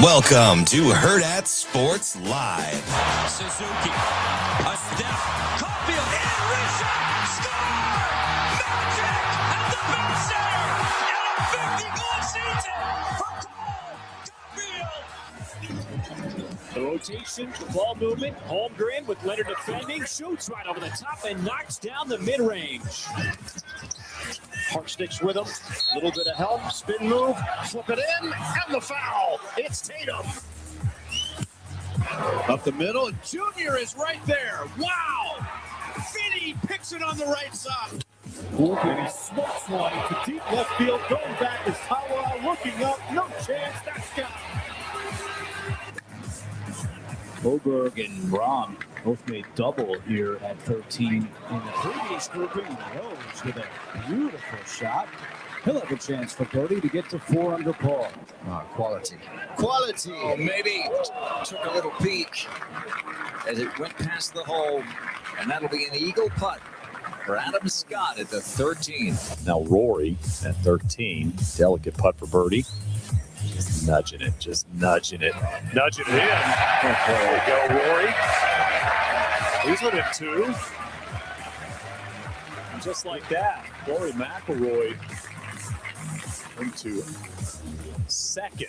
Welcome to Hurrdat Sports Live. Suzuki, a step, Caulfield, and Risha, score! Magic at the big center, and a 50-goal season for Caulfield. The rotation, the ball movement, Holmgren with Leonard defending, shoots right over the top and knocks down the mid-range. Park sticks with him, a little bit of help, spin move, flip it in, and the foul. It's Tatum. Up the middle, Junior is right there. Wow! Finney picks it on the right side. Holmgren smokes one to deep left field, going back is Tawa, looking up, no chance, that's gone. Boberg and Rom both made double here at 13 in the previous grouping. Rose with a beautiful shot. He'll have a chance for birdie to get to 4 under par. Quality. Oh, maybe took a little peek as it went past the hole, and that'll be an eagle putt for Adam Scott at the 13. Now Rory at 13. Delicate putt for birdie. Just nudging it in. There we go, Rory. He's within 2. And just like that, Rory McIlroy into second.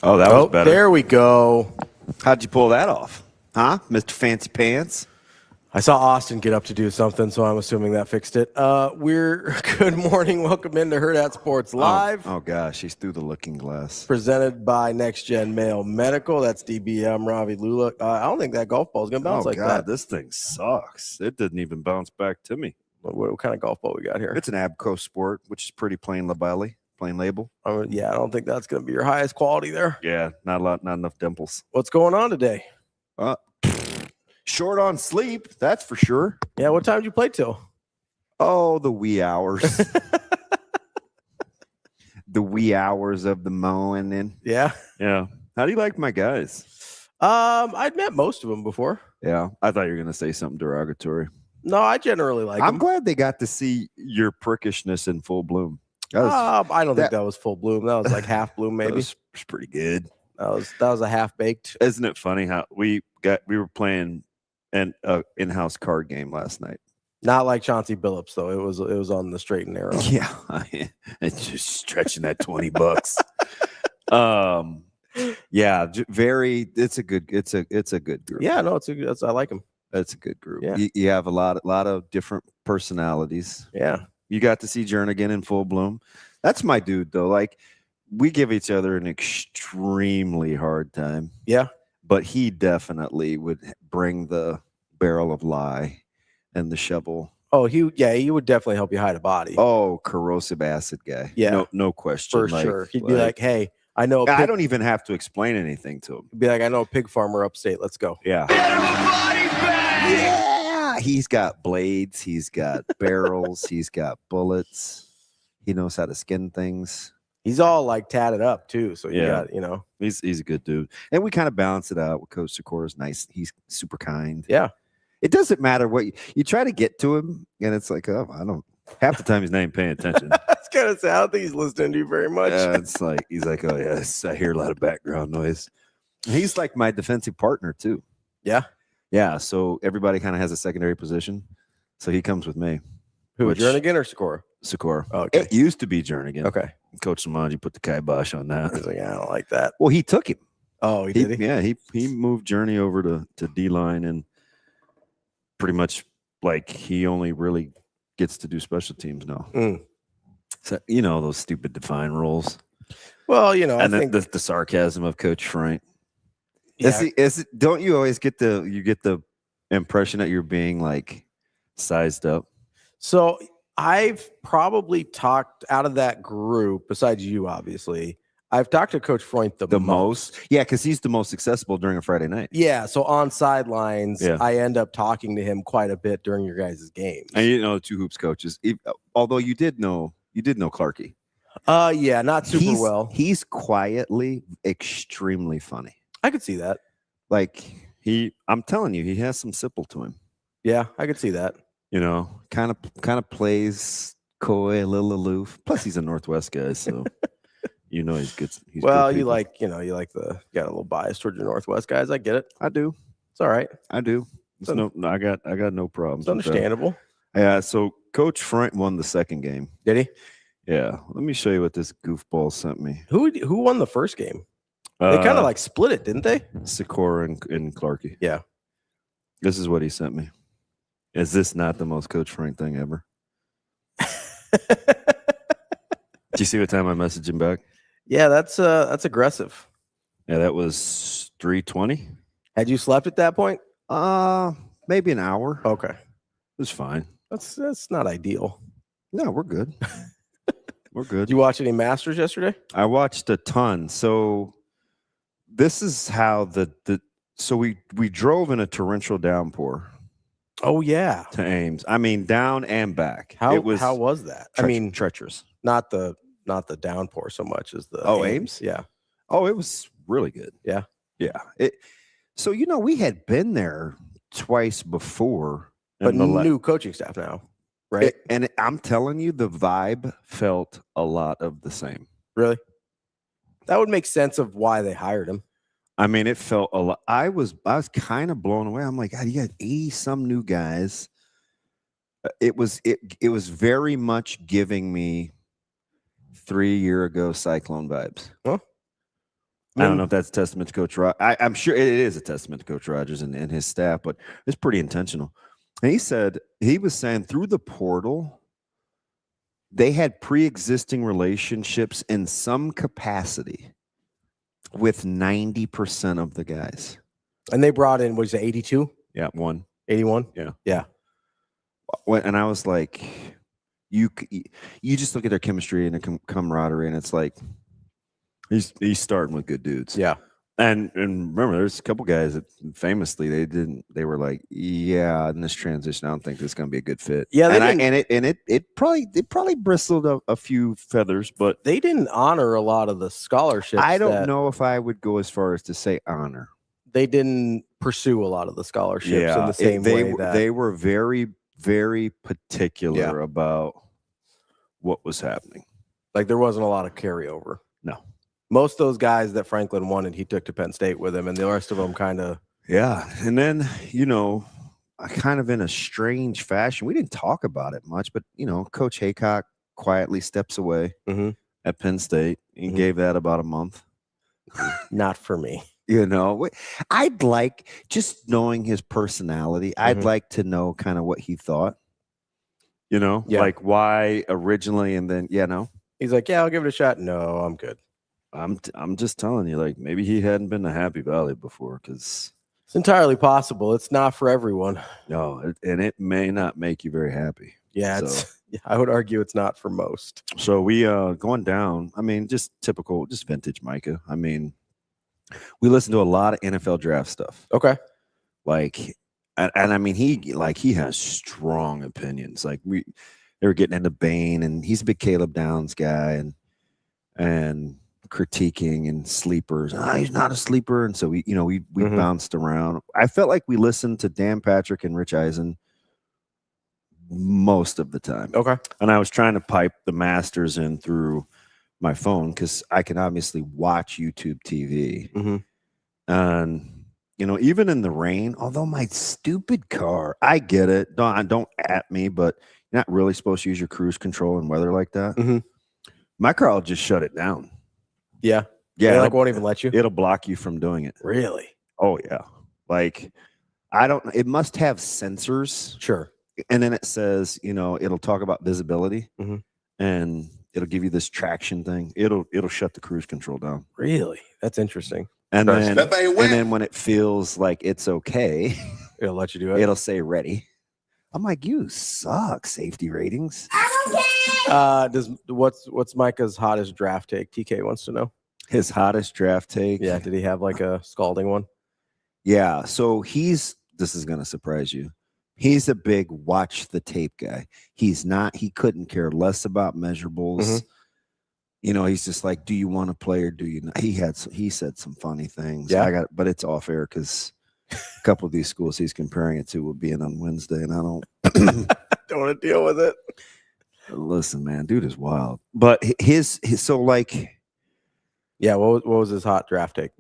Oh, that was better. There we go. How'd you pull that off? Huh, Mr. Fancy Pants? I saw Austin get up to do something, so I'm assuming that fixed it. Good morning. Welcome into Hurrdat Sports Live. Oh, gosh, he's through the looking glass. Presented by Next Gen Mail Medical. That's DBM, Ravi, Lulla. I don't think that golf ball is going to bounce like that. This thing sucks. It didn't even bounce back to me. What kind of golf ball we got here? It's an Abco Sport, which is pretty plain label. Yeah, I don't think that's going to be your highest quality there. Yeah, not enough dimples. What's going on today? Short on sleep, that's for sure. Yeah, what time did you play till? Oh, the wee hours. The wee hours of the morning. Yeah. Yeah. How do you like my guys? I'd met most of them before. Yeah, I thought you were going to say something derogatory. No, I generally like them. I'm glad they got to see your prickishness in full bloom. I don't think that was full bloom. That was like half bloom, maybe. That was pretty good. That was a half baked. Isn't it funny how we were playing an in-house card game last night? Not like Chauncey Billups though. It was on the straight and narrow. Yeah, it's just stretching that $20. Yeah, very. It's a good group. Yeah, no, I like him. It's a good group. Yeah. You have a lot of different personalities. Yeah. You got to see Jernigan in full bloom. That's my dude, though. Like, we give each other an extremely hard time. Yeah. But he definitely would bring the barrel of lye and the shovel. Oh, he would definitely help you hide a body. Oh, corrosive acid guy. Yeah. No question. For sure. He'd be like, hey, I know. I don't even have to explain anything to him. He'd be like, I know a pig farmer upstate. Let's go. Yeah. Yeah. He's got blades. He's got barrels. He's got bullets. He knows how to skin things. He's all like tatted up too. So he's a good dude. And we kind of balance it out with Coach Sikora. Nice. He's super kind. Yeah. It doesn't matter what you try to get to him, and it's like, oh, I don't. Half the time he's not even paying attention. That's kind of sad. I don't think he's listening to you very much. It's like he's like, oh yes, I hear a lot of background noise. He's like my defensive partner too. Yeah. Yeah, so everybody kind of has a secondary position. So he comes with me. Who, Jernigan or Sikora? Sikora. Oh, okay. It used to be Jernigan. Okay. Coach Samanji put the kibosh on that. He's like, I don't like that. Well, he took him. Oh, he did? Yeah, he moved Journey over to D-line, and pretty much like he only really gets to do special teams now. So, those stupid defined roles. Well, I think the sarcasm of Coach Frank. Yeah. Don't you always get the impression that you're being like sized up? So I've probably talked out of that group, besides you, obviously. I've talked to Coach Freund the most. Yeah, because he's the most accessible during a Friday night. Yeah, so on sidelines, I end up talking to him quite a bit during your guys' games. And the two hoops coaches. Although you did know Clarkie. Yeah, not super well. He's quietly extremely funny. I could see that. Like I'm telling you, he has some simple to him. Yeah, I could see that. You know, kind of plays coy, a little aloof. Plus, he's a Northwest guy, so you know he's good. He's well, good you got a little bias towards your Northwest guys. I get it. I do. It's all right. I do. I got no problems. It's understandable. Yeah. So Coach Frank won the second game. Did he? Yeah. Let me show you what this goofball sent me. Who won the first game? They kind of like split it, didn't they? Sikora and Clarkey. Yeah. This is what he sent me. Is this not the most Coach Frank thing ever? Do you see what time I messaged him back? Yeah, that's aggressive. Yeah, that was 3:20. Had you slept at that point? Maybe an hour. Okay. It was fine. That's not ideal. No, we're good. We're good. Did you watch any Masters yesterday? I watched a ton. So this is how so we drove in a torrential downpour. Oh yeah. To Ames. I mean, down and back. How was that? I mean, treacherous. Not the downpour so much as the Ames? Yeah. Oh, it was really good. Yeah. Yeah. So we had been there twice before. But new coaching staff now, right? I'm telling you, the vibe felt a lot of the same. Really? That would make sense of why they hired him. I mean, it felt a lot. I was kind of blown away. I'm like, God, you got 80 some new guys. It was very much giving me 3 year ago Cyclone vibes. Huh? I don't know if that's a testament to Coach Rogers. I'm sure it is a testament to Coach Rogers and his staff, but it's pretty intentional. And he was saying through the portal, they had pre-existing relationships in some capacity with 90% of the guys. And they brought in, was it 82? Yeah, 81? Yeah. Yeah. And I was like, you just look at their chemistry and their camaraderie, and it's like, he's starting with good dudes. Yeah. And remember, there's a couple guys that famously they were like, yeah, in this transition, I don't think this is going to be a good fit. Yeah, it probably bristled a few feathers, but they didn't honor a lot of the scholarships. I don't know if I would go as far as to say honor. They didn't pursue a lot of the scholarships in the same way that they were very, very particular about what was happening. Like there wasn't a lot of carryover. No. Most of those guys that Franklin wanted, he took to Penn State with him, and the rest of them kind of. Yeah. And then, kind of in a strange fashion, we didn't talk about it much, but, Coach Haycock quietly steps away at Penn State. He gave that about a month. Not for me. I'd like, just knowing his personality, I'd like to know kind of what he thought, like why originally, and then, He's like, yeah, I'll give it a shot. No, I'm good. I'm just telling you, like, maybe he hadn't been to Happy Valley before, because it's entirely possible. It's not for everyone. No, and it may not make you very happy. Yeah, I would argue it's not for most. So we going down. I mean, just typical, just vintage Micah. I mean, we listen to a lot of NFL draft stuff. Okay, and I mean, he has strong opinions. Like they were getting into Bain, and he's a big Caleb Downs guy, and critiquing and sleepers. He's not a sleeper. And so we bounced around. I felt like we listened to Dan Patrick and Rich Eisen most of the time. Okay. And I was trying to pipe the Masters in through my phone because I can obviously watch YouTube TV. And, even in the rain, although my stupid car, I get it. Don't at me, but you're not really supposed to use your cruise control in weather like that. My car will just shut it down. Yeah. Yeah. It won't even let you. It'll block you from doing it. Really? Oh, yeah. It must have sensors. Sure. And then it says, it'll talk about visibility and it'll give you this traction thing. It'll shut the cruise control down. Really? That's interesting. And then when it feels like it's okay, it'll let you do it. It'll say ready. I'm like, you suck, safety ratings. What's Micah's hottest draft take? TK wants to know. His hottest draft take? Yeah, did he have like a scalding one? Yeah, so this is gonna surprise you. He's a big watch the tape guy. He couldn't care less about measurables. he's just like, do you want to play or do you not? He said some funny things. Yeah. But it's off air because a couple of these schools he's comparing it to will be in on Wednesday, and I don't don't want to deal with it. Listen, man, dude is wild. But his so like, yeah. What was his hot draft take?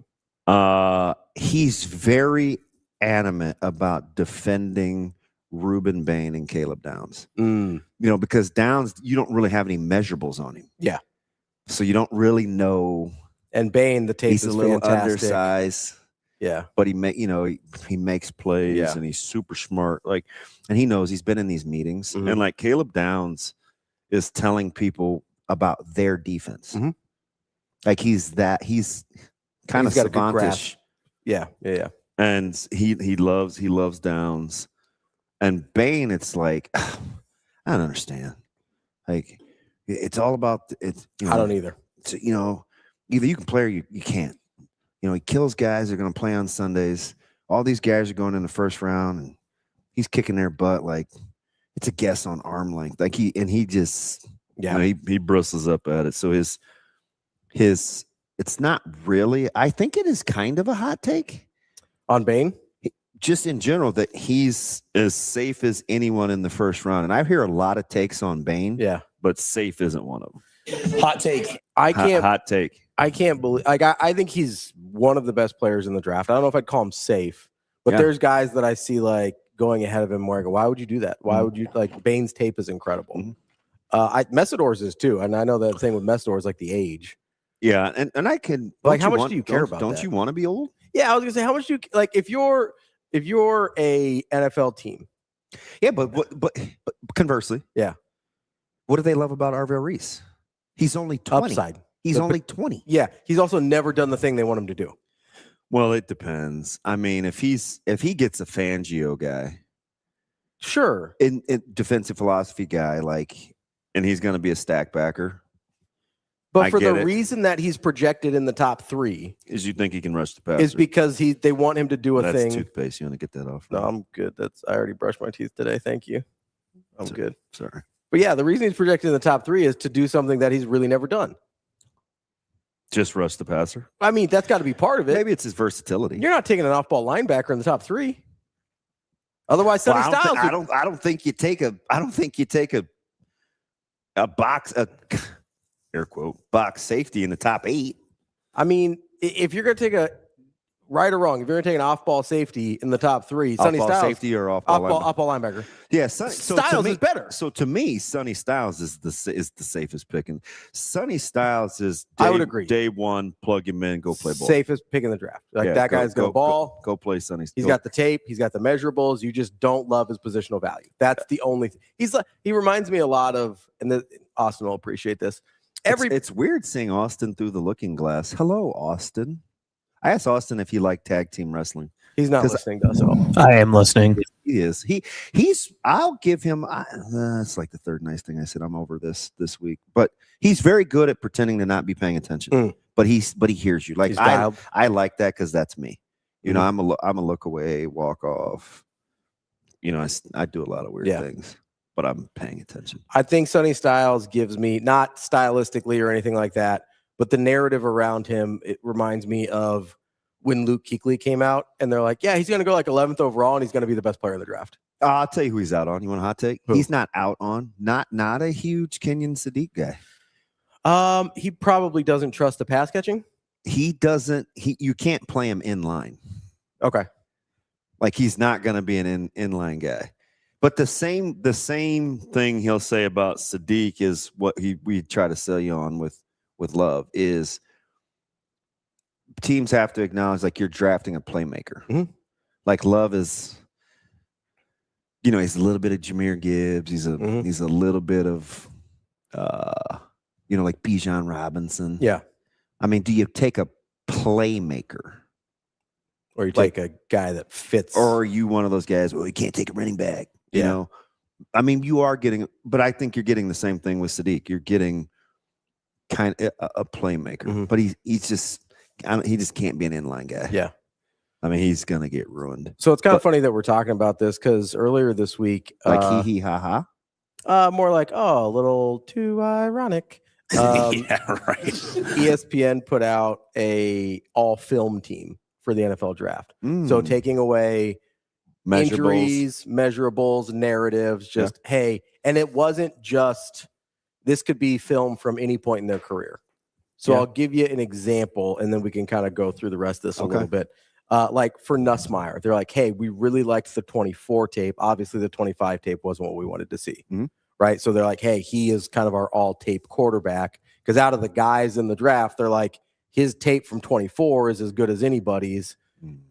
He's very adamant about defending Ruben Bain and Caleb Downs. Because Downs, you don't really have any measurables on him. Yeah. So you don't really know. And Bain, the tape he's is a little fantastic. undersized. Yeah. But he makes plays and he's super smart. And he knows he's been in these meetings. Mm-hmm. And like Caleb Downs is telling people about their defense. Mm-hmm. Like he's kind of savantish. Yeah. And he loves Downs. And Bain, it's like, I don't understand. Like, it's all about it's. I don't either. It's, either you can play or you can't. He kills guys that are going to play on Sundays. All these guys are going in the first round, and he's kicking their butt like it's a guess on arm length. Like he just he bristles up at it. So his it's not really. I think it is kind of a hot take on Bain. Just in general, that he's as safe as anyone in the first round. And I hear a lot of takes on Bain. Yeah. But safe isn't one of them. Hot take. Hot take. I can't believe. I think he's one of the best players in the draft. I don't know if I'd call him safe, but there's guys that I see like going ahead of him where I go, why would you do that? Why would you Bain's tape is incredible. Messidor's is too. And I know that thing with Messidor is like the age. Yeah. And I can how much do you care about that? Don't you want to be old? Yeah. I was gonna say, how much do you like if you're a NFL team? Yeah, but conversely, yeah. What do they love about Arvell Reese? He's only 20. Upside. He's only 20. Yeah, he's also never done the thing they want him to do. Well, it depends. I mean, if he gets a Fangio guy, sure, in defensive philosophy guy, and he's going to be a stack backer. But for the reason that he's projected in the top 3 is you think he can rush the passer. Is because they want him to do a thing. That's toothpaste. You want to get that off? No, I'm good. I already brushed my teeth today. Thank you. I'm good. Sorry. But yeah, the reason he's projected in the top 3 is to do something that he's really never done. Just rush the passer. I mean, that's got to be part of it. Maybe it's his versatility. You're not taking an off-ball linebacker in the top 3. Otherwise, Sonny Styles. I don't think you take a box air quote box safety in the top 8. I mean, if you're going to take a right or wrong, if you're going to take an off-ball safety in the top 3, Sonny Styles safety or off-ball linebacker. Yeah, Styles is better. So to me, Sonny Styles is the safest pick. And Sonny Styles is I would agree. Day one, plug him in, go play ball. Safest pick in the draft. That guy's going to ball. Go play Sonny. He's got the tape. He's got the measurables. You just don't love his positional value. That's the only thing. He reminds me a lot of, and Austin will appreciate this. It's weird seeing Austin through the looking glass. Hello, Austin. I asked Austin if he liked tag team wrestling. He's not listening to us at all. I am listening. He is. I'll give him. It's like the third nice thing I said. I'm over this week, but he's very good at pretending to not be paying attention. But he hears you. Like I like that because that's me. I'm a look away, walk off. I do a lot of weird things, but I'm paying attention. I think Sonny Styles gives me, not stylistically or anything like that, but the narrative around him, it reminds me of when Luke Kuechly came out and they're like, yeah, he's going to go like 11th overall and he's going to be the best player in the draft. I'll tell you who he's out on. You want a hot take? Who? He's not out on. Not a huge Kenyon Sadiq guy. He probably doesn't trust the pass catching. He doesn't. You can't play him in line. Okay. Like he's not going to be an inline guy. But the same thing he'll say about Sadiq is what we try to sell you on with Love is teams have to acknowledge like you're drafting a playmaker. Mm-hmm. Like Love is, he's a little bit of Jahmyr Gibbs. He's a little bit of, like Bijan Robinson. Yeah. I mean, do you take a playmaker? Or you take a guy that fits. Or are you one of those guys, well, you can't take a running back. You know? I mean, you are getting, but I think you're getting the same thing with Sadiq. You're getting kind of a playmaker, but he just can't be an inline guy. Yeah. I mean, he's going to get ruined. So it's kind of funny that we're talking about this because earlier this week, like ha ha. More like, a little too ironic. Yeah, right. ESPN put out a all film team for the NFL draft. So taking away injuries, measurables, narratives, just hey, and it wasn't just this could be film from any point in their career. So I'll give you an example, and then we can kind of go through the rest of this a little bit. Like for Nussmeier, they're like, hey, we really liked the 24 tape. Obviously, the 25 tape wasn't what we wanted to see, right? So they're like, hey, he is kind of our all-tape quarterback. Because out of the guys in the draft, they're like, his tape from 24 is as good as anybody's,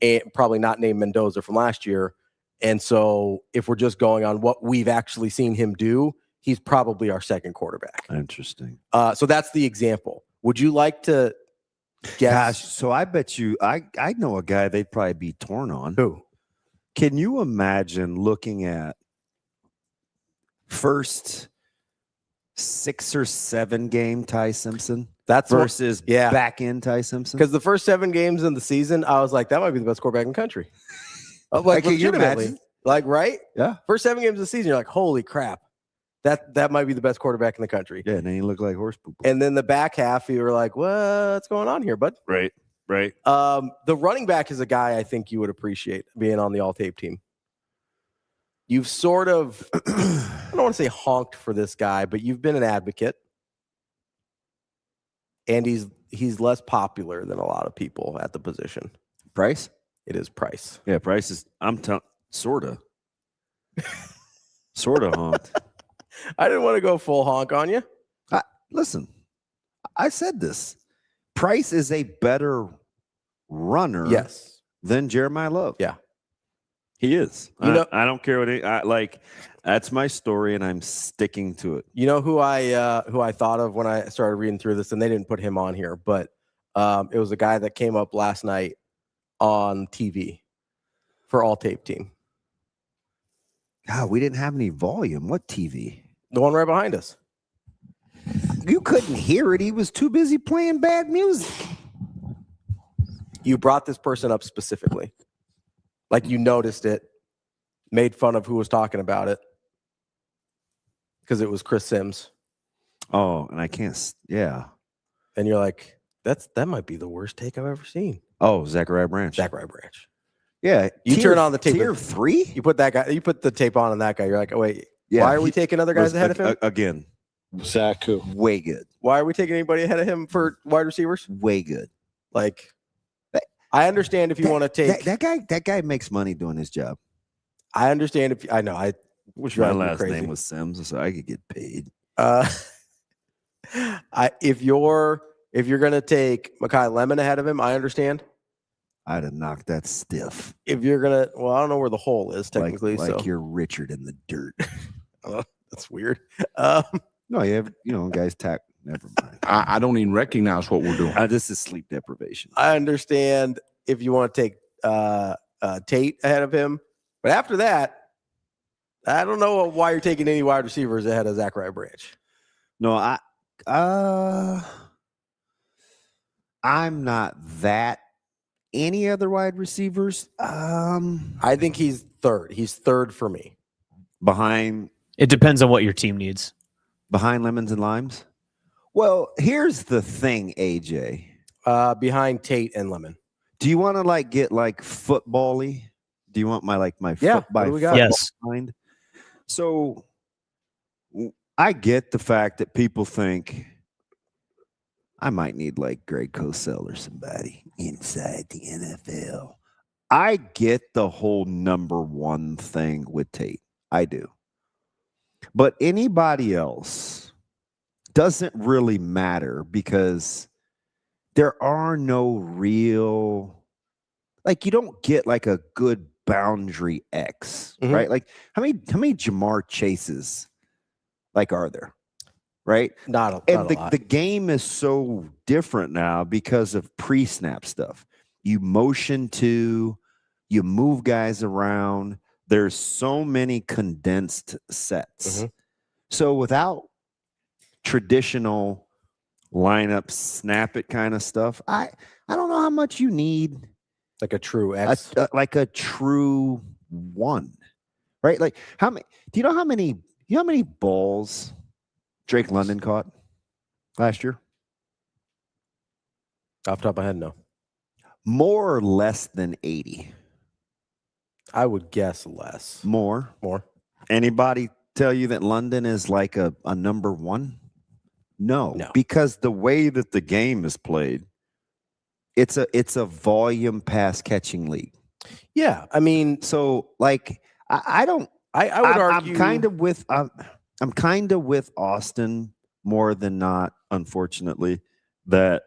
and probably not named Mendoza from last year. And so if we're just going on what we've actually seen him do, he's probably our second quarterback. Interesting. So that's the example. Would you like to guess? Gosh, so I bet you I know a guy they'd probably be torn on. Who? Can you imagine looking at first 6 or 7 game Ty Simpson That's versus back end Ty Simpson? Because the first 7 games in the season, I was like, that might be the best quarterback in the country. Like, legitimately. Like, right? Yeah. First 7 games of the season, you're like, holy crap. That might be the best quarterback in the country. Yeah, and then he looked like horse poop. And then the back half, you were like, what's going on here, bud? Right. The running back is a guy I think you would appreciate being on the all-tape team. You've sort of, I don't want to say honked for this guy, but you've been an advocate. And he's less popular than a lot of people at the position. Price? It is Price. Yeah, Price is, sort of honked. I didn't want to go full honk on you. Listen, I said this. Price is a better runner than Jeremiah Love. Yeah. He is. You know, I don't care what that's my story and I'm sticking to it. You know who I thought of when I started reading through this, and they didn't put him on here, but it was a guy that came up last night on TV for all tape team. God, we didn't have any volume. What TV? The one right behind us. You couldn't hear it. He was too busy playing bad music. You brought this person up specifically. Like you noticed it, made fun of who was talking about it. Because it was Chris Sims. Oh, and I can't, yeah. And you're like, that might be the worst take I've ever seen. Oh, Zachariah Branch. Yeah. You turn on the tape. Tier 3? You put that guy, you put the tape on that guy. You're like, oh, wait, why are we taking other guys ahead of him? Again. Zach who? Way good. Why are we taking anybody ahead of him for wide receivers? Way good. Like, I understand if you want to take that guy makes money doing his job. I understand if I know I wish my last name was Sims, so I could get paid. If you're gonna take Mekhi Lemon ahead of him, I understand. I'd have knocked that stiff. If you're gonna, well, I don't know where the hole is technically. Like so you're Richard in the dirt. Oh, that's weird. No, you have guys tack. Never mind. I don't even recognize what we're doing. This is sleep deprivation. I understand if you want to take Tate ahead of him, but after that, I don't know why you're taking any wide receivers ahead of Zachariah Branch. No, I'm not that. Any other wide receivers? I think he's third. He's third for me. Behind? It depends on what your team needs. Behind Lemons and Limes? Well, here's the thing, AJ. Behind Tate and Lemon. Do you want to get football-y? Do you want my yeah? What do we got? Yes. Mind? So I get the fact that people think I might need Greg Cosell or somebody inside the NFL. I get the whole number one thing with Tate. I do. But anybody else doesn't really matter because there are no real, you don't get a good boundary X, right? How many Jamar Chases are there? Right? Not a lot. The game is so different now because of pre-snap stuff. You motion to, you move guys around. There's so many condensed sets. So without traditional lineup, snap it kind of stuff, I don't know how much you need. Like a true X. A true one. Right? Do you know how many balls Drake London caught? last year? Off the top of my head, no. More or less than 80? I would guess less. More. Anybody tell you that London is like a number one? No, because the way that the game is played, it's a volume pass catching league. Yeah, I mean, so like I would argue I'm kind of with Austin more than not, unfortunately, that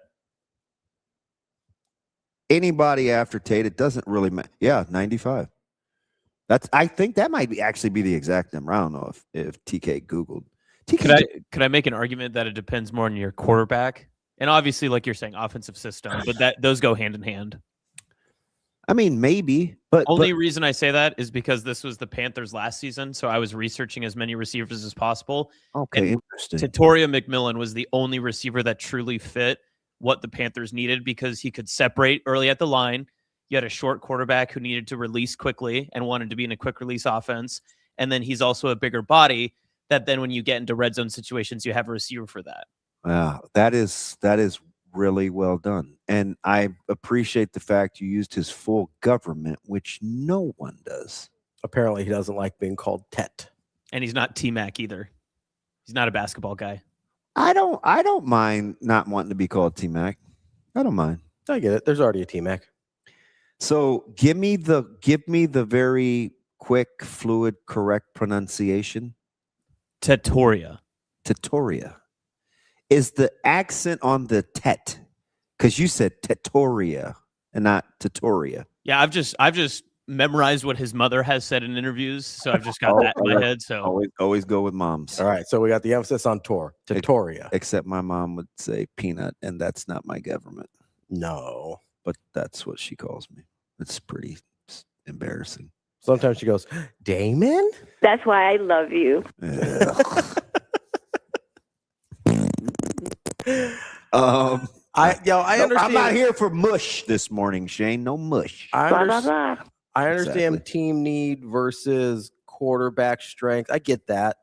anybody after Tate, it doesn't really matter. Yeah, 95. I think that might actually be the exact number. I don't know if TK Googled. Could I make an argument that it depends more on your quarterback? And obviously, like you're saying, offensive system, but those go hand in hand. I mean, maybe, but only reason I say that is because this was the Panthers last season, so I was researching as many receivers as possible. Okay, and interesting. Tatoria McMillan was the only receiver that truly fit what the Panthers needed because he could separate early at the line. You had a short quarterback who needed to release quickly and wanted to be in a quick release offense. And then he's also a bigger body that then when you get into red zone situations, you have a receiver for that. Wow, that is really well done. And I appreciate the fact you used his full government, which no one does. Apparently he doesn't like being called Tet. And he's not T-Mac either. He's not a basketball guy. I don't mind not wanting to be called T-Mac. I don't mind. I get it. There's already a T-Mac. So give me the very quick, fluid, correct pronunciation. Tatoria. Is the accent on the tet? Because you said Tatoria and not Tatoria. Yeah, I've just memorized what his mother has said in interviews, so I've just got that in my head. So always go with moms. All right, so we got the emphasis on Tatoria. Except my mom would say peanut, and that's not my government. No, but that's what she calls me. It's pretty embarrassing. Sometimes she goes, Damon? That's why I love you. I understand. I'm not here for mush this morning, Shane. No mush. I understand Exactly. team need versus quarterback strength. I get that.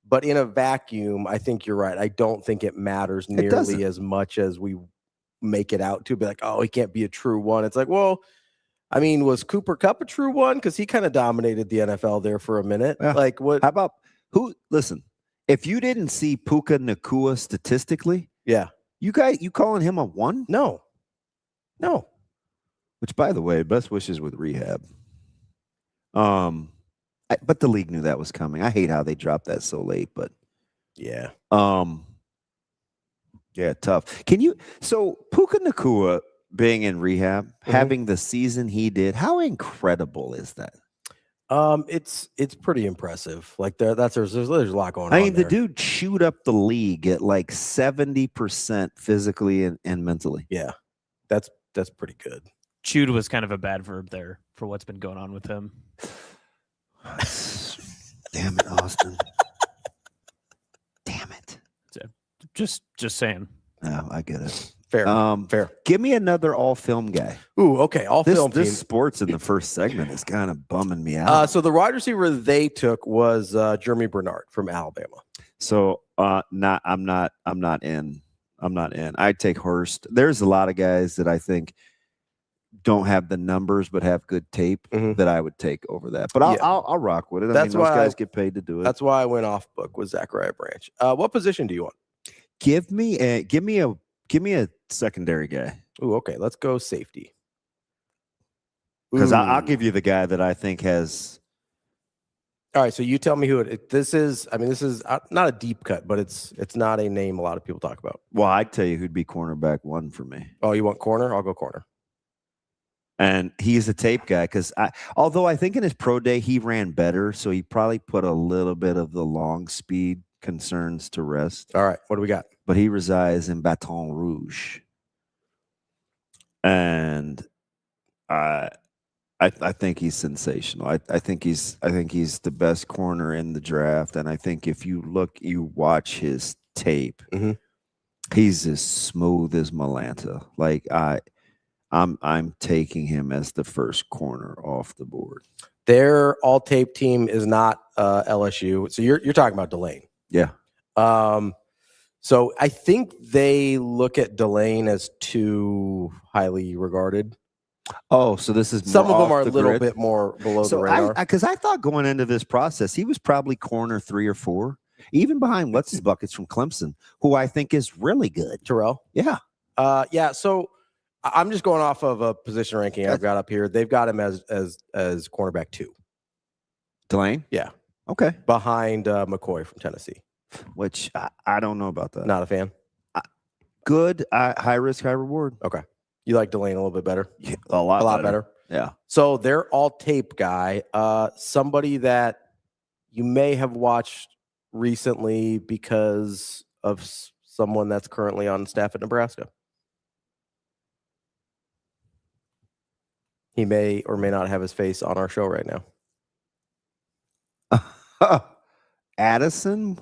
But in a vacuum, I think you're right. I don't think it matters nearly as much as we make it out to be like, oh, he can't be a true one. It's like, well, I mean, was Cooper Kupp a true one? Because he kind of dominated the NFL there for a minute. Yeah. Like what? How about who? Listen, if you didn't see Puka Nacua statistically, yeah, you calling him a one? No. Which, by the way, best wishes with rehab. But the league knew that was coming. I hate how they dropped that so late, but yeah. Yeah, tough. So Puka Nacua being in rehab, having the season he did, how incredible is that? It's pretty impressive. Like there's a lot going on. I mean, there. the dude chewed up the league at like 70% physically and mentally. Yeah, that's pretty good. Chewed was kind of a bad verb there for what's been going on with him. Damn it, Austin. Damn it. Just saying. No, I get it. Fair. Fair. Give me another all-film guy. Ooh, okay. All-film team. This sports in the first segment is kind of bumming me out. So the wide receiver they took was Jeremy Bernard from Alabama. So I'm not in. I'd take Hurst. There's a lot of guys that I think don't have the numbers but have good tape that I would take over that. But I'll rock with it. That's those why guys get paid to do it. That's why I went off book with Zachariah Branch. What position do you want? Give me a secondary guy. Ooh, okay. Let's go safety. Because I'll give you the guy that I think has. All right, so you tell me who this is. I mean, this is not a deep cut, but it's not a name a lot of people talk about. Well, I'd tell you who'd be cornerback one for me. Oh, you want corner? I'll go corner. And he's a tape guy because although I think in his pro day he ran better, so he probably put a little bit of the long speed concerns to rest. All right, what do we got? But he resides in Baton Rouge, and I think he's sensational. I think he's the best corner in the draft, and I think if you watch his tape, he's as smooth as Malanta. Like I'm taking him as the first corner off the board. Their all tape team is not LSU, so you're talking about Delane. Yeah. So I think they look at Delane as too highly regarded. Oh, so this is Some more of them off are a the little grid? bit more below the So radar. because I thought going into this process, he was probably corner 3 or 4, even behind what's his buckets from Clemson, who I think is really good. Terrell. Yeah. Yeah. So I'm just going off of a position ranking I've got up here. They've got him as cornerback 2. Delane? Yeah. Okay. Behind McCoy from Tennessee. Which I don't know about that. Not a fan. Good. High risk, high reward. Okay. You like Delane a little bit better? Yeah, a lot better. Yeah. So they're all tape guy. Somebody that you may have watched recently because of someone that's currently on staff at Nebraska. He may or may not have his face on our show right now. Addison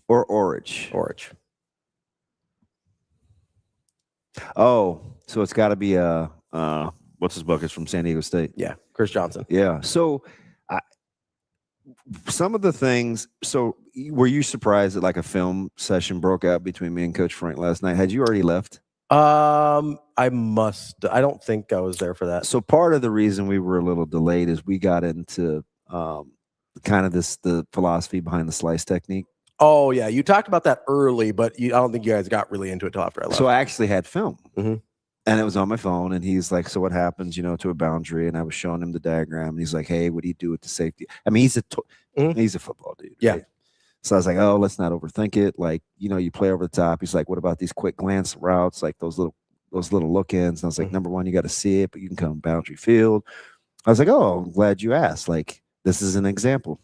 or Orich? Orich. Oh, so it's got to be what's his buckets from San Diego State? Yeah, Chris Johnson. Yeah. So some of the things. So were you surprised that like a film session broke out between me and Coach Frank last night? Had you already left? I don't think I was there for that. So part of the reason we were a little delayed is we got into kind of the philosophy behind the slice technique. Oh yeah, you talked about that early, but I don't think you guys got really into it till after I left. So I actually had film, Mhm. and it was on my phone. And he's like, "So what happens, to a boundary?" And I was showing him the diagram, and he's like, "Hey, what do you do with the safety?" I mean, he's a football dude. Yeah. Right? So I was like, "Oh, let's not overthink it. Like, you play over the top." He's like, "What about these quick glance routes, like those little look-ins?" And I was like, "Number one, you got to see it, but you can come boundary field." I was like, "Oh, I'm glad you asked. Like, this is an example."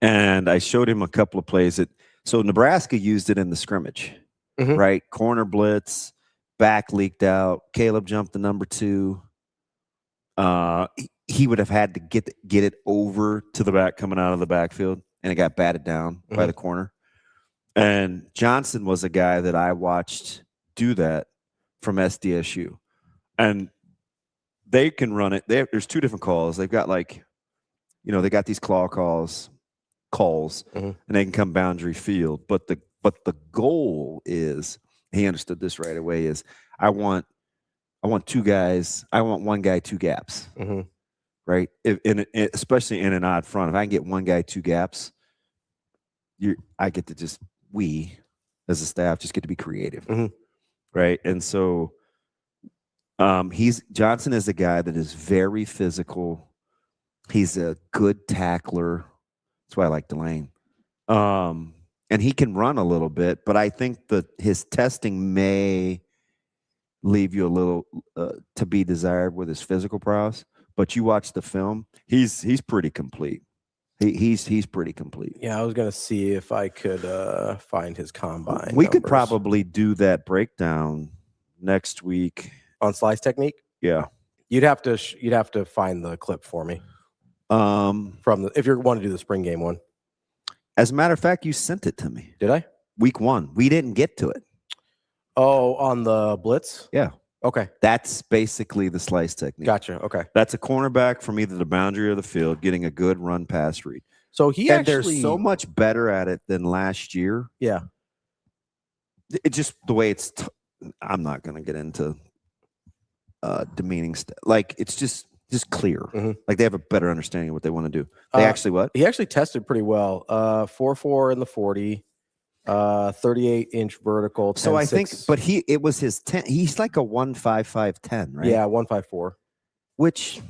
And I showed him a couple of plays so Nebraska used it in the scrimmage, right? Corner blitz, back leaked out. Caleb jumped the number 2. He would have had to get it over to the back coming out of the backfield, and it got batted down by the corner. And Johnson was a guy that I watched do that from SDSU, and they can run it. There's 2 different calls. They've got they got these claw calls, and they can come boundary field. But the goal is, he understood this right away, is I want 2 guys. I want 1 guy, 2 gaps, right? Especially in an odd front. If I can get 1 guy, 2 gaps, I get to we as a staff just get to be creative, right? And so Johnson is a guy that is very physical. He's a good tackler. That's why I like Delane. And he can run a little bit, but I think that his testing may leave you a little to be desired with his physical prowess. But you watch the film, he's pretty complete. He's pretty complete. Yeah, I was gonna see if I could find his combine. We could probably do that breakdown next week on slice technique. Yeah, you'd have to find the clip for me. If you want to do the spring game one. As a matter of fact, you sent it to me. Did I? Week 1. We didn't get to it. Oh, on the blitz? Yeah. Okay. That's basically the slice technique. Gotcha. Okay. That's a cornerback from either the boundary or the field getting a good run pass read. So they're so much better at it than last year. Yeah. It's just the way it's I'm not going to get into demeaning stuff. Like, it's just clear. Like, they have a better understanding of what they want to do. They He actually tested pretty well. 4.4 in the 40, 38-inch vertical. 10, so I 6. think, but it was his 10. He's like a 1.55 right? Yeah, 1.54. Which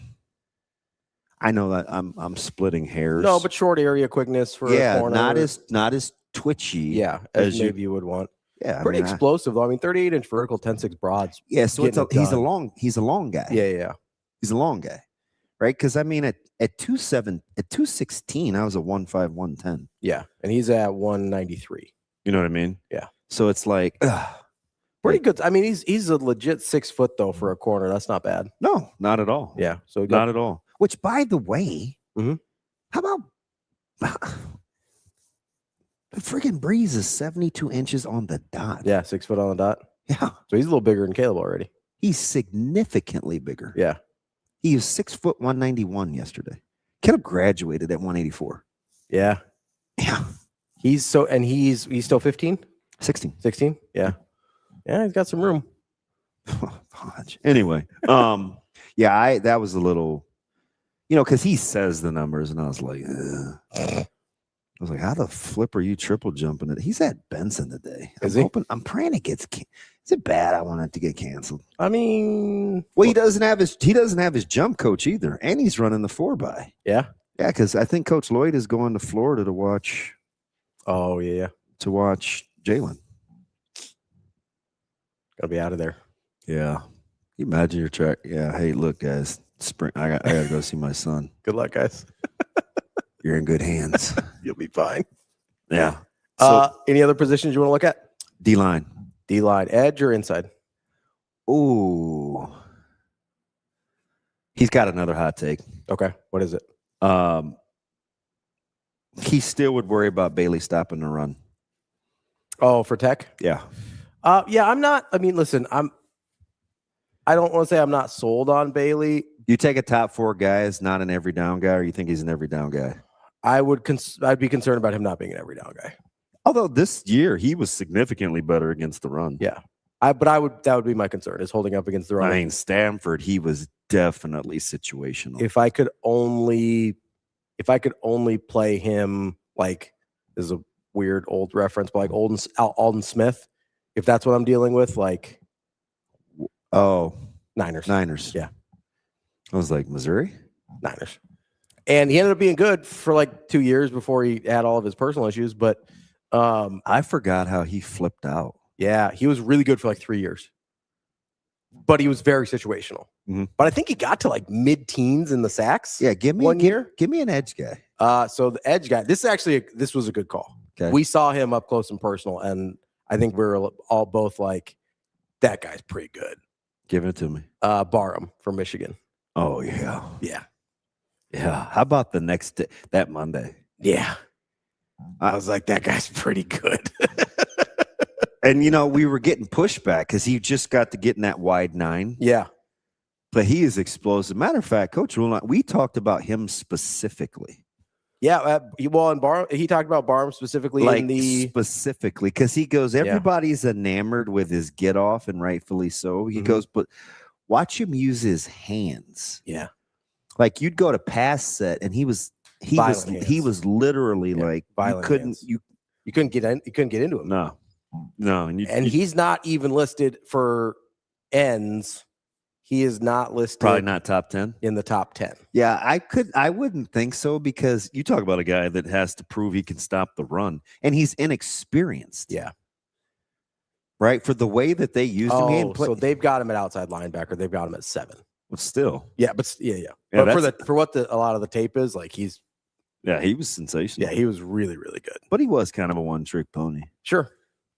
I know that I'm splitting hairs. No, but short area quickness for a corner. not as twitchy. Yeah, as maybe you would want. Yeah, pretty explosive though. I mean, 38-inch vertical, 10.6 broads. Yeah, so he's a long guy. Yeah. He's a long guy, right? Because I mean, at 216, I was a 1.5, 110. Yeah, and he's at 193. You know what I mean? Yeah. So it's like pretty good. I mean, he's a legit 6 foot though for a corner. That's not bad. No, not at all. Yeah. So not at all. Which, by the way, how about the friggin' Breeze is 72 inches on the dot. Yeah, 6 foot on the dot. Yeah. So he's a little bigger than Caleb already. He's significantly bigger. Yeah. He was 6 foot 191 yesterday. Caleb graduated at 184. Yeah. Yeah. He's still 15? 16. 16? Yeah. Yeah, he's got some room. Anyway, that was a little, because he says the numbers, and I was like, how the flip are you triple jumping it? He's at Benson today. I'm praying it gets. Is it bad? I want it to get canceled. I mean, well, he doesn't have his jump coach either, and he's running the 4x. Yeah, yeah, because I think Coach Lloyd is going to Florida to watch. Oh yeah, to watch Jalen. Gotta be out of there. Yeah, you imagine your track. Yeah, hey, look, guys, spring. I gotta go see my son. Good luck, guys. You're in good hands. You'll be fine. Yeah. Any other positions you want to look at? D-line. D-line, edge or inside? Ooh. He's got another hot take. Okay. What is it? He still would worry about Bailey stopping the run. Oh, for Tech? Yeah. Yeah, I'm not. I mean, listen, I don't want to say I'm not sold on Bailey. You take a top 4 guy as not an every down guy, or you think he's an every down guy? I'd be concerned about him not being an every down guy. Although this year he was significantly better against the run. Yeah. That would be my concern, is holding up against the run. I mean, Stanford, he was definitely situational. If I could only play him, like, this is a weird old reference, but like Alden Smith, if that's what I'm dealing with, like, Niners. Yeah. I was like, Missouri? Niners. And he ended up being good for like 2 years before he had all of his personal issues. But I forgot how he flipped out. Yeah, he was really good for like 3 years. But he was very situational. Mm-hmm. But I think he got to like mid-teens in the sacks. Yeah, give me 1 year. Give me an edge guy. So the edge guy, this was a good call. Okay. We saw him up close and personal, and I think we were all both like, that guy's pretty good. Give it to me. Barham from Michigan. Oh, yeah. Yeah. Yeah. How about that Monday? Yeah. I was like, that guy's pretty good. And, we were getting pushback because he just got to get in that wide 9. Yeah. But he is explosive. Matter of fact, Coach Lulla, we talked about him specifically. Yeah. And Barham, he talked about Barham specifically specifically because he goes, everybody's enamored with his get off, and rightfully so. He goes, but watch him use his hands. Yeah. Like, you'd go to pass set, and he was literally like, you couldn't get into him. No. And he's not even listed for ends. He is not listed. Probably not top 10 in the top 10. Yeah, I wouldn't think so, because you talk about a guy that has to prove he can stop the run, and he's inexperienced. Yeah. Right. For the way that they used him. So they've got him at outside linebacker. They've got him at 7. But still. Yeah. But for what a lot of the tape is, like, he was sensational. Yeah. He was really, really good. But he was kind of a one-trick pony. Sure.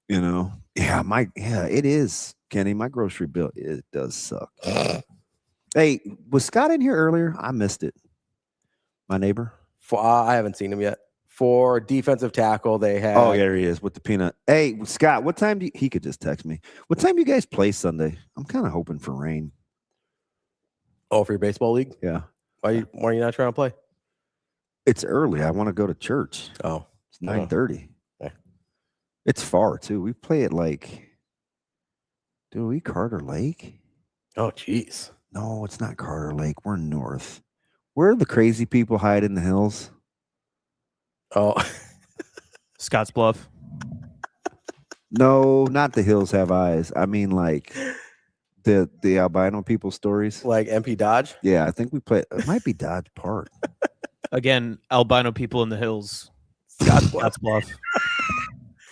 Yeah, it is, Kenny. My grocery bill, it does suck. Hey, was Scott in here earlier? I missed it. My neighbor? I haven't seen him yet. For defensive tackle, they have. Oh, yeah, there he is with the peanut. Hey, Scott, what time he could just text me. What time do you guys play Sunday? I'm kind of hoping for rain. Oh, for your baseball league? Yeah. Why are you not trying to play? It's early. I want to go to church. Oh. It's 9:30. It's far, too. We play at Carter Lake? Oh, jeez. No, it's not Carter Lake. We're north. Where the crazy people hide in the hills? Oh. Scotts Bluff. No, not the hills have eyes. I mean, like the albino people stories. Like MP Dodge? Yeah, I think we play. It might be Dodge Park. Again, albino people in the hills. Scotts Bluff.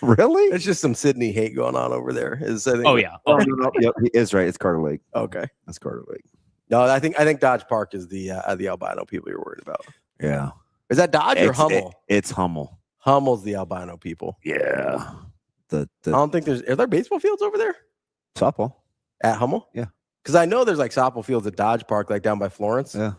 Really? It's just some Sydney hate going on over there. Yeah. Oh, no. Yep, he is right. It's Carter Lake. Okay. That's Carter Lake. No, I think Dodge Park is the albino people you're worried about. Yeah. Is that Dodge or Hummel? It's Hummel. Hummel's the albino people. Yeah. I don't think are there baseball fields over there? Softball. At Hummel? Yeah. Because I know there's like softball fields at Dodge Park, like down by Florence. Yeah.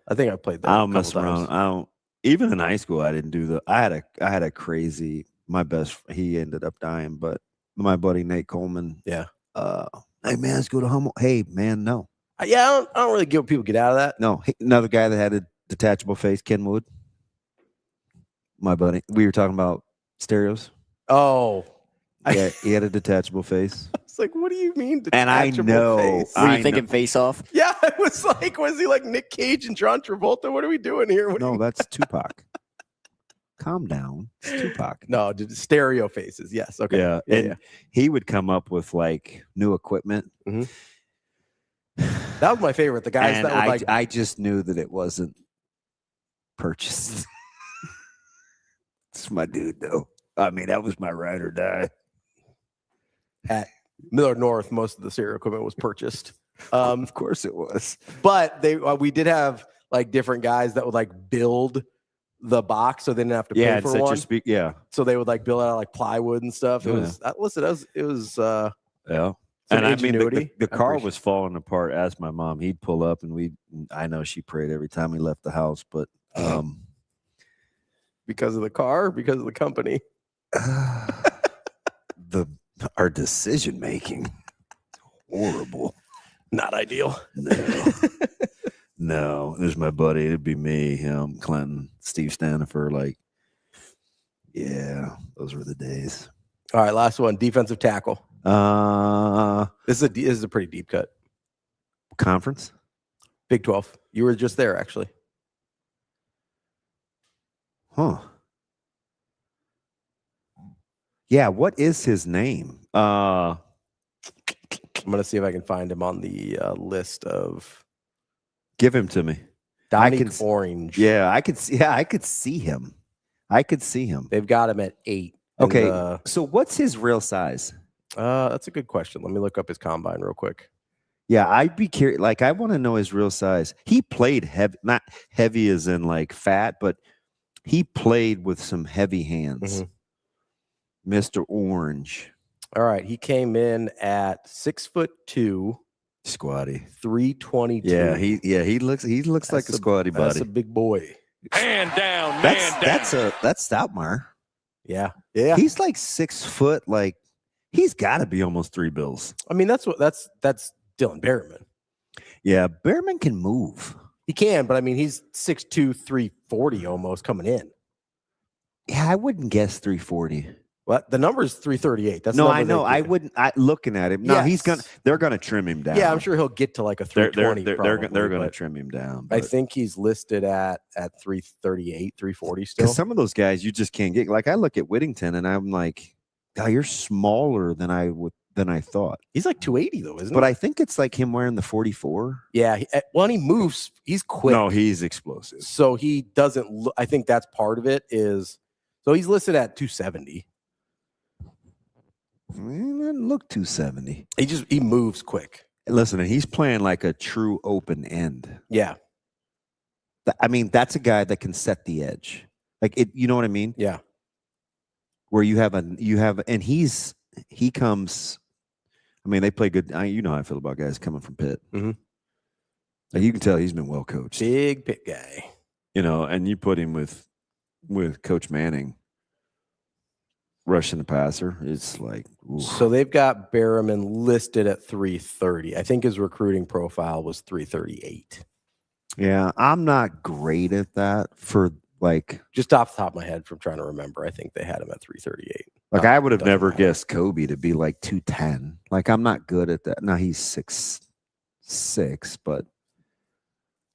I think I played there. I don't mess around. Even in high school, I didn't do I had a crazy. My best, he ended up dying, but my buddy Nate Coleman. Yeah. Hey man, let's go to Hummel. Hey man, no. Yeah, I don't really get people get out of that. No, another guy that had a detachable face, Ken Wood. My buddy. We were talking about stereos. Oh, Yeah, he had a detachable face. It's like, what do you mean? And I know. Face? Were you thinking face off? Yeah, it was like, was he like Nick Cage and John Travolta? What are we doing here? No, that's Tupac. Calm down. It's Tupac. No, stereo faces. Yes. Okay. Yeah. And he would come up with like new equipment. Mm-hmm. That was my favorite. The guys and that were like, I just knew that it wasn't purchased. It's my dude, though. I mean, that was my ride or die. At Miller North, most of the stereo equipment was purchased. Of course it was. But we did have like different guys that would like build the box, so they didn't have to pay for one. Yeah. So they would like build out like plywood and stuff. It was yeah. And I mean, the car was falling apart. Asked my mom. He'd pull up, and I know she prayed every time we left the house, but because of the car, because of the company, our decision making horrible, not ideal. No, there's my buddy. It'd be me, him, Clinton, Steve Stanifer. Like, yeah, those were the days. All right, last one, defensive tackle. This is a pretty deep cut. Conference? Big 12. You were just there, actually. Huh. Yeah, what is his name? I'm gonna see if I can find him on the list of. Give him to me. Dominic Orange. Yeah, I could see. Yeah, I could see him. They've got him at 8. Okay. So what's his real size? That's a good question. Let me look up his combine real quick. Yeah, I'd be curious. Like, I want to know his real size. He played heavy, not heavy as in like fat, but he played with some heavy hands. Mm-hmm. Mr. Orange. All right. He came in at 6'2". Squatty. 322. Yeah, he looks like a squatty body. That's a big boy. That's Stoutmire. Yeah. He's like 6 foot. Like, he's got to be almost 3 bills. I mean, that's Dylan Behrman. Yeah, Behrman can move. He can, but I mean, he's 6'2", 340 almost coming in. Yeah, I wouldn't guess 340. What? The number is 338. That's no, I know. I wouldn't. Looking at him, no, yes. They're gonna trim him down. Yeah, I'm sure he'll get to like a 320. They're gonna trim him down. I think he's listed at 338, 340 still. Because some of those guys you just can't get. Like, I look at Whittington and I'm like, God, you're smaller than I thought. He's like 280 though, isn't he? But I think it's like him wearing the 44. Yeah. When he moves, he's quick. No, he's explosive. So he doesn't look. I think that's part of it. So he's listed at 270. He doesn't look 270. He moves quick. Listen, and he's playing like a true open end. Yeah. I mean, that's a guy that can set the edge. Like, it, you know what I mean? Yeah. Where and he comes. I mean, they play good. You know how I feel about guys coming from Pitt. Mm-hmm. Like, you can tell he's been well coached. Big Pitt guy. You know, and you put him with Coach Manning. Rushing the passer, it's like, ooh. So they've got Behrman listed at 330. I think his recruiting profile was 338. Yeah, I'm not great at that for like just off the top of my head from trying to remember. I think they had him at 338. Like, I would have never guessed Kobe to be like 210. Like, I'm not good at that. Now he's 6'6", but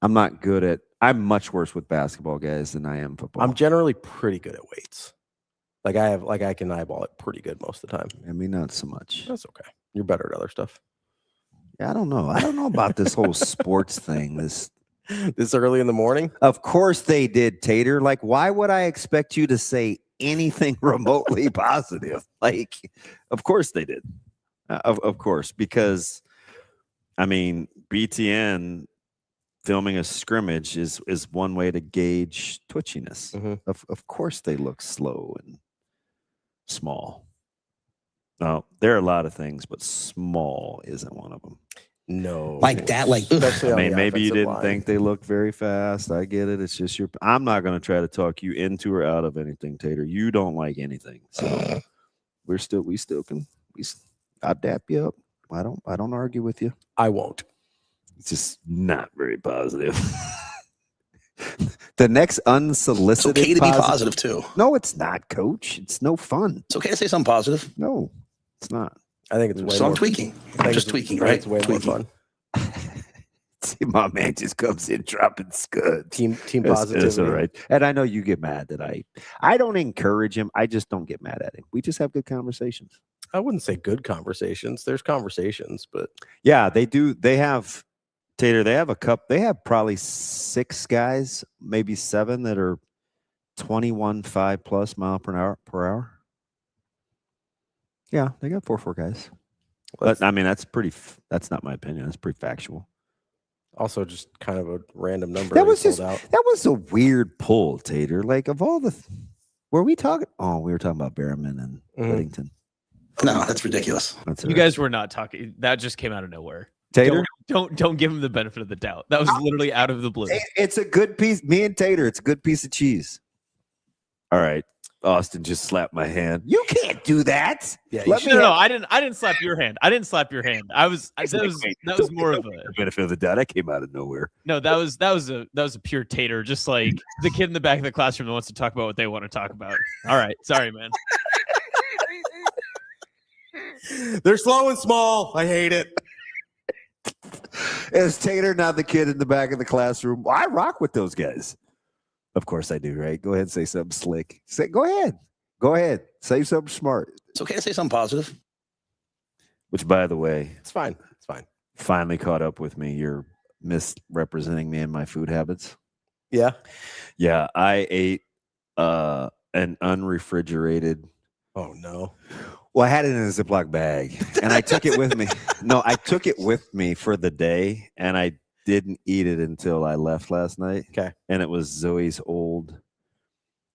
I'm not good at. I'm much worse with basketball guys than I am football. I'm generally pretty good at weights. I can eyeball it pretty good most of the time. I mean, not so much. That's okay. You're better at other stuff. Yeah, I don't know. I don't know about this whole sports thing. This early in the morning? Of course they did, Tater. Like, why would I expect you to say anything remotely positive? Like, of course they did. Of course, because I mean, BTN filming a scrimmage is one way to gauge twitchiness. Mm-hmm. Of course they look slow and small. No, there are a lot of things, but small isn't one of them. No. Like that, like I mean, maybe you didn't think they looked very fast. I get it. It's just I'm not going to try to talk you into or out of anything, Tater. You don't like anything. So I'll dap you up. I don't argue with you. I won't. It's just not very positive. The next It's unsolicited okay to be positive too. No, it's not, Coach. It's no fun. It's okay to say something positive. No, it's not. I think it's way So more. I'm tweaking. I think Just it's- tweaking, I think right? It's way Tweaking. more fun. See, my man just comes in dropping scuds. Team It's positivity. all right. And I know you get mad that I don't encourage him. I just don't get mad at him. We just have good conversations. I wouldn't say good conversations. There's conversations, but Yeah, they do. They have Tater. They have a cup. They have probably 6 guys, maybe 7 that are 21.5 plus mile per hour. Yeah, they got 4 guys. But I mean, that's not my opinion. That's pretty factual. also just kind of a random number. That he was pulled just out. that was a weird pull, Tater. Like of all the, were we talking? Oh, we were talking about Berriman and Whittington. No, that's ridiculous. That's You guys were not talking. That just came out of nowhere. Tater. Don't give him the benefit of the doubt. That was literally out of the blue. It's a good piece. Me and Tater, it's a good piece of cheese. All right. Austin just slapped my hand. You can't do that. Yeah, Let me No, I didn't slap your hand. I didn't slap your hand. That was more of a benefit of the doubt. I came out of nowhere. no. That was a pure Tater. Just like the kid in the back of the classroom that wants to talk about what they want to talk about. All right, sorry, man. They're slow and small. I hate it. Is Tater not the kid in the back of the classroom? I rock with those guys. Of course I do, right? Go ahead and say something slick. Go ahead. Go ahead. Say something smart. It's okay to say something positive. Which, by the way, It's fine. It's fine. finally caught up with me. You're misrepresenting me and my food habits. Yeah. Yeah, I ate an unrefrigerated. Oh no. Well, I had it in a Ziploc bag, and I took it with me. No, I took it with me for the day, and I didn't eat it until I left last night. Okay. And it was Zoe's old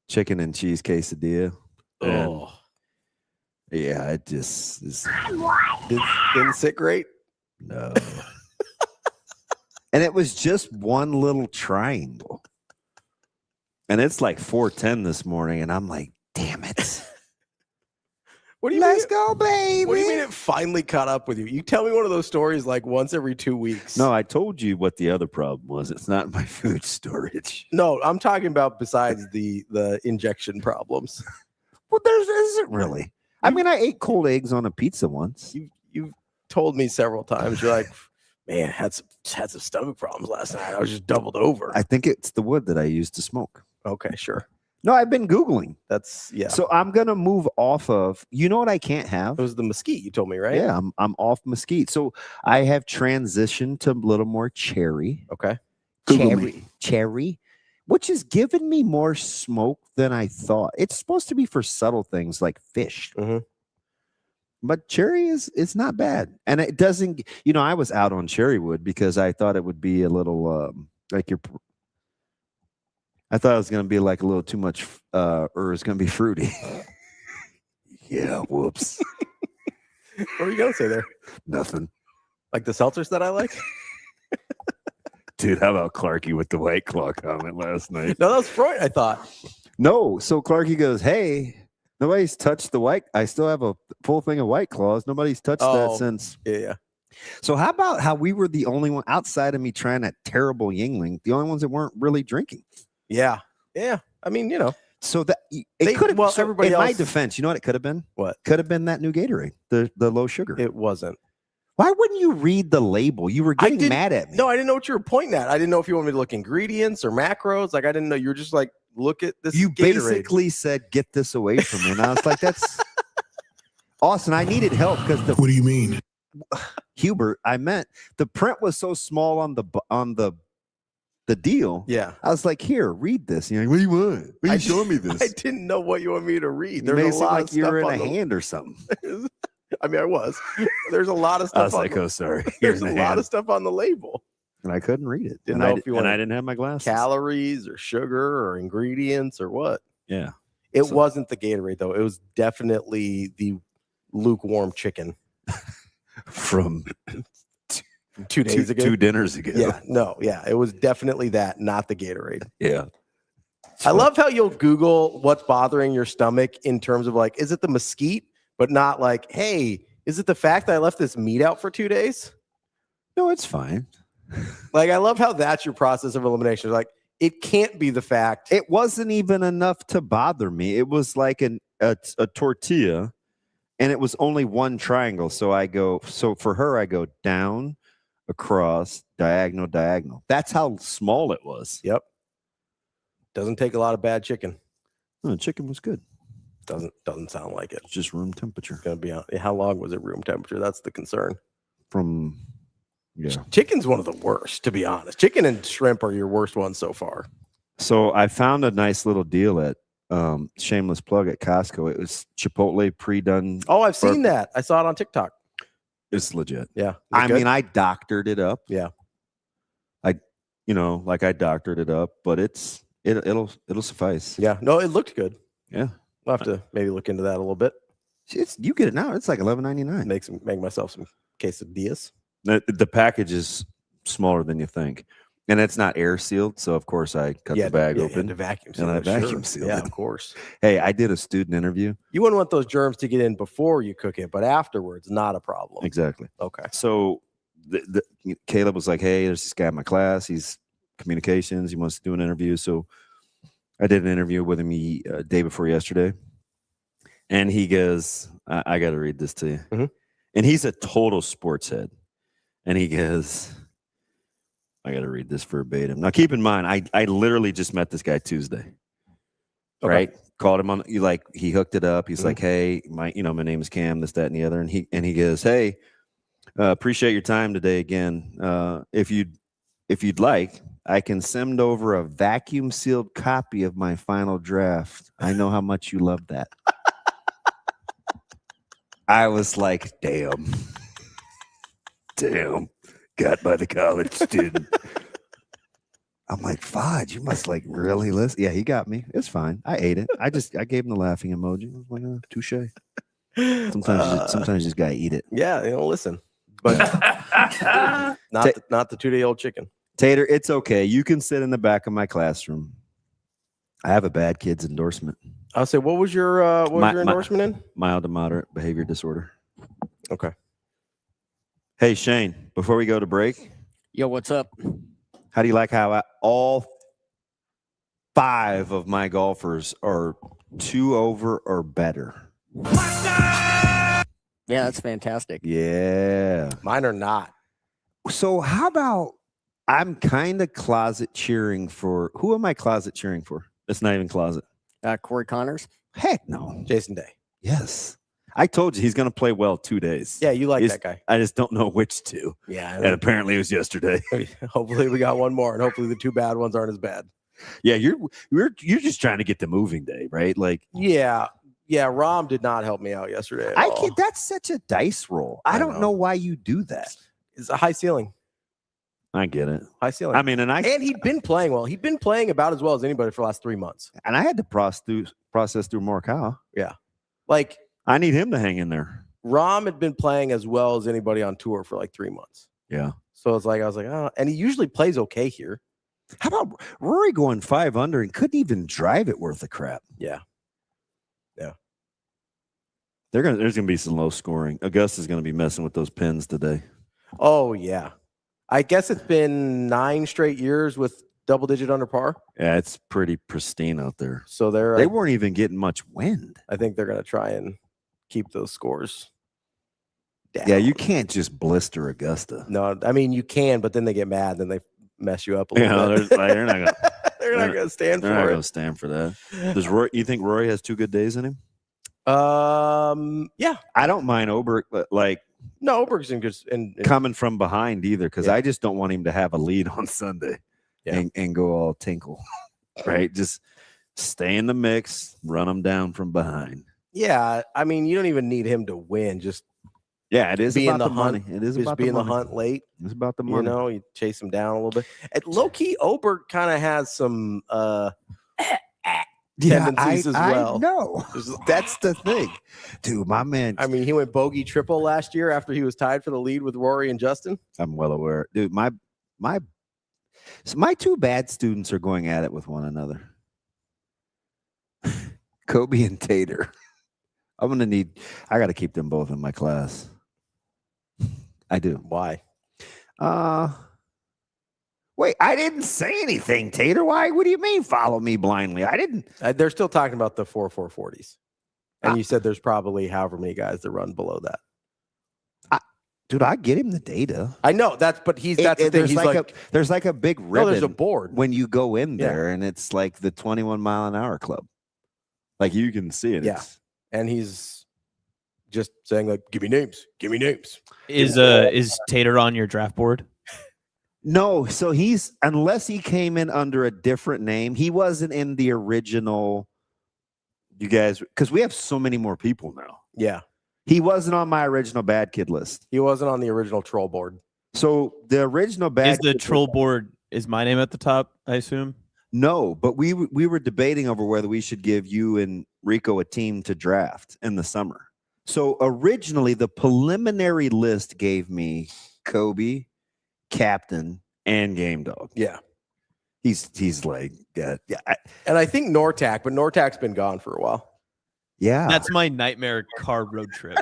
chicken and cheese quesadilla. And Oh. yeah, it just is. Didn't sit great. No. And it was just one little triangle. And it's like 4:10 this morning, and I'm like, damn it. What do you Let's mean? go, baby. What do you mean it finally caught up with you? You tell me one of those stories like once every 2 weeks. No, I told you what the other problem was. It's not my food storage. No, I'm talking about besides the injection problems. Well, there isn't really. I mean, I ate cold eggs on a pizza once. You've told me several times. You're like, man, had some stomach problems last night. I was just doubled over. I think it's the wood that I used to smoke. Okay, sure. No, I've been Googling. That's yeah. So I'm gonna move off of. You know what I can't have? It was the mesquite you told me, right? Yeah, I'm off mesquite. So I have transitioned to a little more cherry. Okay. Cherry, which is giving me more smoke than I thought. It's supposed to be for subtle things like fish. Mhm. But cherry is not bad. And it doesn't, I was out on cherry wood because I thought it would be a little I thought it was going to be like a little too much, or it's going to be fruity. Yeah, whoops. What were you gonna say there? Nothing. Like the seltzers that I like? Dude, how about Clarky with the White Claw comment last night? No, that was Freud, I thought. No, so Clarky goes, hey, nobody's touched the White. I still have a full thing of White Claws. Nobody's touched that since. Yeah. So how about how we were the only one outside of me trying that terrible Yingling, the only ones that weren't really drinking? Yeah. Yeah. I mean, So that They- it could have. well, So everybody in my else- defense, you know what it could have been? What? Could have been that new Gatorade, the low sugar. It wasn't. Why wouldn't you read the label? You were getting mad at me. No, I didn't know what you were pointing at. I didn't know if you wanted me to look ingredients or macros. Like I didn't know. You were just like, look at this. You Gatorade. basically said, "Get this away from me," and I was like, "That's Austin." I needed help because the. What do you mean? Hubert, I meant the print was so small on the deal. Yeah. I was like, "Here, read this." You're like, "What do you want? Why are you showing me this?" I didn't know what you want me to read. You There's made a it seem lot like of you stuff were in on a the- hand or something. I mean, I was. There's a lot of stuff. I was like, "Oh, sorry." There's a Here's lot of stuff on the label. and I couldn't read it. Didn't and know if you and I wanted didn't have my glasses. Calories or sugar or ingredients or what. Yeah. It wasn't the Gatorade though. It was definitely the lukewarm chicken From 2 days ago. 2 dinners ago. Yeah, no, yeah. It was definitely that, not the Gatorade. Yeah. I love how you'll Google what's bothering your stomach in terms of like, is it the mesquite? But not like, hey, is it the fact that I left this meat out for 2 days? No, it's fine. Like, I love how that's your process of elimination. Like, It can't be the fact. It wasn't even enough to bother me. It was like a tortilla, and it was only one triangle. So for her, I go down, across, diagonal, diagonal. That's how small it was. Yep. Doesn't take a lot of bad chicken. No, the chicken was good. Doesn't sound like it. It's just room temperature. It's gonna be on. How long was it room temperature? That's the concern. Yeah. Chicken's one of the worst, to be honest. Chicken and shrimp are your worst ones so far. So I found a nice little deal at shameless plug at Costco. It was Chipotle pre-done. Oh, I've seen that. I saw it on TikTok. It's legit. Yeah. I mean, I doctored it up. Yeah. I doctored it up, but it'll suffice. Yeah. No, it looked good. Yeah. I'll have to maybe look into that a little bit. You get it now. It's like $11.99. Make myself some quesadillas. The package is smaller than you think, and it's not air sealed. So of course I cut the bag open. The vacuum and I seal. vacuum sealed Yeah, it. of course. Hey, I did a student interview. You wouldn't want those germs to get in before you cook it, but afterwards, not a problem. Exactly. Okay. So Caleb was like, "Hey, there's this guy in my class. He's communications. He wants to do an interview." So I did an interview with him day before yesterday, and he goes, "I got to read this to you." Mm-hmm. And he's a total sports head. And he goes, I got to read this verbatim. Now, keep in mind, I literally just met this guy Tuesday, right? Called him on, he hooked it up. He's like, hey, my name is Cam, this, that, and the other. And he goes, hey, appreciate your time today again. If you'd like, I can send over a vacuum sealed copy of my final draft. I know how much you love that. I was like, damn, got by the college student. I'm like, Fudge, you must really listen. Yeah, he got me. It's fine. I ate it. I gave him the laughing emoji. I was like, touche. Sometimes you just gotta eat it. Yeah, listen. But not the 2-day-old chicken. Tater, it's okay. You can sit in the back of my classroom. I have a bad kid's endorsement. I'll say, what was your endorsement in? Mild to moderate behavior disorder. Okay. Hey, Shane, before we go to break. Yo, what's up? How do you like how all 5 of my golfers are 2 over or better? Yeah, that's fantastic. Yeah. Mine are not. So how about I'm kind of closet cheering for – who am I closet cheering for? It's not even closet. Corey Connors? Heck no. Jason Day. Yes. I told you he's going to play well 2 days. Yeah, you like that guy. I just don't know which 2. Yeah. And apparently it was yesterday. Hopefully we got one more, and hopefully the 2 bad ones aren't as bad. Yeah, you're just trying to get to moving day, right? Yeah, Rom did not help me out yesterday. That's such a dice roll. I don't know why you do that. It's a high ceiling. I get it. High ceiling. I mean, and he'd been playing well. He'd been playing about as well as anybody for the last 3 months. And I had to process through Morikawa. Yeah. I need him to hang in there. Rom had been playing as well as anybody on tour for 3 months. Yeah. So it's I was like, oh, and he usually plays okay here. How about Rory going 5 under and couldn't even drive it worth a crap? Yeah. Yeah. There's gonna be some low scoring. Augusta's gonna be messing with those pins today. Oh yeah. I guess it's been 9 straight years with double-digit under par. Yeah, it's pretty pristine out there. So they weren't even getting much wind. I think they're gonna try and keep those scores down. Yeah, you can't just blister Augusta. No, I mean you can, but then they get mad, then they mess you up a little bit. They're not gonna. They're not gonna stand for it. They're not gonna stand for that. Does Roy? You think Rory has 2 good days in him? Yeah. I don't mind Oberg, but no, Oberg's in good and coming from behind either, because I just don't want him to have a lead on Sunday and go all tinkle. Right? Just stay in the mix, run them down from behind. Yeah, I mean, you don't even need him to win. Just it is be about in the money. hunt. It is just about be the in the money. hunt late. It's about the money. You chase him down a little bit. And low key, Oberg kind of has some tendencies as well. No, that's the thing, dude. My man. I mean, he went bogey triple last year after he was tied for the lead with Rory and Justin. I'm well aware, dude. My 2 bad students are going at it with one another. Kobe and Tater. I got to keep them both in my class. I do. Why? Well, Wait, I didn't say anything, Tater. Why? What do you mean follow me blindly? I didn't. They're still talking about the 4.40s. And you said there's probably however many guys that run below that. Dude, I get him the data. I know that's the thing. He's There's like a big ribbon. No, there's a board when you go in there, and it's like the 21 mile an hour club. Like you can see it. Yeah, and he's just saying like, "Give me names, give me names." Is Tater on your draft board? No, so he's unless he came in under a different name, he wasn't in the original. You guys, because we have so many more people now. Yeah. He wasn't on my original bad kid list. He wasn't on the original troll board. So the original bad is the troll board is my name at the top, I assume? No, but we were debating over whether we should give you and Rico a team to draft in the summer. So originally the preliminary list gave me Kobe, captain, and game dog. Yeah. He's like, yeah. And I think Nortak, but Nortak's been gone for a while. Yeah. That's my nightmare car road trip.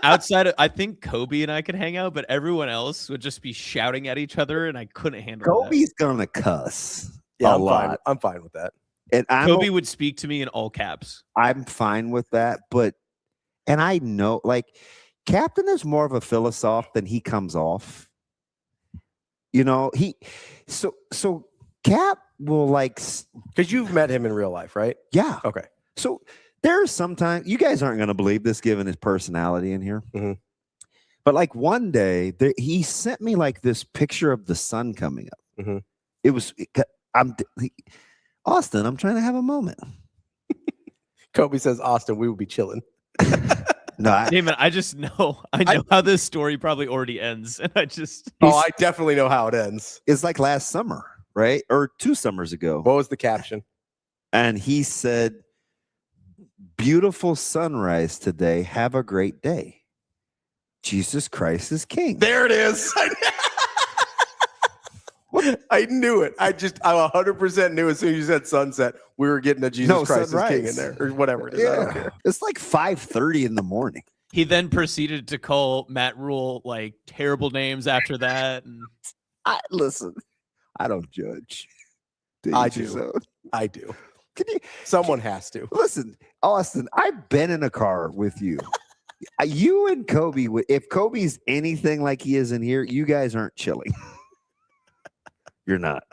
Outside of, I think Kobe and I could hang out, but everyone else would just be shouting at each other, and I couldn't handle Kobe's gonna cuss. Yeah, I'm fine with that. And Kobe would speak to me in all caps. I'm fine with that, and I know, like, Captain is more of a philosopher than he comes off. You know, so Cap will like, because you've met him in real life, right? Yeah. Okay. So there's sometimes you guys aren't going to believe this given his personality in here. Mm-hmm. But like one day he sent me like this picture of the sun coming up. Mm-hmm. It was, Austin, I'm trying to have a moment. Kobe says, Austin, we would be chilling. No, Damon, I just know. I know how this story probably already ends. And I definitely know how it ends. It's like last summer, right? Or 2 summers ago. What was the caption? And he said, beautiful sunrise today. Have a great day. Jesus Christ is king. There it is. I knew it. I 100% knew as soon as you said sunset, we were getting a Jesus Christ is king in there, or whatever it is. Yeah. I don't care. It's like 5:30 in the morning. He then proceeded to call Matt Rule like terrible names after that. And listen, I don't judge. I do. I do. Someone has to. Listen, Austin, I've been in a car with you. You and Kobe, if Kobe's anything like he is in here, you guys aren't chilling. You're not.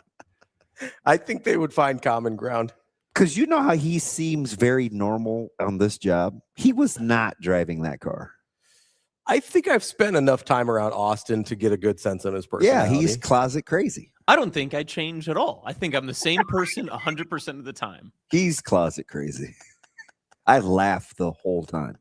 I think they would find common ground. Because you know how he seems very normal on this job? He was not driving that car. I think I've spent enough time around Austin to get a good sense of his personality. Yeah, he's closet crazy. I don't think I change at all. I think I'm the same person 100% of the time. He's closet crazy. I laughed the whole time.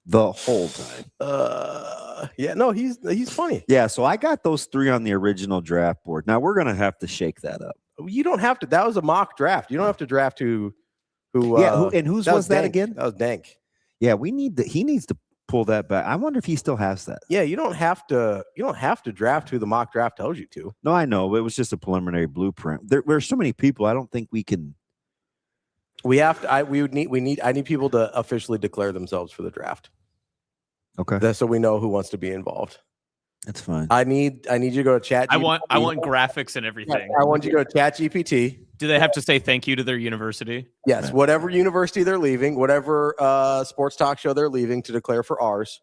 The whole time. Yeah, no, he's funny. Yeah, so I got those 3 on the original draft board. Now we're gonna have to shake that up. You don't have to. That was a mock draft. You don't have to draft who. Whose was that again? That was Dank. Yeah, he needs to pull that back. I wonder if he still has that. Yeah, you don't have to draft who the mock draft tells you to. No, I know. It was just a preliminary blueprint. There's so many people. I don't think we can. We have to. I need people to officially declare themselves for the draft. Okay. So we know who wants to be involved. That's fine. I need you to go to chat. I want graphics and everything. I want you to go to Chat GPT. Do they have to say thank you to their university? Yes, whatever university they're leaving, whatever sports talk show they're leaving to declare for ours,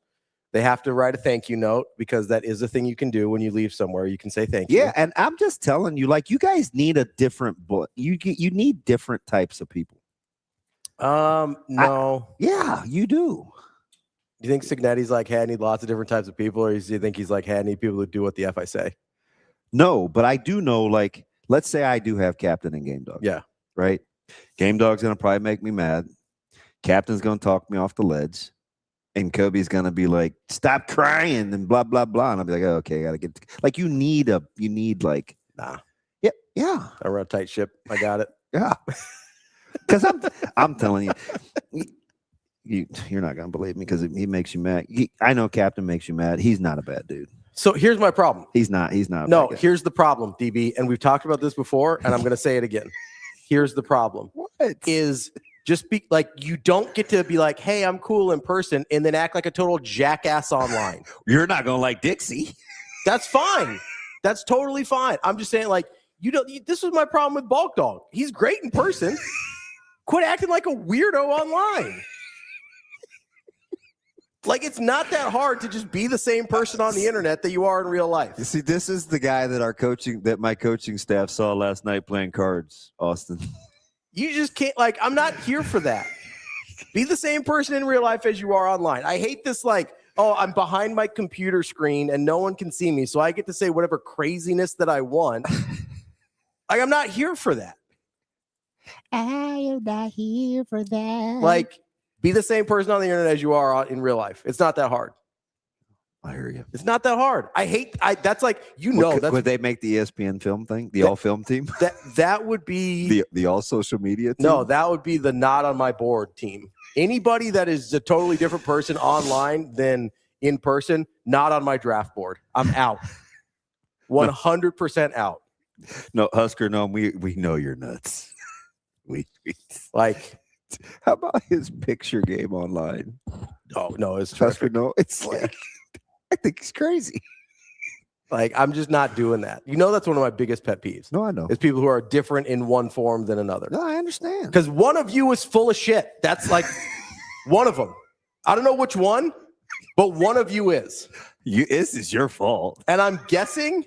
they have to write a thank you note because that is a thing you can do when you leave somewhere. You can say thank you. Yeah, and I'm just telling you, like, you guys need a different book. You need different types of people. No. Yeah, you do. You think Signetti's like, hey, I need lots of different types of people, or do you think he's like, hey, I need people who do what the F I say? No, but I do know, like, let's say I do have captain and game dog. Yeah. Right? Game dog's going to probably make me mad. Captain's going to talk me off the ledge. And Kobe's going to be like, stop crying and blah, blah, blah. And I'll be like, oh, okay, I got to get, like, you need like, nah. Yeah. I run a tight ship. I got it. Yeah. Because I'm telling you, you're not going to believe me because he makes you mad. I know Captain makes you mad. He's not a bad dude. So here's my problem. He's not. No, here's the problem, DB. And we've talked about this before, and I'm going to say it again. Here's the problem. What? Is just be like, you don't get to be like, hey, I'm cool in person, and then act like a total jackass online. You're not going to like Dixie. That's fine. That's totally fine. I'm just saying, like, this was my problem with Bulk Dog. He's great in person. Quit acting like a weirdo online. Like, it's not that hard to just be the same person on the internet that you are in real life. You see, this is the guy that my coaching staff saw last night playing cards, Austin. You just can't, like, I'm not here for that. Be the same person in real life as you are online. I hate this, like, oh, I'm behind my computer screen and no one can see me, so I get to say whatever craziness that I want. Like, I'm not here for that. I am not here for that. Like, be the same person on the internet as you are in real life. It's not that hard. I hear you. It's not that hard. That's like, would they make the ESPN film thing? The all film team? That would be the all social media team? No, that would be the not on my board team. Anybody that is a totally different person online than in person, not on my draft board. I'm out. 100% out. No, Husker, no, we know you're nuts. We like, how about his picture game online? Oh no, it's Husker, no, it's like, I think he's crazy. Like, I'm just not doing that. That's one of my biggest pet peeves. No, I know. Is people who are different in one form than another. No, I understand. Because one of you is full of shit. That's like one of them. I don't know which one, but one of you is. This is your fault. And I'm guessing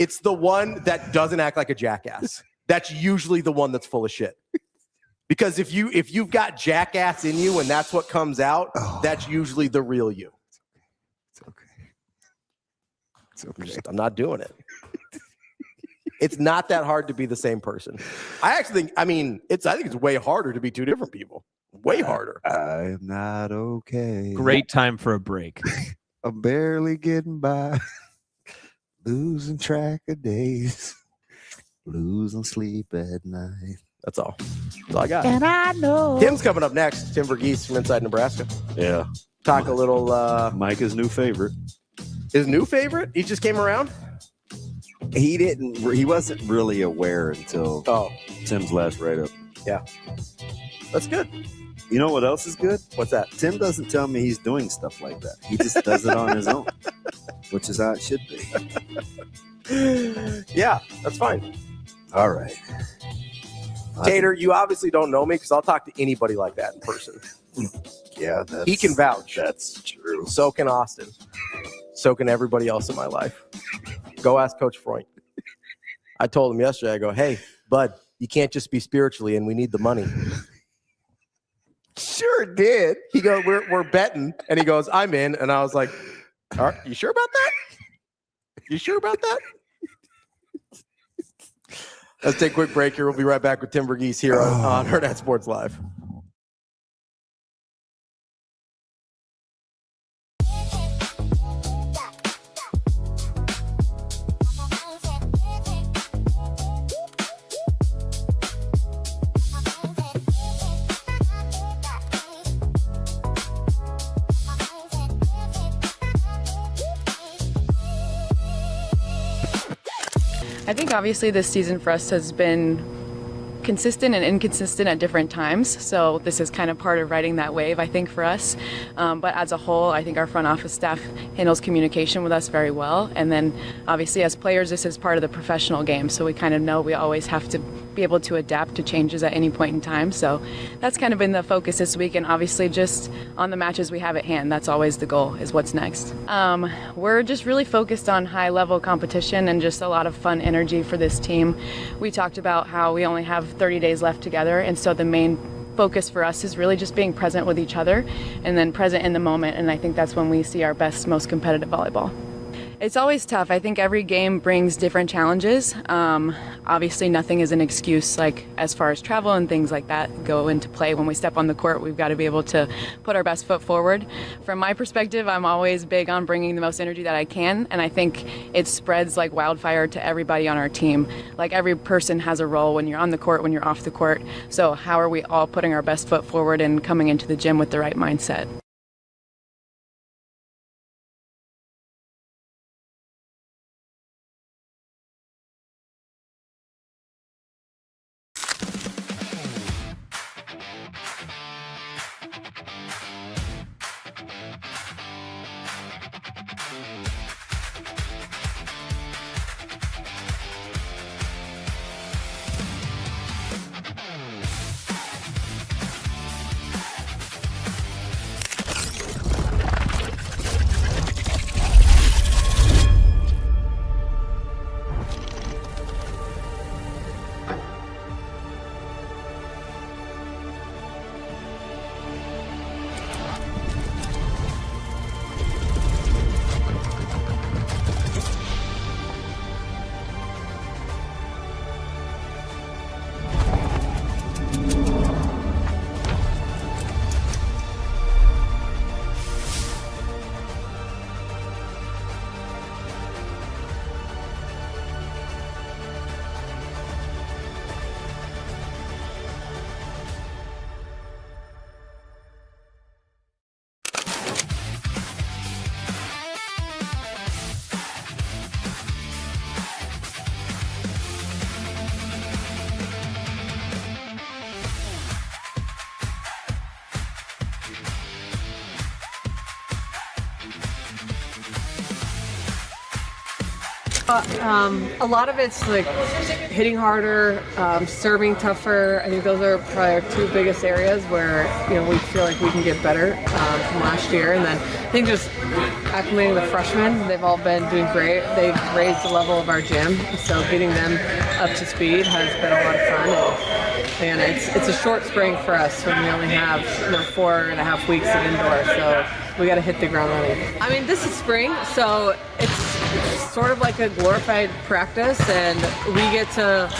it's the one that doesn't act like a jackass. That's usually the one that's full of shit. Because if you've got jackass in you and that's what comes out, that's usually the real you. It's okay. I'm not doing it. It's not that hard to be the same person. I think it's way harder to be two different people. Way harder. I am not okay. Great time for a break. I'm barely getting by. Losing track of days. Losing sleep at night. That's all. That's all I got. And I know. Tim's coming up next. Tim VERGHESE from inside Nebraska. Yeah. Talk a little. Micah's new favorite. His new favorite? He just came around? He wasn't really aware until Tim's last write-up. Yeah. That's good. You know what else is good? What's that? Tim doesn't tell me he's doing stuff like that. He just does it on his own, which is how it should be. Yeah, that's fine. All right. Tater, you obviously don't know me because I'll talk to anybody like that in person. Yeah, he can vouch. That's true. So can Austin. So can everybody else in my life. Go ask Coach Freund. I told him yesterday, I go, hey, bud, you can't just be spiritually and we need the money. Sure did. He goes, we're betting. And he goes, I'm in. And I was like, all right, you sure about that? You sure about that? Let's take a quick break here. We'll be right back with Tim VERGHESE here on Hurrdat Sports Live. I think obviously this season for us has been consistent and inconsistent at different times, so this is kind of part of riding that wave, I think, for us. But as a whole, I think our front office staff handles communication with us very well, and then obviously as players, this is part of the professional game, so we kind of know we always have to be able to adapt to changes at any point in time. So that's kind of been the focus this week, and obviously just on the matches we have at hand, that's always the goal, is what's next. We're just really focused on high level competition and just a lot of fun energy for this team. We talked about how we only have 30 days left together, and so the main focus for us is really just being present with each other and then present in the moment, and I think that's when we see our best, most competitive volleyball. It's always tough. I think every game brings different challenges. Obviously, nothing is an excuse, like as far as travel and things like that go into play. When we step on the court, we've got to be able to put our best foot forward. From my perspective, I'm always big on bringing the most energy that I can, and I think it spreads like wildfire to everybody on our team. Like, every person has a role when you're on the court, when you're off the court. So how are we all putting our best foot forward and coming into the gym with the right mindset? A lot of it's like hitting harder, serving tougher. I think those are probably our two biggest areas where we feel like we can get better from last year. And then I think just acclimating the freshmen, they've all been doing great. They've raised the level of our gym, so getting them up to speed has been a lot of fun. And it's a short spring for us when we only have 4.5 weeks of indoor, so we got to hit the ground running. I mean, this is spring, so it's sort of like a glorified practice, and we get to,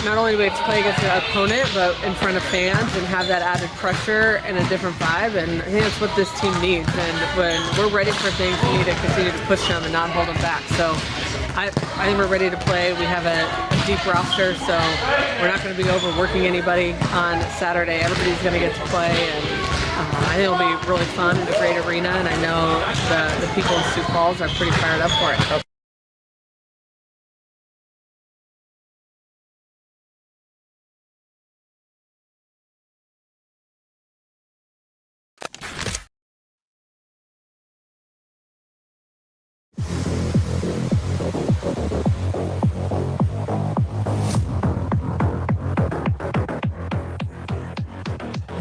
not only do we have to play against an opponent, but in front of fans and have that added pressure and a different vibe, and I think that's what this team needs. And when we're ready for things, we need to continue to push them and not hold them back. So I think we're ready to play. We have a deep roster, so we're not going to be overworking anybody on Saturday. Everybody's going to get to play, and I think it'll be really fun in a great arena, and I know the people in Sioux Falls are pretty fired up for it.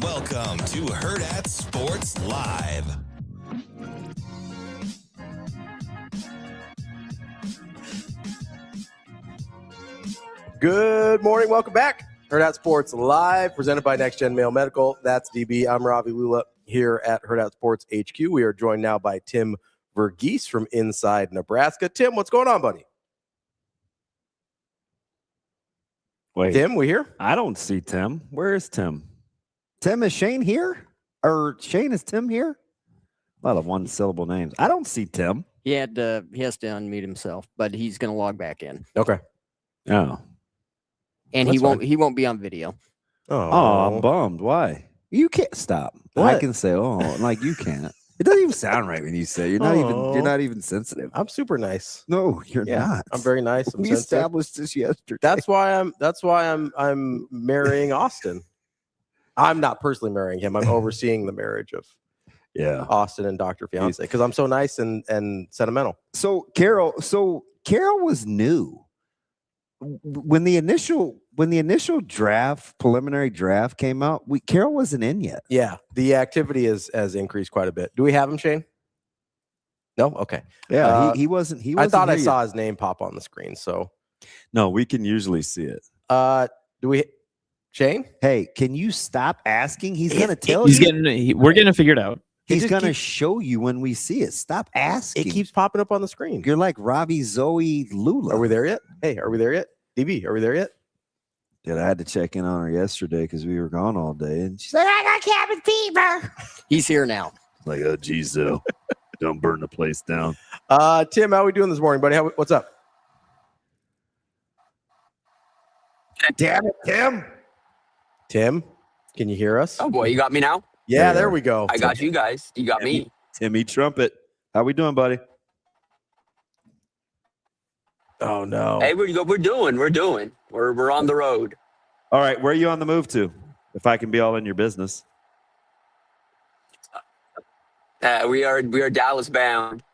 Welcome to Hurrdat Sports Live. Good morning. Welcome back. Hurrdat Sports Live, presented by Next Gen Mail Medical. That's DB. I'm Ravi Lulla here at Hurrdat Sports HQ. We are joined now by Tim VERGHESE from inside Nebraska. Tim, what's going on, buddy? Wait, Tim, we here? I don't see Tim. Where is Tim? Tim, is Shane here? Or Shane, is Tim here? A lot of one-syllable names. I don't see Tim. He has to unmute himself, but he's going to log back in. Okay. Oh. And That's he won't be on video. Oh, I'm bummed. Why? You can't stop. What? I can say, like you can't. It doesn't even sound right when you say it. You're not even sensitive. I'm super nice. No, you're not. I'm very nice. I'm We sensitive. established this yesterday. That's why I'm marrying Austin. I'm not personally marrying him. I'm overseeing the marriage of Austin and Dr. Fiance because I'm so nice and sentimental. So Carol was new. When the initial preliminary draft came out, Carol wasn't in yet. Yeah, the activity has increased quite a bit. Do we have him, Shane? No? Okay. Yeah, he wasn't. I thought I saw his name pop on the screen. So no, we can usually see it. Do we? Shane? Hey, can you stop asking? He's going to tell you. We're getting to figure it out. He's going to show you when we see it. Stop asking. It keeps popping up on the screen. You're like Ravi, Zoe, Lulla. Are we there yet? Hey, are we there yet? DB, are we there yet? Dude, I had to check in on her yesterday because we were gone all day. And she's But I got cabin fever. He's here now. like, oh, geez, though. Don't burn the place down. Tim, how are we doing this morning, buddy? What's up? Damn it, Tim. Tim, can you hear us? Oh boy, you got me now? Yeah, there we go. I got you guys. You got me. Timmy Trumpet. How we doing, buddy? Oh no. Hey, we're doing. We're on the road. All right, where are you on the move to? If I can be all in your business. We are Dallas bound.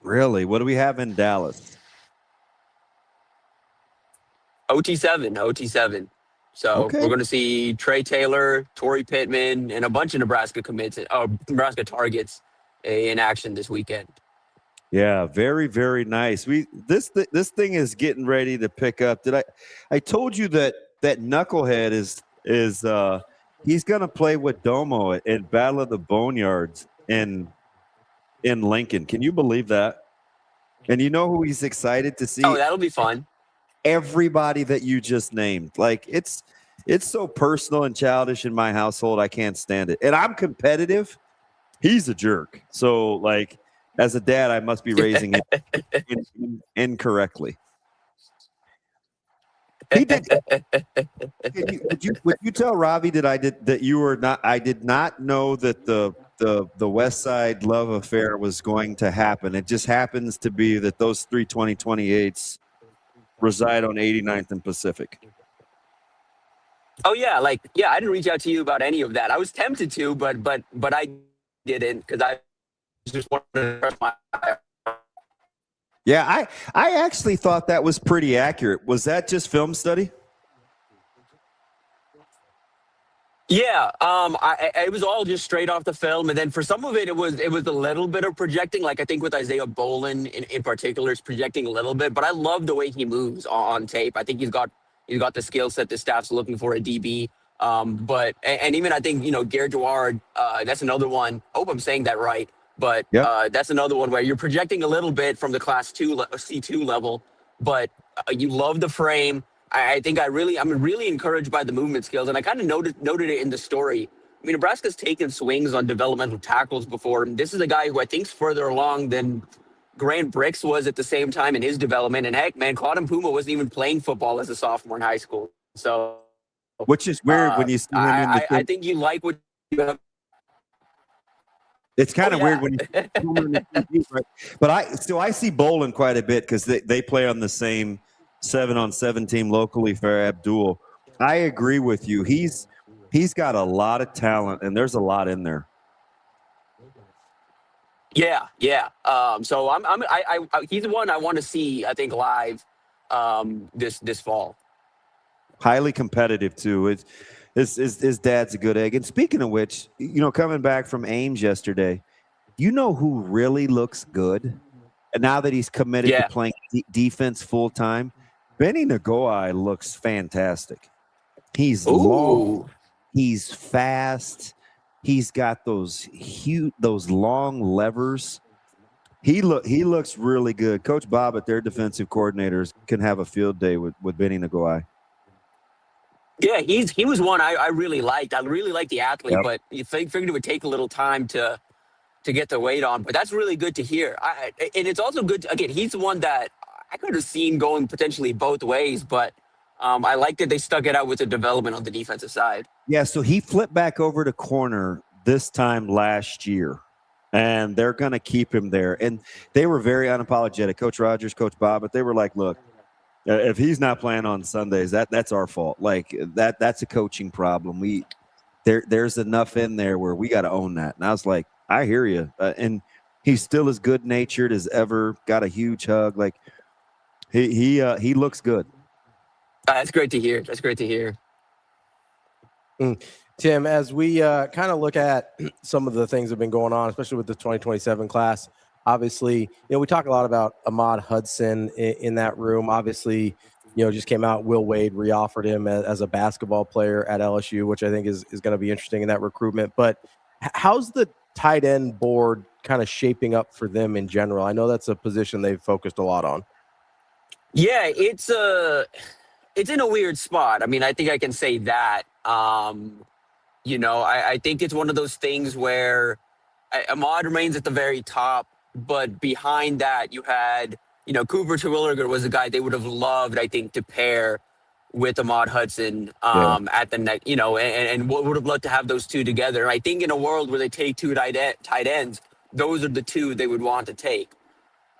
Really? What do we have in Dallas? OT7. So we're going to see Trey Taylor, Torrey Pittman, and a bunch of Nebraska commits, Nebraska targets in action this weekend. Yeah, very, very nice. This thing is getting ready to pick up. I told you that knucklehead is he's gonna play with Domo at Battle of the Boneyards in Lincoln. Can you believe that? And you know who he's excited to see? Oh, that'll be fun. Everybody that you just named. Like it's so personal and childish in my household. I can't stand it. And I'm competitive. He's a jerk. So like as a dad, I must be raising it incorrectly. He did. Would you tell Ravi that I did not know that the Westside love affair was going to happen. It just happens to be that those 3 2028s reside on 89th and Pacific. Oh yeah, I didn't reach out to you about any of that. I was tempted to, but I didn't because I just wanted to press my Yeah, I actually thought that was pretty accurate. Was that just film study? Yeah, it was all just straight off the film, and then for some of it, it was a little bit of projecting. Like I think with Isaiah Bolin in particular, is projecting a little bit. But I love the way he moves on tape. I think he's got the skill set the staff's looking for a DB. But even I think Garrett Dewar, that's another one. I hope I'm saying that right. But that's another one where you're projecting a little bit from the Class 2 C2 level, but you love the frame. I'm really encouraged by the movement skills, and I kind of noted it in the story. I mean, Nebraska's taken swings on developmental tackles before, and this is a guy who I think's further along than Grant Bricks was at the same time in his development. And heck, man, Claude Puma wasn't even playing football as a sophomore in high school. So, which is weird when you see him in the I think you like what you have. It's kind of weird when you right? But I see Bolin quite a bit because they play on the same 7-on-7 team locally for Abdul. I agree with you. He's got a lot of talent, and there's a lot in there. Yeah. So he's the one I want to see, I think, live this fall. Highly competitive too. His dad's a good egg. And speaking of which, coming back from Ames yesterday, who really looks good? And now that he's committed to playing defense full time, Benny Nagoai looks fantastic. He's long, he's fast, he's got those long levers. He looks really good. Coach Bob, their defensive coordinators, can have a field day with Benny Nagoai. Yeah, he was one I really liked. I really liked the athlete, but you figured it would take a little time to get the weight on. But that's really good to hear. And it's also good. Again, he's the one that I could have seen going potentially both ways, but I like that they stuck it out with the development on the defensive side. Yeah, so he flipped back over to corner this time last year, and they're going to keep him there. And they were very unapologetic. Coach Rogers, Coach Bob, but they were like, look, if he's not playing on Sundays, that's our fault. Like that's a coaching problem. There's enough in there where we got to own that. And I was like, I hear you. And he's still as good natured as ever. Got a huge hug. Like he looks good. That's great to hear. Tim, as we kind of look at some of the things that have been going on, especially with the 2027 class, obviously, we talk a lot about Ahmad Hudson in that room. Obviously, just came out, Will Wade reoffered him as a basketball player at LSU, which I think is going to be interesting in that recruitment. But how's the tight end board kind of shaping up for them in general? I know that's a position they've focused a lot on. Yeah, it's in a weird spot. I mean, I think I can say that. I think it's one of those things where Ahmad remains at the very top, but behind that you had, Cooper Terwilliger was a guy they would have loved, I think, to pair with Ahmad Hudson at the next, and would have loved to have those two together. I think in a world where they take two tight ends, those are the two they would want to take.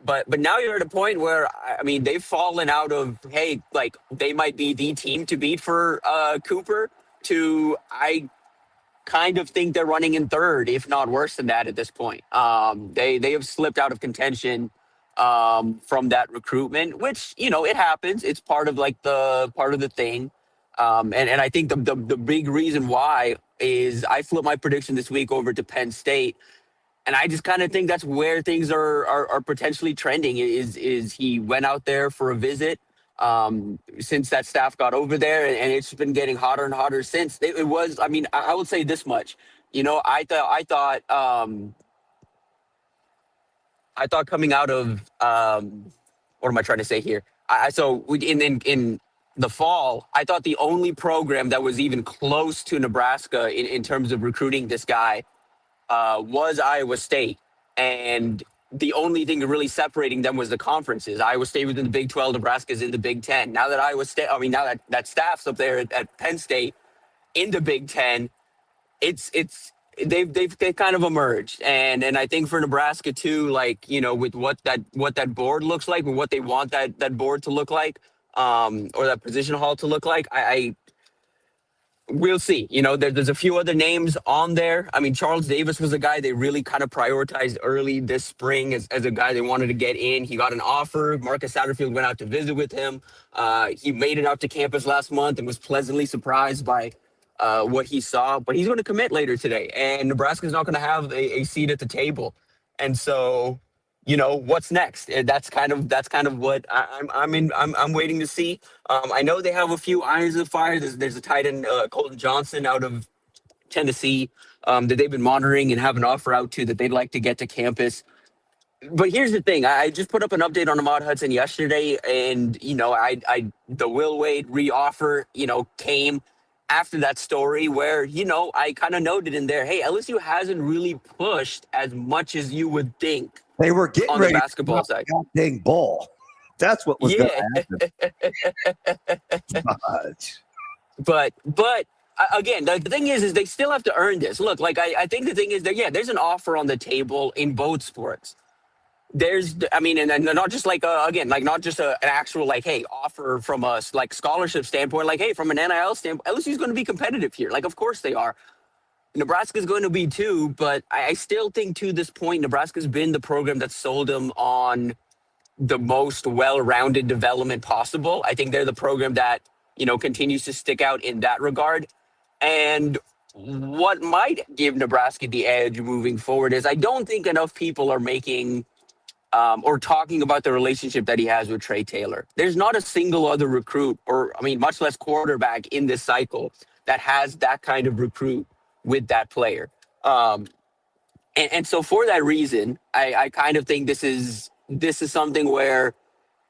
But now you're at a point where, I mean, they've fallen out of, hey, like they might be the team to beat for Cooper to, I kind of think they're running in third, if not worse than that at this point. They have slipped out of contention from that recruitment, which, it happens. It's part of the thing. And I think the big reason why is I flipped my prediction this week over to Penn State. And I just kind of think that's where things are potentially trending is he went out there for a visit since that staff got over there, and it's been getting hotter and hotter since. It was, I mean, I would say this much, I thought coming out of what am I trying to say here? In the fall, I thought the only program that was even close to Nebraska in terms of recruiting this guy was Iowa State. And the only thing really separating them was the conferences. Iowa State was in the Big 12, Nebraska's in the Big 10. Now that that staff's up there at Penn State in the Big 10, they've kind of emerged. And I think for Nebraska too, like, with what that board looks like, or what they want that board to look like, or that position hall to look like, we'll see. You know, there's a few other names on there. I mean, Charles Davis was a guy they really kind of prioritized early this spring as a guy they wanted to get in. He got an offer. Marcus Satterfield went out to visit with him. He made it out to campus last month and was pleasantly surprised by what he saw. But he's going to commit later today, and Nebraska's not going to have a seat at the table. And so, you know, what's next? That's kind of what I'm waiting to see. I know they have a few irons in the fire. There's a tight end, Colton Johnson out of Tennessee, that they've been monitoring and have an offer out to that they'd like to get to campus. But here's the thing. I just put up an update on Ahmad Hudson yesterday, and, you know, the Will Wade re-offer, you know, came after that story where, you know, I kind of noted in there, hey, LSU hasn't really pushed as much as you would think. They were getting on ready the basketball side. Dang ball. That's what was going to happen. But again, the thing is they still have to earn this. Look, like I think the thing is that, yeah, there's an offer on the table in both sports. And not just like again, like not just an actual like, hey, offer from a like scholarship standpoint, like, hey, from an NIL standpoint, LSU is going to be competitive here. Like, of course they are. Nebraska is going to be too, but I still think to this point, Nebraska's been the program that sold them on the most well-rounded development possible. I think they're the program that, you know, continues to stick out in that regard. And what might give Nebraska the edge moving forward is I don't think enough people are making or talking about the relationship that he has with Trey Taylor. There's not a single other recruit, or I mean, much less quarterback in this cycle that has that kind of recruit with that player. And so for that reason, I kind of think this is something where,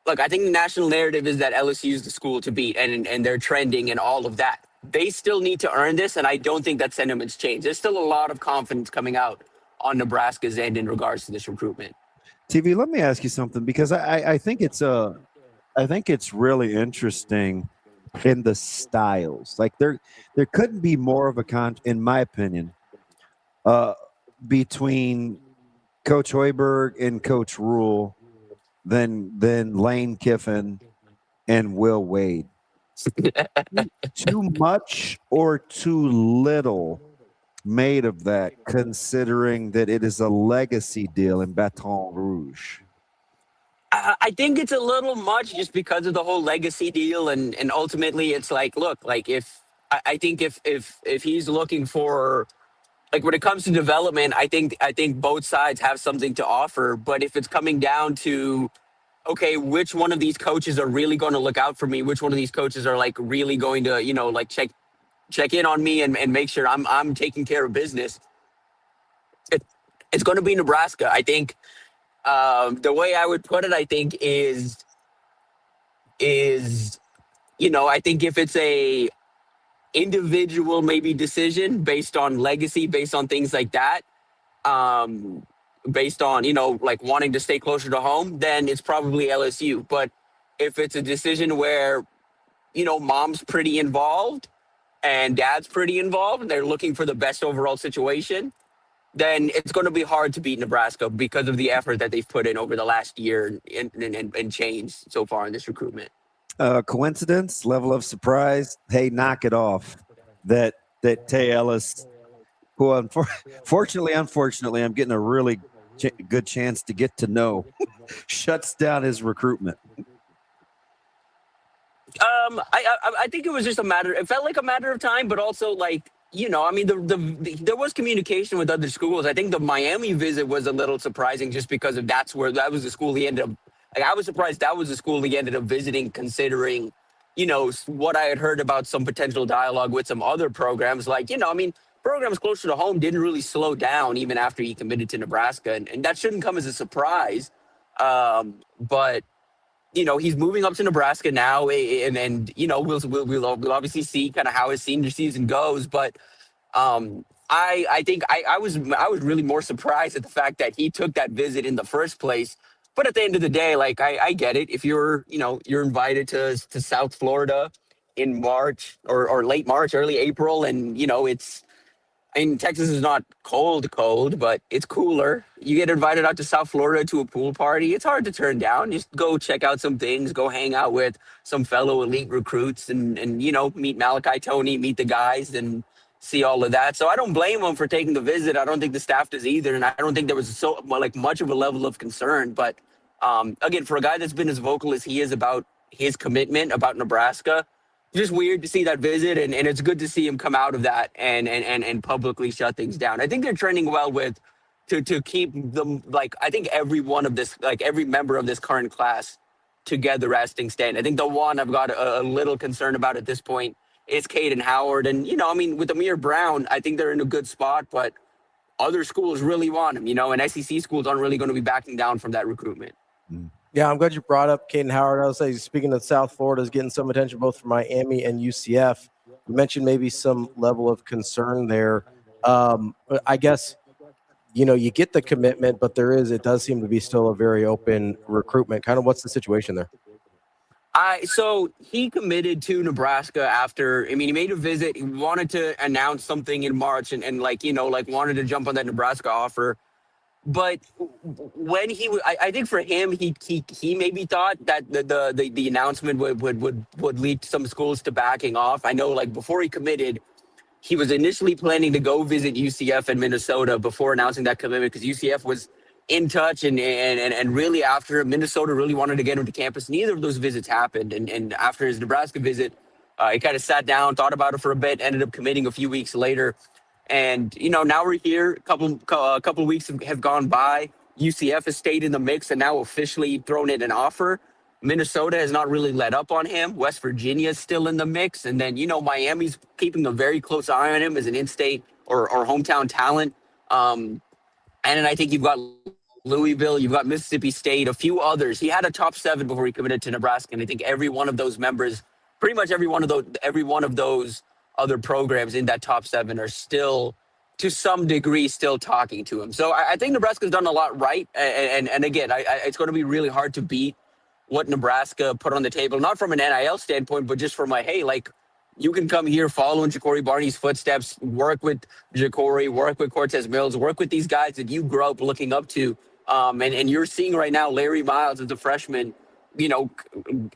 look, I think the national narrative is that LSU is the school to beat and they're trending and all of that. They still need to earn this, and I don't think that sentiment's changed. There's still a lot of confidence coming out on Nebraska's end in regards to this recruitment. TV, let me ask you something, because I think it's really interesting in the styles. Like there couldn't be more of a in my opinion, between Coach Hoiberg and Coach Rule than Lane Kiffin and Will Wade. Too much or too little made of that, considering that it is a legacy deal in Baton Rouge? I think it's a little much just because of the whole legacy deal, and ultimately it's like, look, like if he's looking for, like, when it comes to development, I think both sides have something to offer. But if it's coming down to, okay, which one of these coaches are really going to look out for me? Which one of these coaches are like really going to, you know, like check in on me and make sure I'm taking care of business? It's going to be Nebraska. I think the way I would put it, I think is, you know, I think if it's a individual maybe decision based on legacy, based on things like that, based on, you know, like wanting to stay closer to home, then it's probably LSU. But if it's a decision where, you know, mom's pretty involved and dad's pretty involved and they're looking for the best overall situation, then it's going to be hard to beat Nebraska because of the effort that they've put in over the last year and change so far in this recruitment. Coincidence, level of surprise? Hey, knock it off. That Tay Ellis, who unfortunately, I'm getting a really good chance to get to know, shuts down his recruitment. I think it was just it felt like a matter of time, but also like, you know, I mean, there was communication with other schools. I think the Miami visit was a little surprising just because of that was the school he ended up, like, I was surprised that was the school he ended up visiting, considering, you know, what I had heard about some potential dialogue with some other programs. Like, you know, I mean, programs closer to home didn't really slow down even after he committed to Nebraska. And that shouldn't come as a surprise. But, you know, he's moving up to Nebraska now. And you know, we'll obviously see kind of how his senior season goes. But I think I was really more surprised at the fact that he took that visit in the first place. But at the end of the day, like, I get it. If you're invited to South Florida in March or late March, early April, and, you know, it's I mean, Texas is not cold, but it's cooler. You get invited out to South Florida to a pool party. It's hard to turn down. Just go check out some things, go hang out with some fellow elite recruits and meet Malachi Tony, meet the guys and see all of that. So I don't blame them for taking the visit. I don't think the staff does either. And I don't think there was much of a level of concern. But again, for a guy that's been as vocal as he is about his commitment about Nebraska, just weird to see that visit, and it's good to see him come out of that and publicly shut things down. I think they're trending well to keep them, I think every member of this current class together as things stand. I think the one I've got a little concern about at this point is Caden Howard. And, with Amir Brown, I think they're in a good spot, but other schools really want him, and SEC schools aren't really going to be backing down from that recruitment. Yeah, I'm glad you brought up Caden Howard. I would say, speaking of South Florida, is getting some attention both from Miami and UCF. You mentioned maybe some level of concern there. I guess, you get the commitment, but it does seem to be still a very open recruitment. Kind of what's the situation there? So he committed to Nebraska after, he made a visit. He wanted to announce something in March and wanted to jump on that Nebraska offer. But when I think for him, he maybe thought that the announcement would lead some schools to backing off. I know, before he committed, he was initially planning to go visit UCF and Minnesota before announcing that commitment, because UCF was in touch and really after Minnesota really wanted to get him to campus. Neither of those visits happened, and after his Nebraska visit, he kind of sat down, thought about it for a bit, ended up committing a few weeks later. And, now we're here. A couple of weeks have gone by. UCF has stayed in the mix and now officially thrown in an offer. Minnesota has not really let up on him. West Virginia is still in the mix. And then, Miami's keeping a very close eye on him as an in-state or hometown talent. And then I think you've got Louisville, you've got Mississippi State, a few others. He had a top 7 before he committed to Nebraska. And I think every one of those members, pretty much every one of those other programs in that top 7 are still, to some degree, still talking to him. So I think Nebraska's done a lot right. And again, it's going to be really hard to beat what Nebraska put on the table, not from an NIL standpoint, but just from you can come here, follow in Ja'Cory Barney's footsteps, work with Ja'Cory, work with Cortez Mills, work with these guys that you grew up looking up to. And you're seeing right now Larry Miles as a freshman,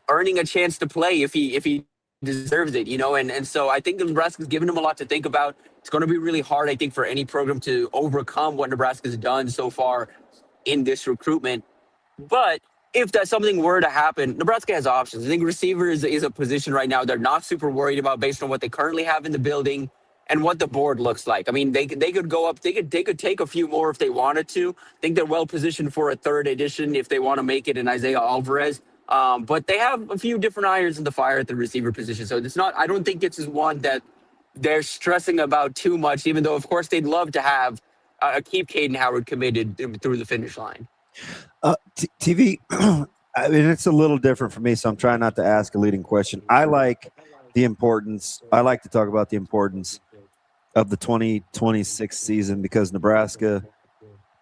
earning a chance to play if he deserves it, and so I think Nebraska's given him a lot to think about. It's going to be really hard, I think, for any program to overcome what Nebraska's done so far in this recruitment. But if that something were to happen, Nebraska has options. I think receiver is a position right now they're not super worried about based on what they currently have in the building and what the board looks like. They could go up, they could take a few more if they wanted to. I think they're well positioned for a third edition if they want to make it in Isaiah Alvarez. But they have a few different irons in the fire at the receiver position. So I don't think it's one that they're stressing about too much, even though, of course, they'd love to have keep Caden Howard committed through the finish line. TV, it's a little different for me, so I'm trying not to ask a leading question. I like to talk about the importance of the 2026 season because Nebraska,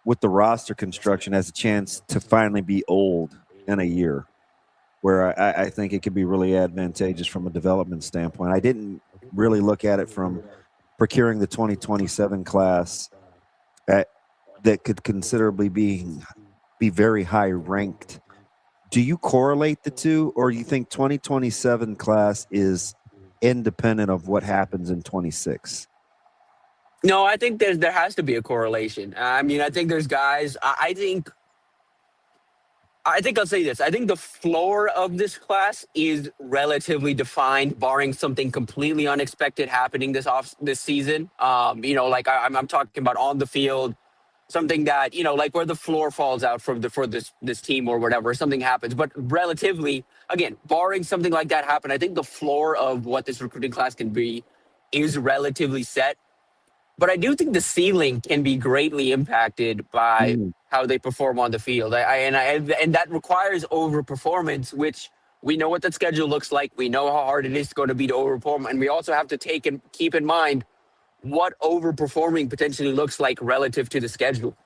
with the roster construction, has a chance to finally be old in a year, where I think it could be really advantageous from a development standpoint. I didn't really look at it from procuring the 2027 class that could considerably be very high ranked. Do you correlate the two, or do you think 2027 class is independent of what happens in 26? No, I think there has to be a correlation. I think there's guys. I think I'll say this. I think the floor of this class is relatively defined, barring something completely unexpected happening this season. I'm talking about on the field, something that where the floor falls out for this team or whatever, something happens. But relatively, again, barring something like that happen, I think the floor of what this recruiting class can be is relatively set. But I do think the ceiling can be greatly impacted by how they perform on the field. And that requires overperformance, which we know what that schedule looks like. We know how hard it is going to be to overperform. And we also have to keep in mind what overperforming potentially looks like relative to the schedule.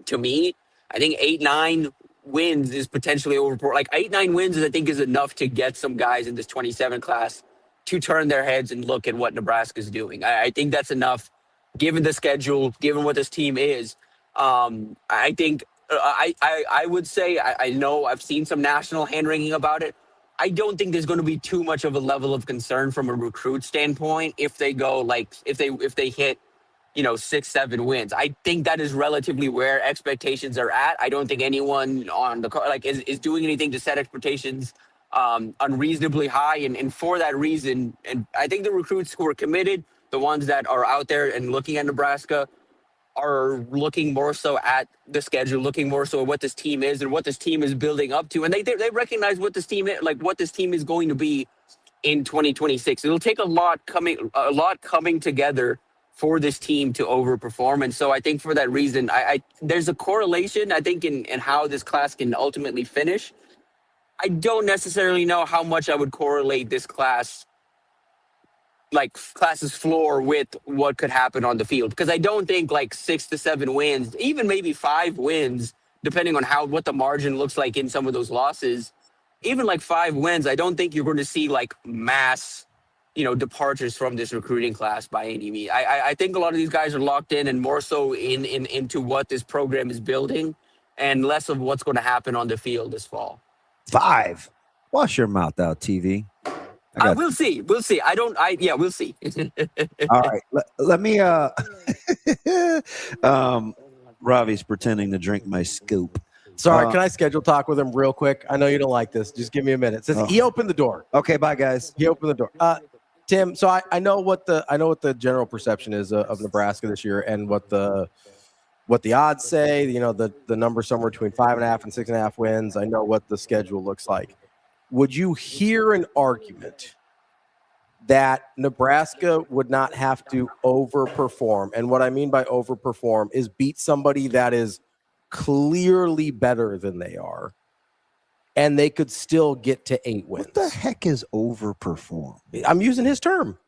To me, I think 8-9 wins is potentially overperforming. 8-9 wins I think is enough to get some guys in this 27 class to turn their heads and look at what Nebraska's doing. I think that's enough given the schedule, given what this team is. I think I would say I know I've seen some national hand wringing about it. I don't think there's going to be too much of a level of concern from a recruit standpoint if they go if they hit 6-7 wins. I think that is relatively where expectations are at. I don't think anyone on the is doing anything to set expectations unreasonably high, and for that reason, and I think the recruits who are committed, the ones that are out there and looking at Nebraska, are looking more so at the schedule, looking more so at what this team is and what this team is building up to, and they recognize what this team is, what this team is going to be in 2026. It'll take a lot coming together for this team to overperform, and so I think for that reason, there's a correlation I think in how this class can ultimately finish. I don't necessarily know how much I would correlate this class's floor with what could happen on the field, because I don't think 6 to 7 wins, even maybe 5 wins, depending on what the margin looks like in some of those losses, even 5 wins, I don't think you're going to see mass, departures from this recruiting class by any means. I think a lot of these guys are locked in and more so into what this program is building, and less of what's going to happen on the field this fall. 5. Wash your mouth out, TV. We'll see. We'll see. We'll see. All right. Let me Ravi's pretending to drink my scoop. Sorry, can I schedule talk with him real quick? I know you don't like this. Just give me a minute. He opened the door. Okay, bye guys. He opened the door. Tim, so I know what the general perception is of Nebraska this year, and what the odds say. The number somewhere between 5.5 and 6.5 wins. I know what the schedule looks like. Would you hear an argument that Nebraska would not have to overperform? And what I mean by overperform is beat somebody that is clearly better than they are, and they could still get to 8 wins. What the heck is overperform? I'm using his term.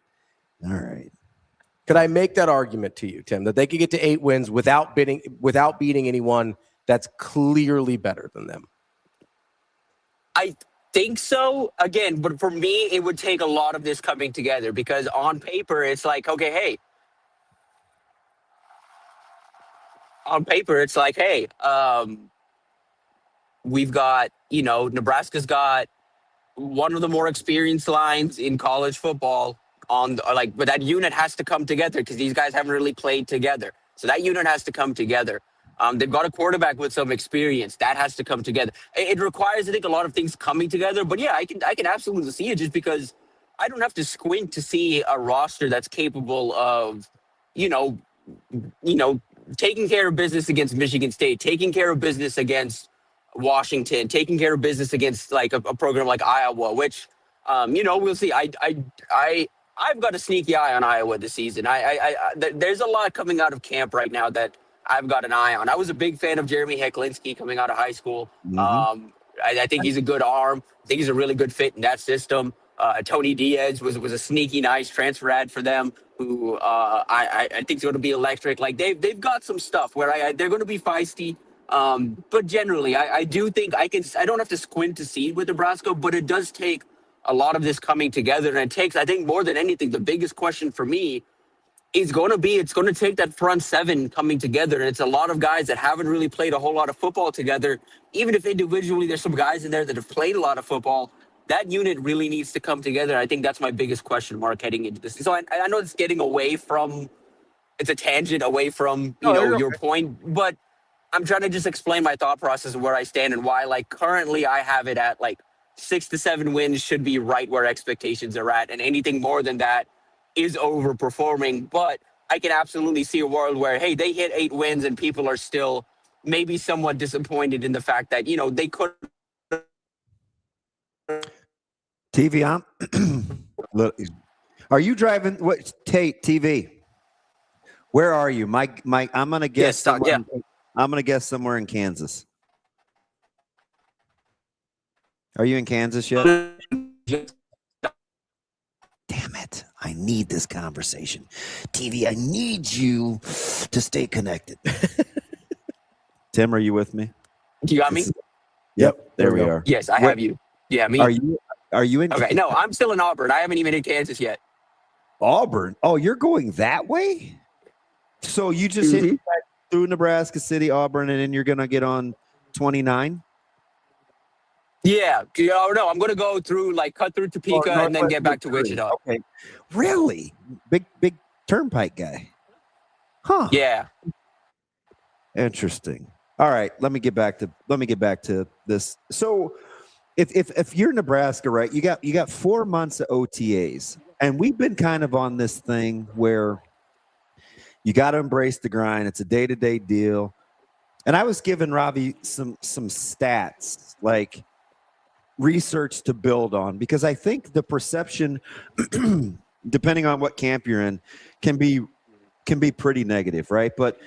All right. Could I make that argument to you, Tim, that they could get to 8 wins without beating anyone that's clearly better than them? I think so. Again, but for me, it would take a lot of this coming together, because on paper, it's okay, hey. On paper, it's hey, we've got, Nebraska's got one of the more experienced lines in college football but that unit has to come together, because these guys haven't really played together. So that unit has to come together. They've got a quarterback with some experience. That has to come together. It requires, I think, a lot of things coming together. But yeah, I can absolutely see it, just because I don't have to squint to see a roster that's capable of, taking care of business against Michigan State, taking care of business against Washington, taking care of business against a program like Iowa, which, we'll see. I've got a sneaky eye on Iowa this season. There's a lot coming out of camp right now that I've got an eye on. I was a big fan of Jeremy Hecklinski coming out of high school. Mm-hmm. I think he's a good arm. I think he's a really good fit in that system. Tony Diaz was a sneaky nice transfer ad for them, who I think is going to be electric. They've got some stuff where they're going to be feisty. But generally, I do think I don't have to squint to see with Nebraska, but it does take a lot of this coming together. And it takes, I think, more than anything, the biggest question for me is going to take that front seven coming together. And it's a lot of guys that haven't really played a whole lot of football together. Even if individually there's some guys in there that have played a lot of football, that unit really needs to come together. I think that's my biggest question mark heading into this. So I know it's getting away from, it's a tangent away from, your point, but I'm trying to just explain my thought process of where I stand and why, currently I have it at 6 to 7 wins should be right where expectations are at. And anything more than that is overperforming. But I can absolutely see a world where, hey, they hit 8 wins and people are still maybe somewhat disappointed in the fact that, they could. TV on. Are you driving? What? Tate TV. Where are you, Mike? I'm gonna guess. Yes, I'm gonna guess somewhere in Kansas. Are you in Kansas yet? Damn it! I need this conversation, TV. I need you to stay connected. Tim, are you with me? You got me? Yep. There we are. Yes, I have you. Yeah, me. Are you in? Okay, no, I'm still in Auburn. I haven't even hit Kansas yet. Auburn? Oh, you're going that way? So you just hit back through Nebraska City, Auburn, and then you're going to get on 29? Yeah. No, I'm going to go through, like, cut through Topeka and then get back to Wichita. Okay. Really? Big turnpike guy. Huh. Yeah. Interesting. All right, let me get back to this. So if you're Nebraska, right, you got 4 months of OTAs, and we've been kind of on this thing where you got to embrace the grind. It's a day-to-day deal. And I was giving Ravi some stats, like research to build on, because I think the perception, depending on what camp you're in, can be pretty negative, right? But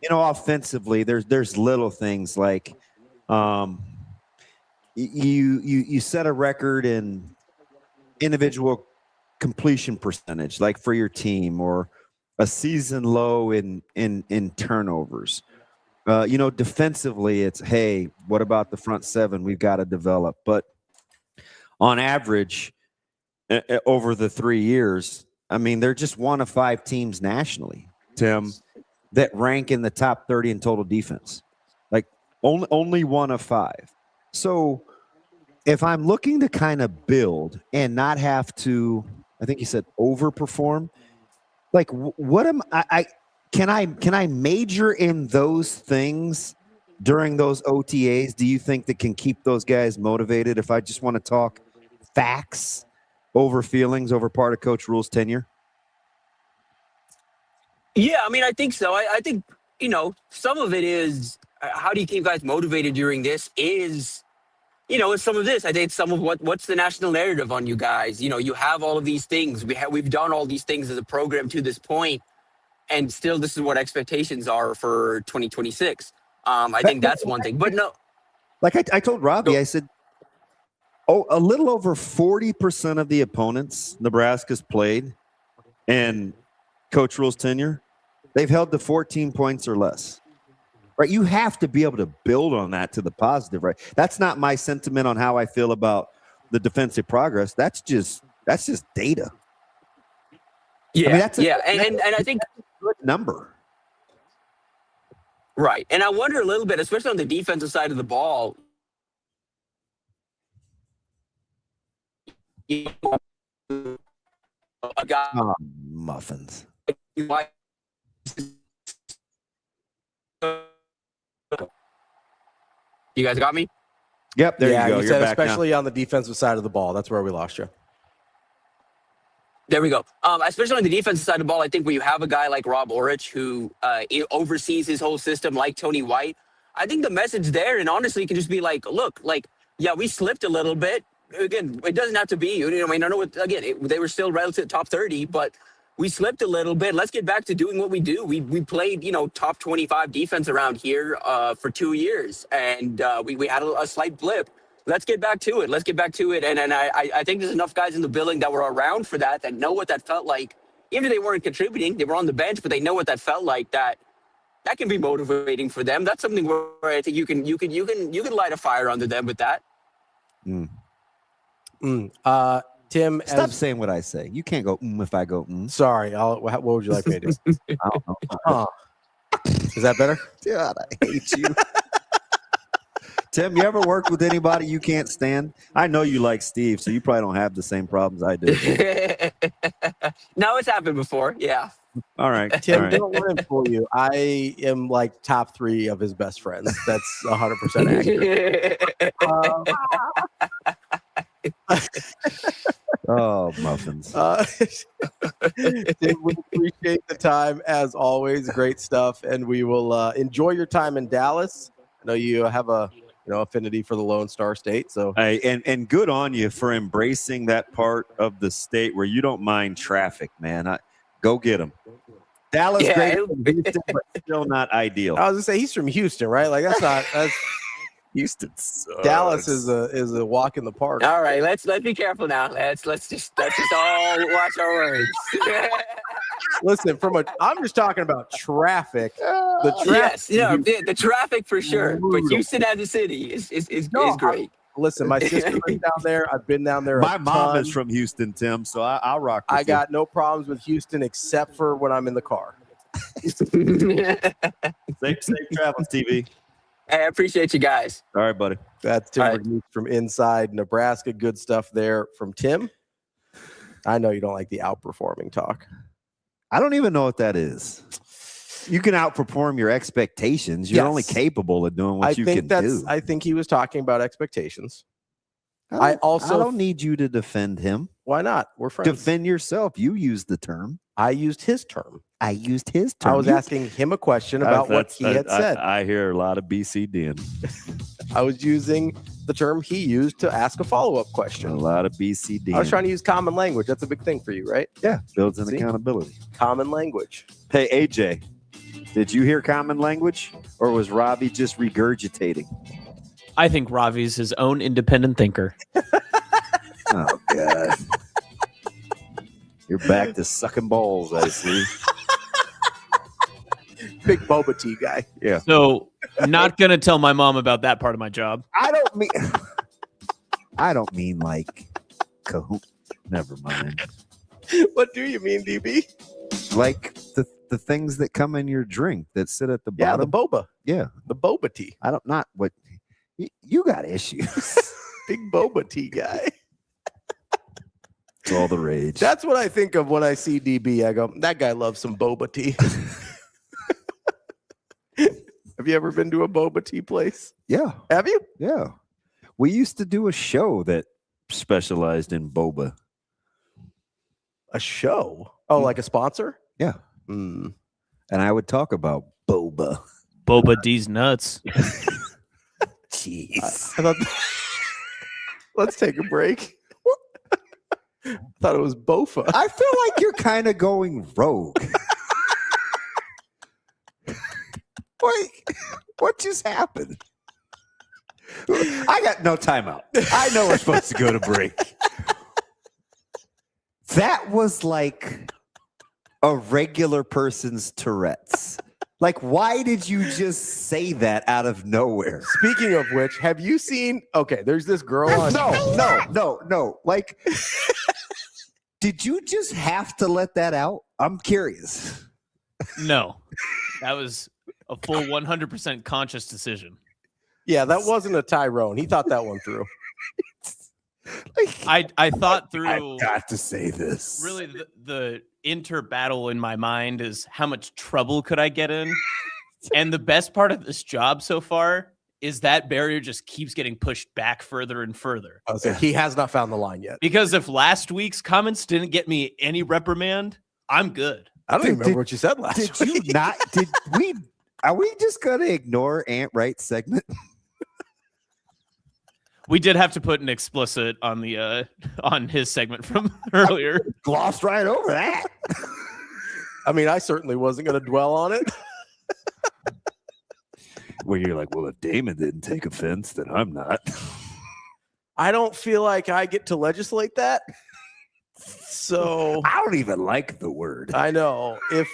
offensively, there's little things like you set a record in individual completion percentage, like for your team, or a season low in turnovers. Defensively, it's, hey, what about the front seven? We've got to develop. But on average, over the 3 years, I mean, they're just one of 5 teams nationally, Tim, that rank in the top 30 in total defense. Like only one of 5. So if I'm looking to kind of build and not have to, I think you said overperform, like what am I can I major in those things during those OTAs? Do you think that can keep those guys motivated if I just want to talk facts over feelings over part of Coach Rule's tenure? Yeah, I mean, I think so. I think, some of it is how do you keep guys motivated during this is, it's some of this. I think some of what's the national narrative on you guys. You have all of these things. We've done all these things as a program to this point, and still this is what expectations are for 2026. I think that's one thing. But no. Like I told Ravi, I said, a little over 40% of the opponents Nebraska's played and Coach Rule's tenure, they've held to 14 points or less, right? You have to be able to build on that to the positive, right? That's not my sentiment on how I feel about the defensive progress. That's just data. Yeah, I mean, and I think good number. Right, and I wonder a little bit, especially on the defensive side of the ball. A guy, muffins. You guys got me? Yep, there you go. You said especially on the defensive side of the ball. That's where we lost you. There we go. Especially on the defensive side of the ball, I think when you have a guy like Rob Orich who oversees his whole system, like Tony White, I think the message there, and honestly, can just be like, look, like, yeah, we slipped a little bit. Again, it doesn't have to be. I mean, I know they were still relative top 30, but we slipped a little bit. Let's get back to doing what we do. We played, top 25 defense around here for 2 years, and we had a slight blip. Let's get back to it. And I think there's enough guys in the building that were around for that know what that felt like. Even if they weren't contributing, they were on the bench, but they know what that felt like. That can be motivating for them. That's something where I think you can light a fire under them with that. Tim, stop saying what I say. You can't go if I go. Sorry, what would you like me to do? I don't know. Is that better? God, I hate you. Tim, you ever worked with anybody you can't stand? I know you like Steve, so you probably don't have the same problems I do. No, it's happened before. Yeah. All right. Tim, all right. don't let him fool you. I am like top 3 of his best friends. That's 100% accurate. Oh, muffins. Tim, we appreciate the time as always. Great stuff. And we will enjoy your time in Dallas. I know you have a affinity for the Lone Star State. So hey, and good on you for embracing that part of the state where you don't mind traffic, man. Go get them. Dallas, great, Houston, but still not ideal. I was gonna say he's from Houston, right? Like that's Houston sucks. Dallas is a walk in the park. All right, let's be careful now. Let's just all watch our words. Listen, I'm just talking about traffic. The traffic, yes, the traffic for sure. Brutal. But Houston as a city is great. Listen, my sister is down there. I've been down there. My mom is from Houston, Tim, so I'll rock with you. I got no problems with Houston except for when I'm in the car. Safe travels, TV. Hey, I appreciate you guys. All right, buddy. That's Tim Verghese from inside Nebraska. Good stuff there from Tim. I know you don't like the outperforming talk. I don't even know what that is. You can outperform your expectations. You're only capable of doing what you can do. I think he was talking about expectations. I don't need you to defend him. Why not? We're friends. Defend yourself. You used the term. I used his term. I used his term. I was asking him a question about what he had said. I hear a lot of BCDing. I was using the term he used to ask a follow-up question. A lot of BCDing. I was trying to use common language. That's a big thing for you, right? Yeah, builds an accountability. Common language. Hey, AJ, did you hear common language, or was Ravi just regurgitating? I think Ravi's his own independent thinker. Oh, God. You're back to sucking balls, I see. Big boba tea guy. Yeah. So, not going to tell my mom about that part of my job. I don't mean like cahoot. Never mind. What do you mean, DB? Like the things that come in your drink that sit at the bottom. Yeah, the boba. Yeah. The boba tea. Not what you got issues. Big boba tea guy. It's all the rage. That's what I think of when I see DB. I go, that guy loves some boba tea. Have you ever been to a boba tea place? Yeah. Have you? Yeah. We used to do a show that specialized in boba. A show? Oh, like a sponsor? Yeah. And I would talk about boba. Boba D's nuts. Jeez. I thought let's take a break. I thought it was Bofa. I feel like you're kind of going rogue. Wait, what just happened? I got no timeout. I know we're supposed to go to break. That was like a regular person's Tourette's. Like, why did you just say that out of nowhere? Speaking of which, have you seen? Okay, there's this girl on. No. Like, did you just have to let that out? I'm curious. No, that was a full 100% conscious decision. Yeah, that wasn't a Tyrone. He thought that one through. I thought through. I've got to say this. Really, the inter battle in my mind is how much trouble could I get in? And the best part of this job so far is that barrier just keeps getting pushed back further and further. I was saying, he has not found the line yet. Because if last week's comments didn't get me any reprimand, I'm good. I don't even remember what you said last week. Did you not? Did we? Are we just going to ignore Ant Wright's segment? We did have to put an explicit on the on his segment from earlier. Glossed right over that. I mean, I certainly wasn't going to dwell on it. Where you're like, well, if Damon didn't take offense, then I'm not. I don't feel like I get to legislate that. So I don't even like the word. I know. If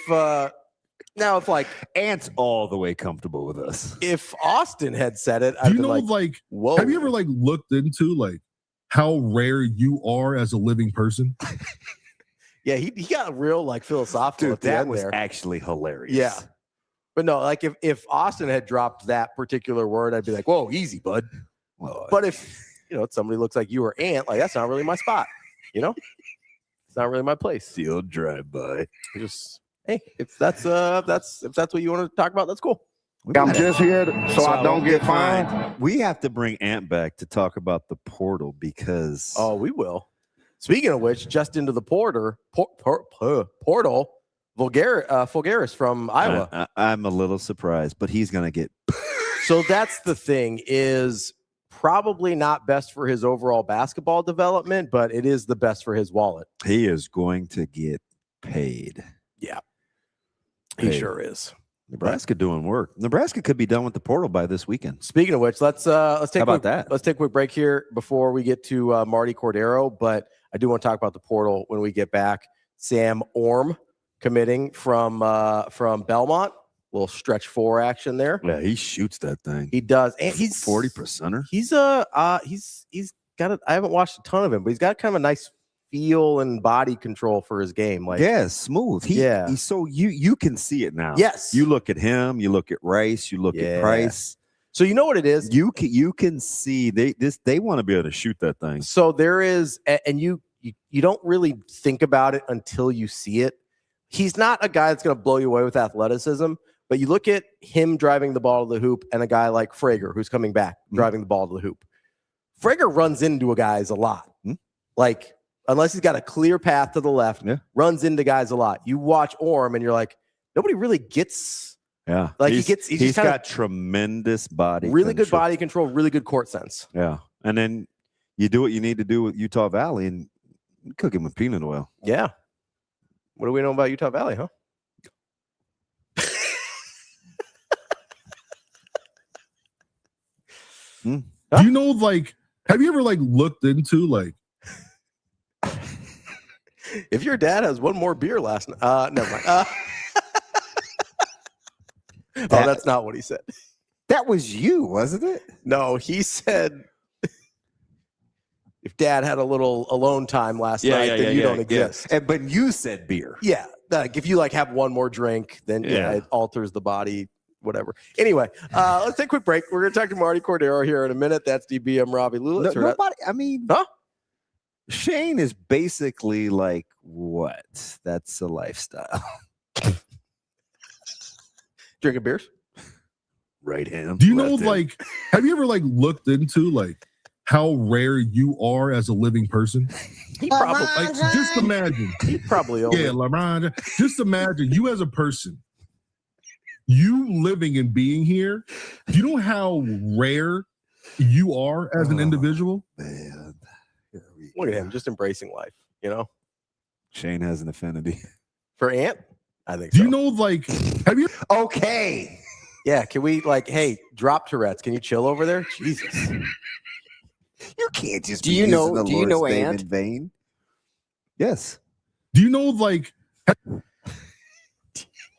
now it's like Ant's all the way comfortable with us. If Austin had said it, I'd be like, whoa. Have you ever like looked into like how rare you are as a living person? Yeah, he got real like philosophical. Dude, at the that end was there. actually hilarious. Yeah. But no, like if Austin had dropped that particular word, I'd be like, whoa, easy, bud. Well, but if somebody looks like you or Ant, like that's not really my spot. It's not really my place. The old drive-by. Just hey, if that's what you want to talk about, that's cool. I'm just here so I don't get fined. We have to bring Ant back to talk about the portal because we will. Speaking of which, just into the portal, Fulgaris from Iowa. I'm a little surprised, but he's gonna get. So that's the thing is probably not best for his overall basketball development, but it is the best for his wallet. He is going to get paid. Yeah, he sure is. Nebraska doing work. Nebraska could be done with the portal by this weekend. Speaking of which, let's take that. Let's take a quick break here before we get to MARTIE CORDARO. But I do want to talk about the portal when we get back. Sam Orm committing from Belmont. Little stretch 4 action there. Yeah, he shoots that thing. He does, and he's 40%er. He's got. I haven't watched a ton of him, but he's got kind of a nice feel and body control for his game. Like, yeah, smooth. He's so you can see it now. Yes. You look at him, you look at Rice, you look at Price. So you know what it is? You can see they want to be able to shoot that thing. So there is, and you don't really think about it until you see it. He's not a guy that's going to blow you away with athleticism, but you look at him driving the ball to the hoop and a guy like Frager who's coming back driving the ball to the hoop. Frager runs into guys a lot. Like, unless he's got a clear path to the left, runs into guys a lot. You watch Orm and you're like, nobody really gets. Yeah, like he's got tremendous body, really good body control, really good court sense. Yeah, and then you do what you need to do with Utah Valley and cook him with peanut oil. Yeah. What do we know about Utah Valley, huh? Do you know, like, have you ever like looked into like? If your dad has one more beer last night, never mind. Oh, that's not what he said. That was you, wasn't it? No, he said if dad had a little alone time last night, then you don't exist. But you said beer. Yeah. Like if you like have one more drink, then it alters the body, whatever. Anyway, let's take a quick break. We're going to talk to Martie Cordaro here in a minute. That's DB. I'm Ravi. Lulla. Nobody, I mean, Shane is basically like, what? That's a lifestyle. Drinking beers? Right hand. Do you know, like, have you ever like looked into like how rare you are as a living person? He probably, like, just imagine. He probably owns it. LeBron. Just imagine you as a person, you living and being here. Do you know how rare you are as an individual? Man, look at him just embracing life. You know, Shane has an affinity for Ant. I think. Do you know, like, have you? Okay. Yeah. Can we like, hey, drop tourettes? Can you chill over there? Jesus. You can't just. Do you know Ant? In vain? Yes. Do you know, like?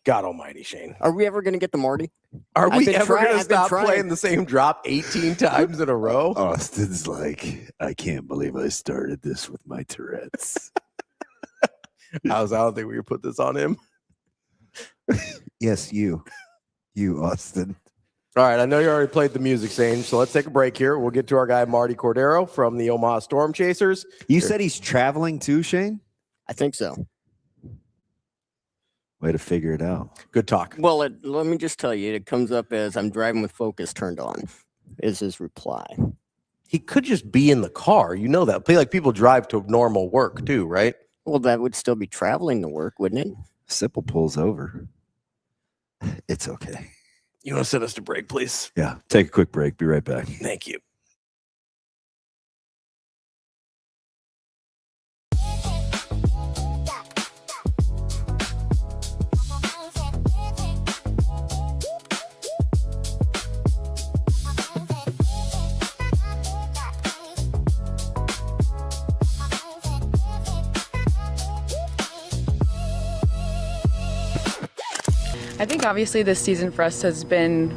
God Almighty, Shane. Are we ever going to get the Marty? Are we ever going to stop playing the same drop 18 times in a row? Austin's like, I can't believe I started this with my Tourette's. I don't think we could put this on him. Yes, you, Austin. All right, I know you already played the music, Sage, so let's take a break here. We'll get to our guy, Martie Cordaro from the Omaha Storm Chasers. You said he's traveling too, Shane? I think so. Way to figure it out. Good talk. Well, let me just tell you, it comes up as I'm driving with focus turned on, is his reply. He could just be in the car. You know that. Like people drive to normal work too, right? Well, that would still be traveling to work, wouldn't it? Sipple pulls over. It's okay. You want to send us to break, please? Yeah. Take a quick break. Be right back. Thank you. I think obviously this season for us has been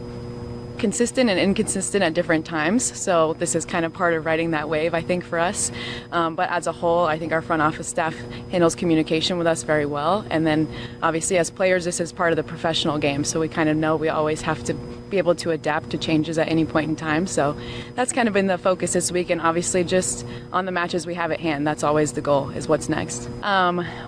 consistent and inconsistent at different times. So this is kind of part of riding that wave, I think, for us. But as a whole, I think our front office staff handles communication with us very well. And then obviously as players, this is part of the professional game. So we kind of know we always have to be able to adapt to changes at any point in time. So that's kind of been the focus this week. And obviously just on the matches we have at hand, that's always the goal, is what's next.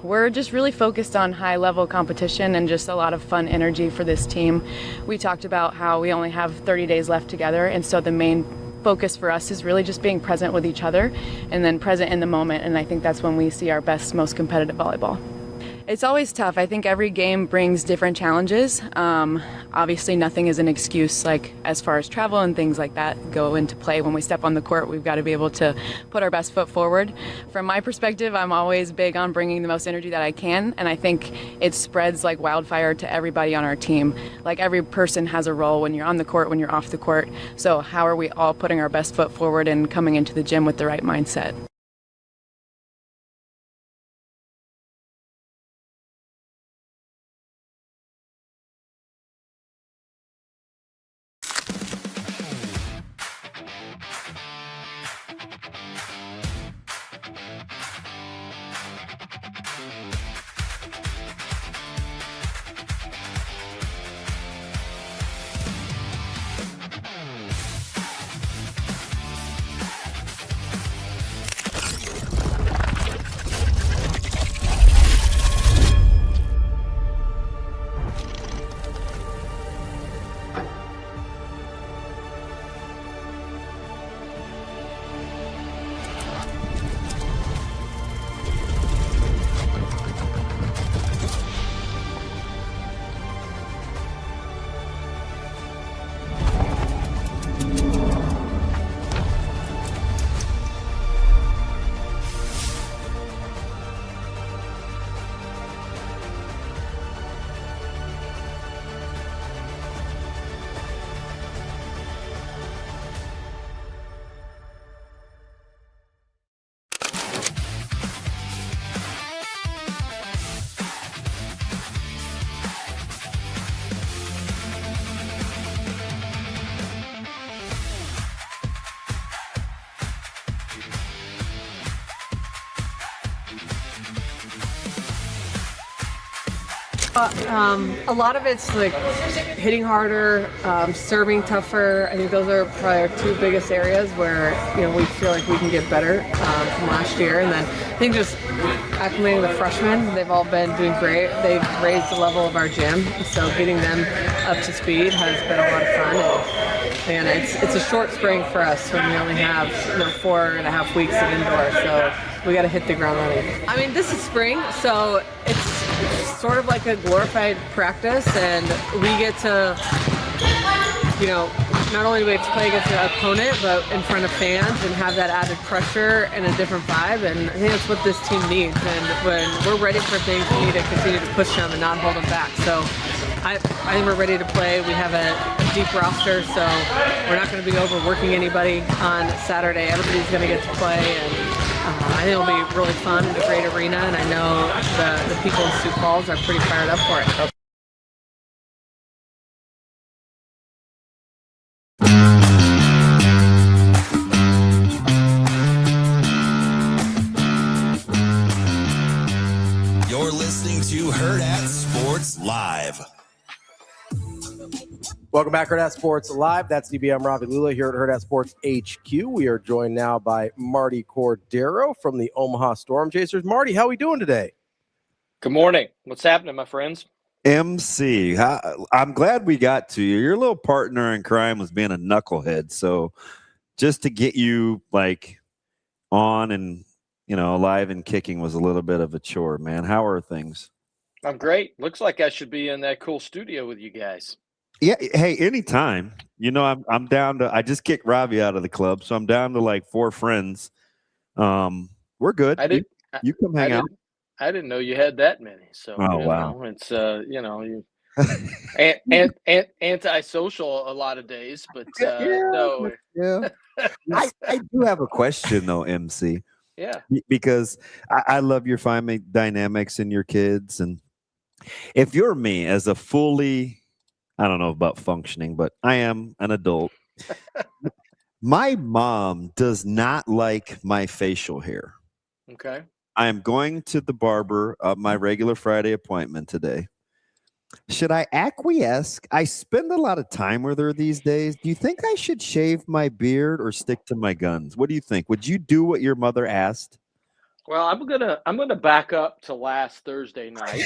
We're just really focused on high level competition and just a lot of fun energy for this team. We talked about how we only have 30 days left together, and so the main focus for us is really just being present with each other and then present in the moment, and I think that's when we see our best, most competitive volleyball. It's always tough. I think every game brings different challenges. Obviously nothing is an excuse, like as far as travel and things like that go into play. When we step on the court, we've got to be able to put our best foot forward. From my perspective, I'm always big on bringing the most energy that I can, and I think it spreads like wildfire to everybody on our team. Like every person has a role when you're on the court, when you're off the court. So how are we all putting our best foot forward and coming into the gym with the right mindset? A lot of it's like hitting harder, serving tougher. I think those are probably our two biggest areas where we feel like we can get better from last year. And then I think just acclimating the freshmen, they've all been doing great. They've raised the level of our gym, so getting them up to speed has been a lot of fun. And it's a short spring for us when we only have 4.5 weeks of indoor, so we got to hit the ground running. I mean, this is spring, so it's sort of like a glorified practice, and we get to, not only do we have to play against an opponent, but in front of fans and have that added pressure and a different vibe, and I think that's what this team needs. And when we're ready for things, we need to continue to push them and not hold them back. So I think we're ready to play. We have a deep roster, so we're not going to be overworking anybody on Saturday. Everybody's going to get to play, and I think it'll be really fun in a great arena, and I know the people in Sioux Falls are pretty fired up for it. You're listening to Hurrdat Sports Live. Welcome back, Hurrdat Sports Live. That's DBM Ravi Lulla here at Hurrdat Sports HQ. We are joined now by MARTIE CORDARO from the Omaha Storm Chasers. MARTIE, how are we doing today? Good morning. What's happening, my friends? MC, I'm glad we got to you. Your little partner in crime was being a knucklehead. So just to get you on and, alive and kicking was a little bit of a chore, man. How are things? I'm great. Looks like I should be in that cool studio with you guys. Yeah. Hey, anytime. I'm down to. I just kicked Ravi out of the club, so I'm down to 4 friends. We're good. You come hang out. I didn't know you had that many. So wow. It's you antisocial a lot of days, but no. Yeah. I do have a question though, MC. Yeah. Because I love your family dynamics and your kids, and if you're me as a fully, I don't know about functioning, but I am an adult. My mom does not like my facial hair. Okay. I am going to the barber of my regular Friday appointment today. Should I acquiesce? I spend a lot of time with her these days. Do you think I should shave my beard or stick to my guns? What do you think? Would you do what your mother asked? Well, I'm gonna back up to last Thursday night.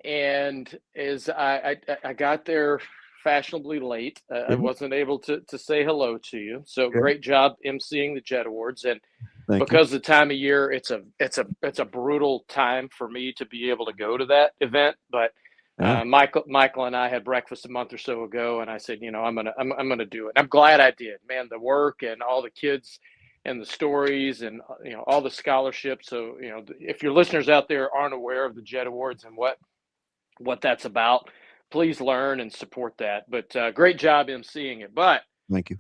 And as I got there fashionably late, I wasn't able to say hello to you. So great job emceeing the Jet Awards, and because of the time of year, it's a brutal time for me to be able to go to that event. But Michael and I had breakfast a month or so ago, and I said, I'm gonna do it. I'm glad I did, man. The work and all the kids and the stories and all the scholarships. So if your listeners out there aren't aware of the Jet Awards and what that's about, please learn and support that. But great job emceeing it. But thank you.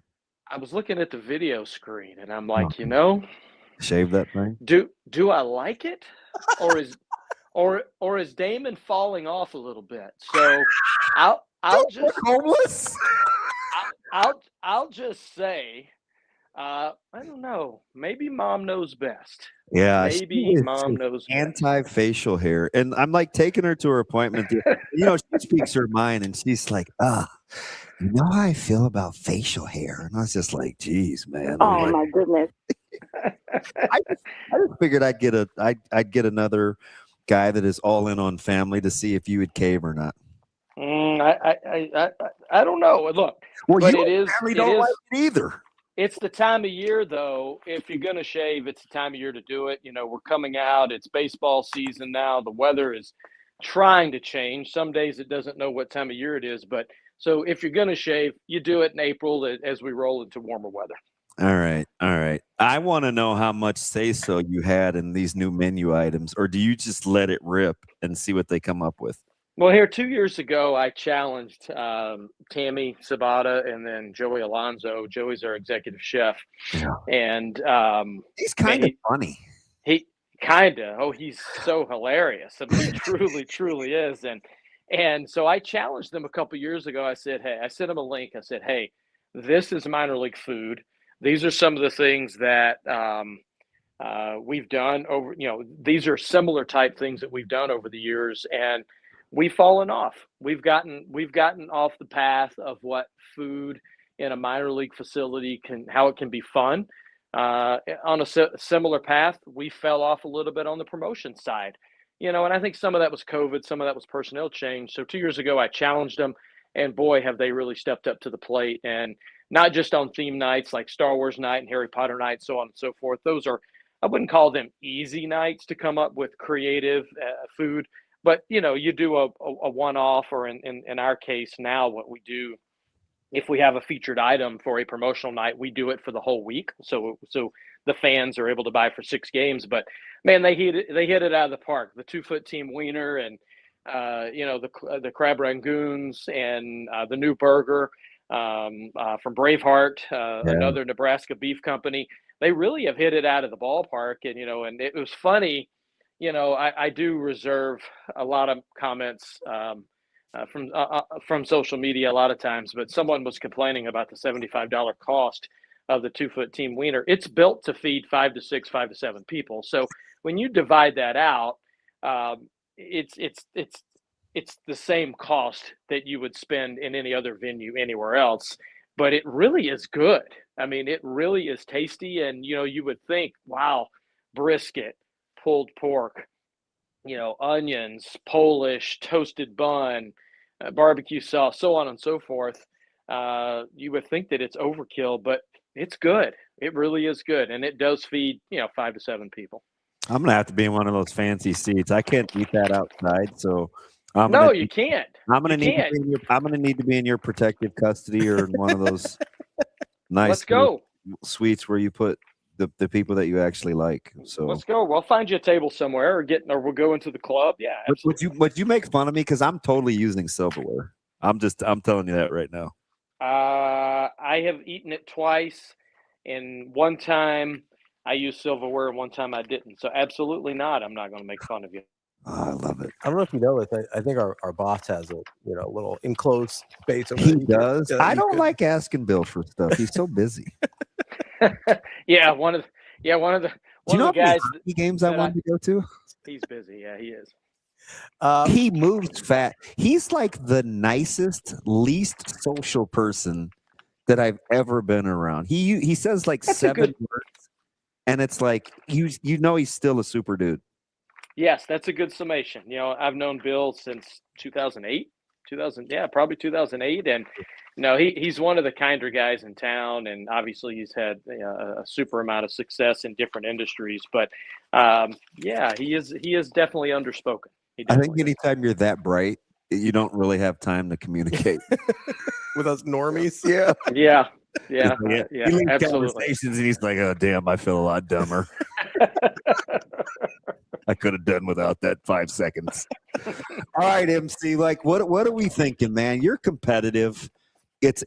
I was looking at the video screen and I'm like, shave that thing. Do I like it, or is Damon falling off a little bit? So I'll just homeless. I'll just say, I don't know. Maybe mom knows best. Yeah, maybe mom knows anti-facial hair, and I'm taking her to her appointment. She speaks her mind, and she's like, how I feel about facial hair, and I was just like, geez, man. Oh my goodness. I just figured I'd get another guy that is all in on family to see if you would cave or not. I don't know. Look, well, but you don't like it either. It's the time of year, though. If you're going to shave, it's the time of year to do it. We're coming out. It's baseball season now. The weather is trying to change. Some days it doesn't know what time of year it is. But so if you're going to shave, you do it in April as we roll into warmer weather. All right. I want to know how much say-so you had in these new menu items, or do you just let it rip and see what they come up with? Well, here 2 years ago, I challenged Tammy Sabata and then Joey Alonzo. Joey's our executive chef, and he's kind of funny. He's so hilarious. I mean, he truly is. And so I challenged them a couple years ago. I said, hey, I sent them a link. I said, hey, this is minor league food. These are some of the things that we've done over. These are similar type things that we've done over the years, and we've fallen off. We've gotten off the path of what food in a minor league facility how it can be fun. On a similar path, we fell off a little bit on the promotion side, and I think some of that was COVID, some of that was personnel change. So 2 years ago, I challenged them, and boy, have they really stepped up to the plate. And not just on theme nights like Star Wars night and Harry Potter night, so on and so forth. Those are, I wouldn't call them easy nights to come up with creative food, but you do a one-off, or in our case now, what we do, if we have a featured item for a promotional night, we do it for the whole week. So the fans are able to buy for 6 games. But man, they hit it out of the park. The 2-foot team wiener, and the crab rangoons, and the new burger from Braveheart, another Nebraska beef company. They really have hit it out of the ballpark. And and it was funny. I do reserve a lot of comments from social media a lot of times, but someone was complaining about the $75 cost of the 2-foot team wiener. It's built to feed 5 to 6, 5 to 7 people. So when you divide that out, it's the same cost that you would spend in any other venue anywhere else, but it really is good. I mean, it really is tasty. And, you would think, wow, brisket, pulled pork, onions, Polish, toasted bun, barbecue sauce, so on and so forth. You would think that it's overkill, but it's good. It really is good. And it does feed, 5 to 7 people. I'm going to have to be in one of those fancy seats. I can't eat that outside. So you can't. I'm going to need to be in your protective custody, or in one of those nice Let's go. suites where you put the people that you actually like. So let's go. We'll find you a table somewhere, or we'll go into the club. Yeah. Would you make fun of me because I'm totally using silverware? I'm telling you that right now. I have eaten it twice, and one time I used silverware, and one time I didn't. So absolutely not. I'm not going to make fun of you. Oh, I love it. I don't know if you know it. I think our boss has a little enclosed space. He does. I don't like asking Bill for stuff. He's so busy. Yeah, one of the guys. Hockey games I wanted to go to. He's busy. Yeah, he is. He moves fast. He's like the nicest, least social person that I've ever been around. He says like That's 7 words, and it's like he's still a super dude. Yes, that's a good summation. I've known Bill since 2008. Probably 2008, and he's one of the kinder guys in town, and obviously he's had a super amount of success in different industries. But he is definitely underspoken. I think anytime you're that bright, you don't really have time to communicate with us normies. Yeah. Yeah. He leaves conversations and he's like, "Oh, damn, I feel a lot dumber. I could have done without that 5 seconds." All right, MC, like what are we thinking, man? You're competitive. It's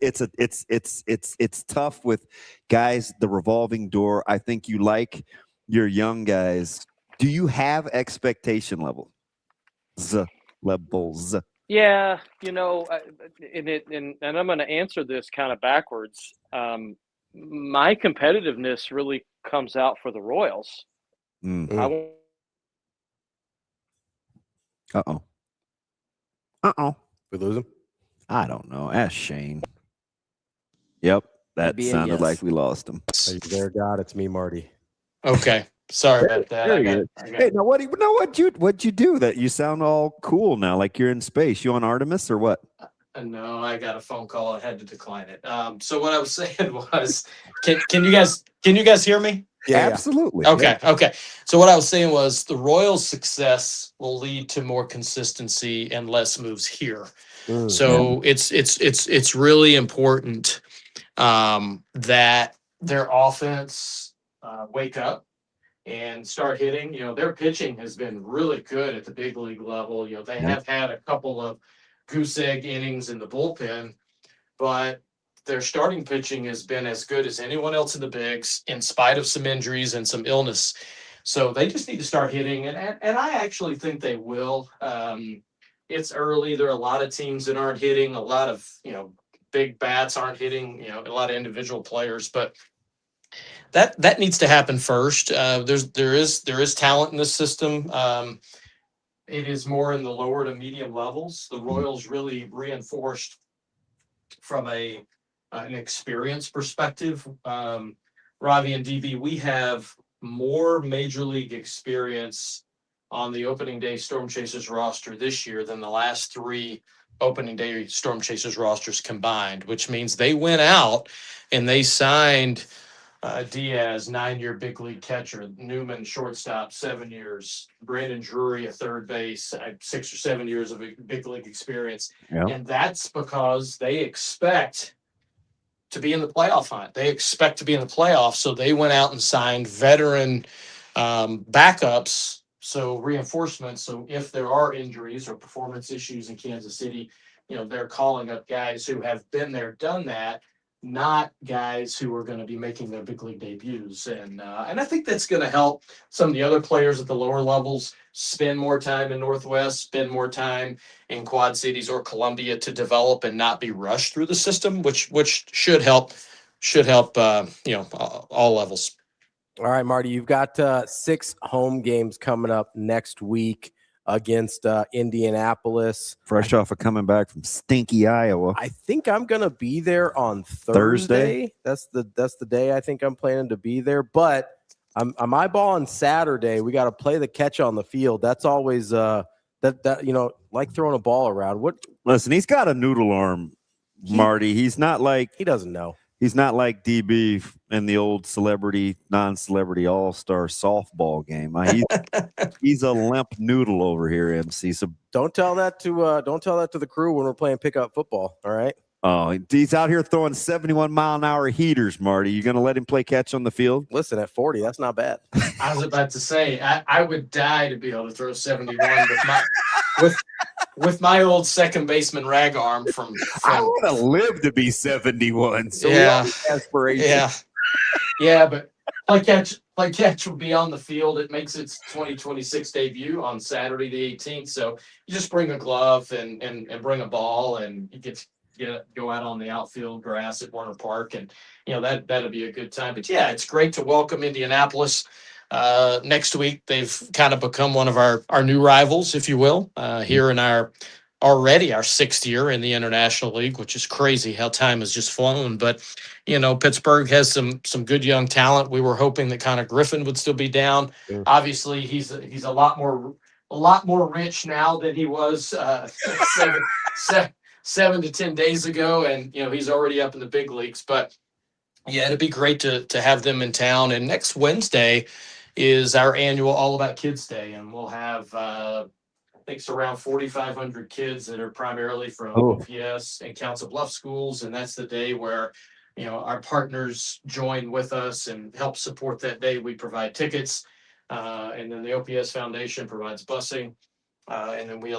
tough with guys, the revolving door. I think you like your young guys. Do you have expectation levels? Yeah, and I'm going to answer this kind of backwards. My competitiveness really comes out for the Royals. Uh-oh. We lose him? I don't know. Ask Shane. Yep, that sounded like we lost him. Are you there, God? It's me, Marty. Okay. Sorry about that. Hey, now what'd you do that you sound all cool now, like you're in space? You on Artemis or what? No, I got a phone call. I had to decline it. So what I was saying was, can you guys hear me? Yeah, absolutely. Okay. Okay. So what I was saying was the Royals' success will lead to more consistency and less moves here. So it's really important that their offense wake up and start hitting. Their pitching has been really good at the big league level. They have had a couple of goose egg innings in the bullpen, but their starting pitching has been as good as anyone else in the bigs, in spite of some injuries and some illness. So they just need to start hitting, and I actually think they will. It's early. There are a lot of teams that aren't hitting. A lot of big bats aren't hitting. A lot of individual players, but that needs to happen first. There is talent in this system. it is more in the lower to medium levels. The Royals really reinforced from an experience perspective. Ravi and DB, we have more major league experience on the opening day Storm Chasers roster this year than the last 3 opening day Storm Chasers rosters combined, which means they went out and they signed Diaz, 9-year big league catcher, Newman, shortstop, 7 years, Brandon Drury, a third base, 6 or 7 years of big league experience. Yeah. And that's because they expect to be in the playoff hunt. They expect to be in the playoffs. So they went out and signed veteran backups. So reinforcements. So if there are injuries or performance issues in Kansas City, they're calling up guys who have been there, done that, not guys who are going to be making their big league debuts. And I think that's going to help some of the other players at the lower levels spend more time in Northwest, spend more time in Quad Cities or Columbia to develop and not be rushed through the system, which should help all levels. All right, Marty, you've got 6 home games coming up next week against Indianapolis. Fresh off of coming back from stinky Iowa. I think I'm gonna be there on Thursday. That's the day I think I'm planning to be there. But I'm eyeballing Saturday. We got to play the catch on the field. That's always like throwing a ball around. Listen, he's got a noodle arm, Marty. He's not like he doesn't know. He's not like DB in the old celebrity, non-celebrity all-star softball game. He's a limp noodle over here, MC. So don't tell that to the crew when we're playing pickup football. All right. Oh, he's out here throwing 71-mile-an-hour heaters, Marty. You going to let him play catch on the field? Listen, at 40, that's not bad. I was about to say, I would die to be able to throw 71 with my old second baseman rag arm from I want to live to be 71. So yeah, aspiration. Yeah, but play catch will be on the field. It makes its 2026 debut on Saturday the 18th. So you just bring a glove and bring a ball, and you get go out on the outfield grass at Werner Park, and that'll be a good time. But yeah, it's great to welcome Indianapolis. Next week, they've kind of become one of our new rivals, if you will, here in our 6th year in the International League, which is crazy how time has just flown. But, Pittsburgh has some good young talent. We were hoping that Connor Griffin would still be down. Yeah. Obviously, he's a lot more rich now than he was 7 to 10 days ago. And, he's already up in the big leagues. But, yeah, it'd be great to have them in town. And next Wednesday is our annual All About Kids Day, and we'll have I think it's around 4,500 kids that are primarily from OPS and Council Bluffs schools, and that's the day where our partners join with us and help support that day. We provide tickets, and then the OPS Foundation provides busing, and then we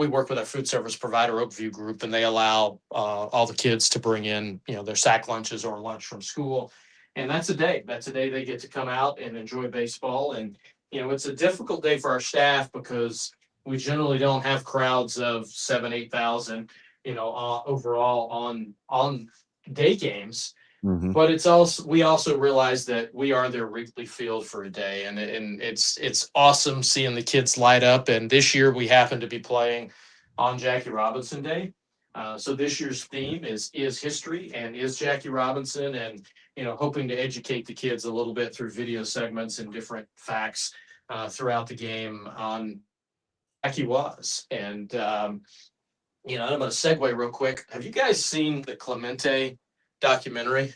work with our food service provider Oakview Group, and they allow all the kids to bring in their sack lunches or lunch from school. And that's a day they get to come out and enjoy baseball. And, it's a difficult day for our staff because we generally don't have crowds of 7,000-8,000, overall on day games. Mm-hmm. But we also realize that we are their Wrigley Field for a day. And it's awesome seeing the kids light up. And this year we happen to be playing on Jackie Robinson Day. So this year's theme is history and is Jackie Robinson, and hoping to educate the kids a little bit through video segments and different facts throughout the game on Jackie was. And I'm going to segue real quick. Have you guys seen the Clemente documentary?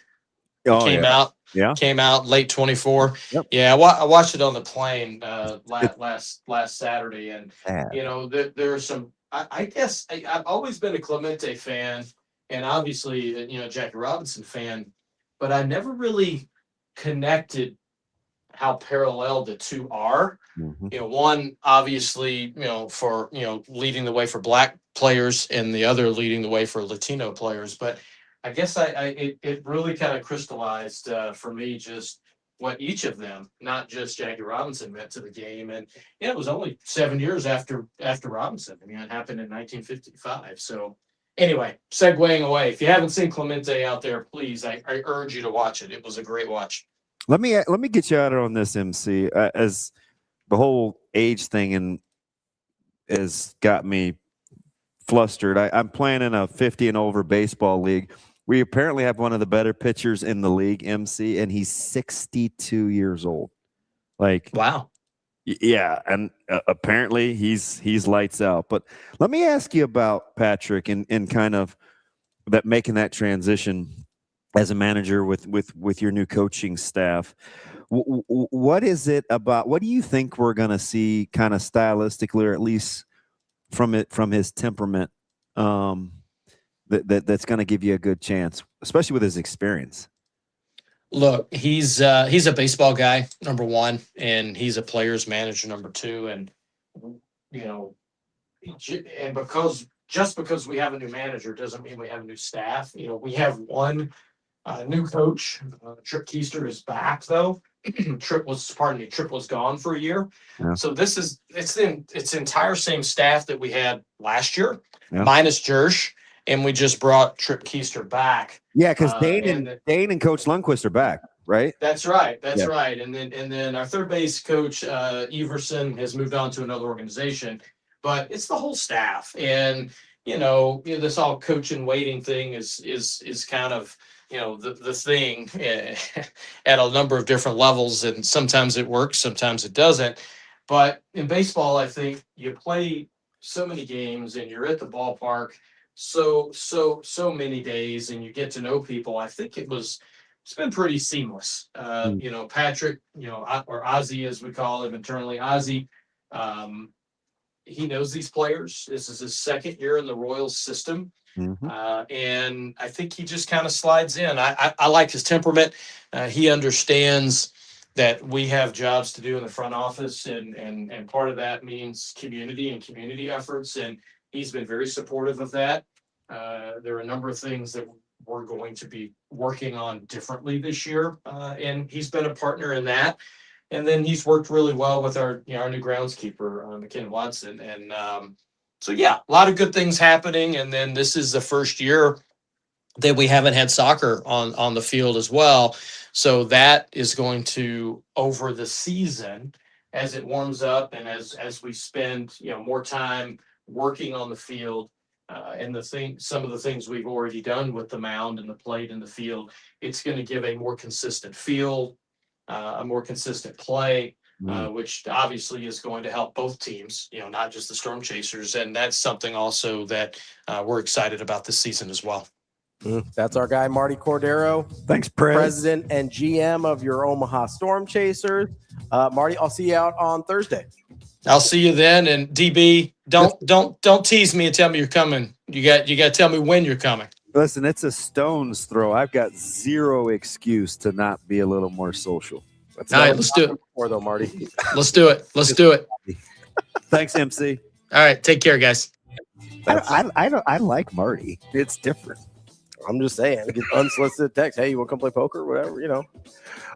Came out late 24. Yep. Yeah, I watched it on the plane last Saturday, and there are some. I guess I've always been a Clemente fan, and obviously, Jackie Robinson fan, but I never really connected how parallel the two are. Mm-hmm. One obviously, for leading the way for Black players, and the other leading the way for Latino players. But I guess it really kind of crystallized for me just what each of them, not just Jackie Robinson, meant to the game. And it was only 7 years after Robinson. I mean, it happened in 1955. So anyway, segueing away. If you haven't seen Clemente out there, please, I urge you to watch it. It was a great watch. Let me get you out on this, MC. As the whole age thing, and has got me flustered. I'm playing in a 50 and over baseball league. We apparently have one of the better pitchers in the league, MC, and he's 62 years old. Like, wow. Yeah, and apparently he's lights out. But let me ask you about Patrick and kind of that making that transition as a manager with your new coaching staff. What is it about? What do you think we're going to see kind of stylistically, or at least from his temperament, that's going to give you a good chance, especially with his experience? Look, he's a baseball guy, number one, and he's a player's manager, number two. And, you know, and because we have a new manager doesn't mean we have a new staff. You know, we have one new coach. Trip Keister is back, though. Trip was gone for a year. Yeah. So it's the entire same staff that we had last year, Yeah. minus Jersh. And we just brought Trip Keister back. Yeah, because Dane and Coach Lundquist are back, right? That's right. That's right. And then our third base coach, Everson, has moved on to another organization. But it's the whole staff. And, you know this all coach and waiting thing is kind of, the thing at a number of different levels. And sometimes it works, sometimes it doesn't. But in baseball, I think you play so many games and you're at the ballpark so many days and you get to know people. I think it's been pretty seamless. Patrick, or Ozzy as we call him internally, Ozzy, he knows these players. This is his second year in the Royals system. Mm-hmm. And I think he just kind of slides in. I like his temperament. He understands that we have jobs to do in the front office, and part of that means community and community efforts. And he's been very supportive of that. There are a number of things that we're going to be working on differently this year, and he's been a partner in that. And then he's worked really well with our new groundskeeper, McKinnon Watson. And so, a lot of good things happening. And then this is the first year that we haven't had soccer on the field as well. So that is going to, over the season, as it warms up and as we spend more time working on the field, and some of the things we've already done with the mound and the plate and the field, it's going to give a more consistent feel, a more consistent play, which obviously is going to help both teams, not just the Storm Chasers. And that's something also that we're excited about this season as well. That's our guy, Martie Cordaro. Thanks, President and GM of your Omaha Storm Chasers. Martie, I'll see you out on Thursday. I'll see you then. And DB, don't tease me and tell me you're coming. You got to tell me when you're coming. Listen, it's a stone's throw. I've got zero excuse to not be a little more social. All right, let's do it. Before though, Martie. Let's do it. Let's do it. Thanks, MC. All right, take care, guys. I like Martie. It's different. I'm just saying, get unsolicited text. Hey, you want to come play poker? Whatever,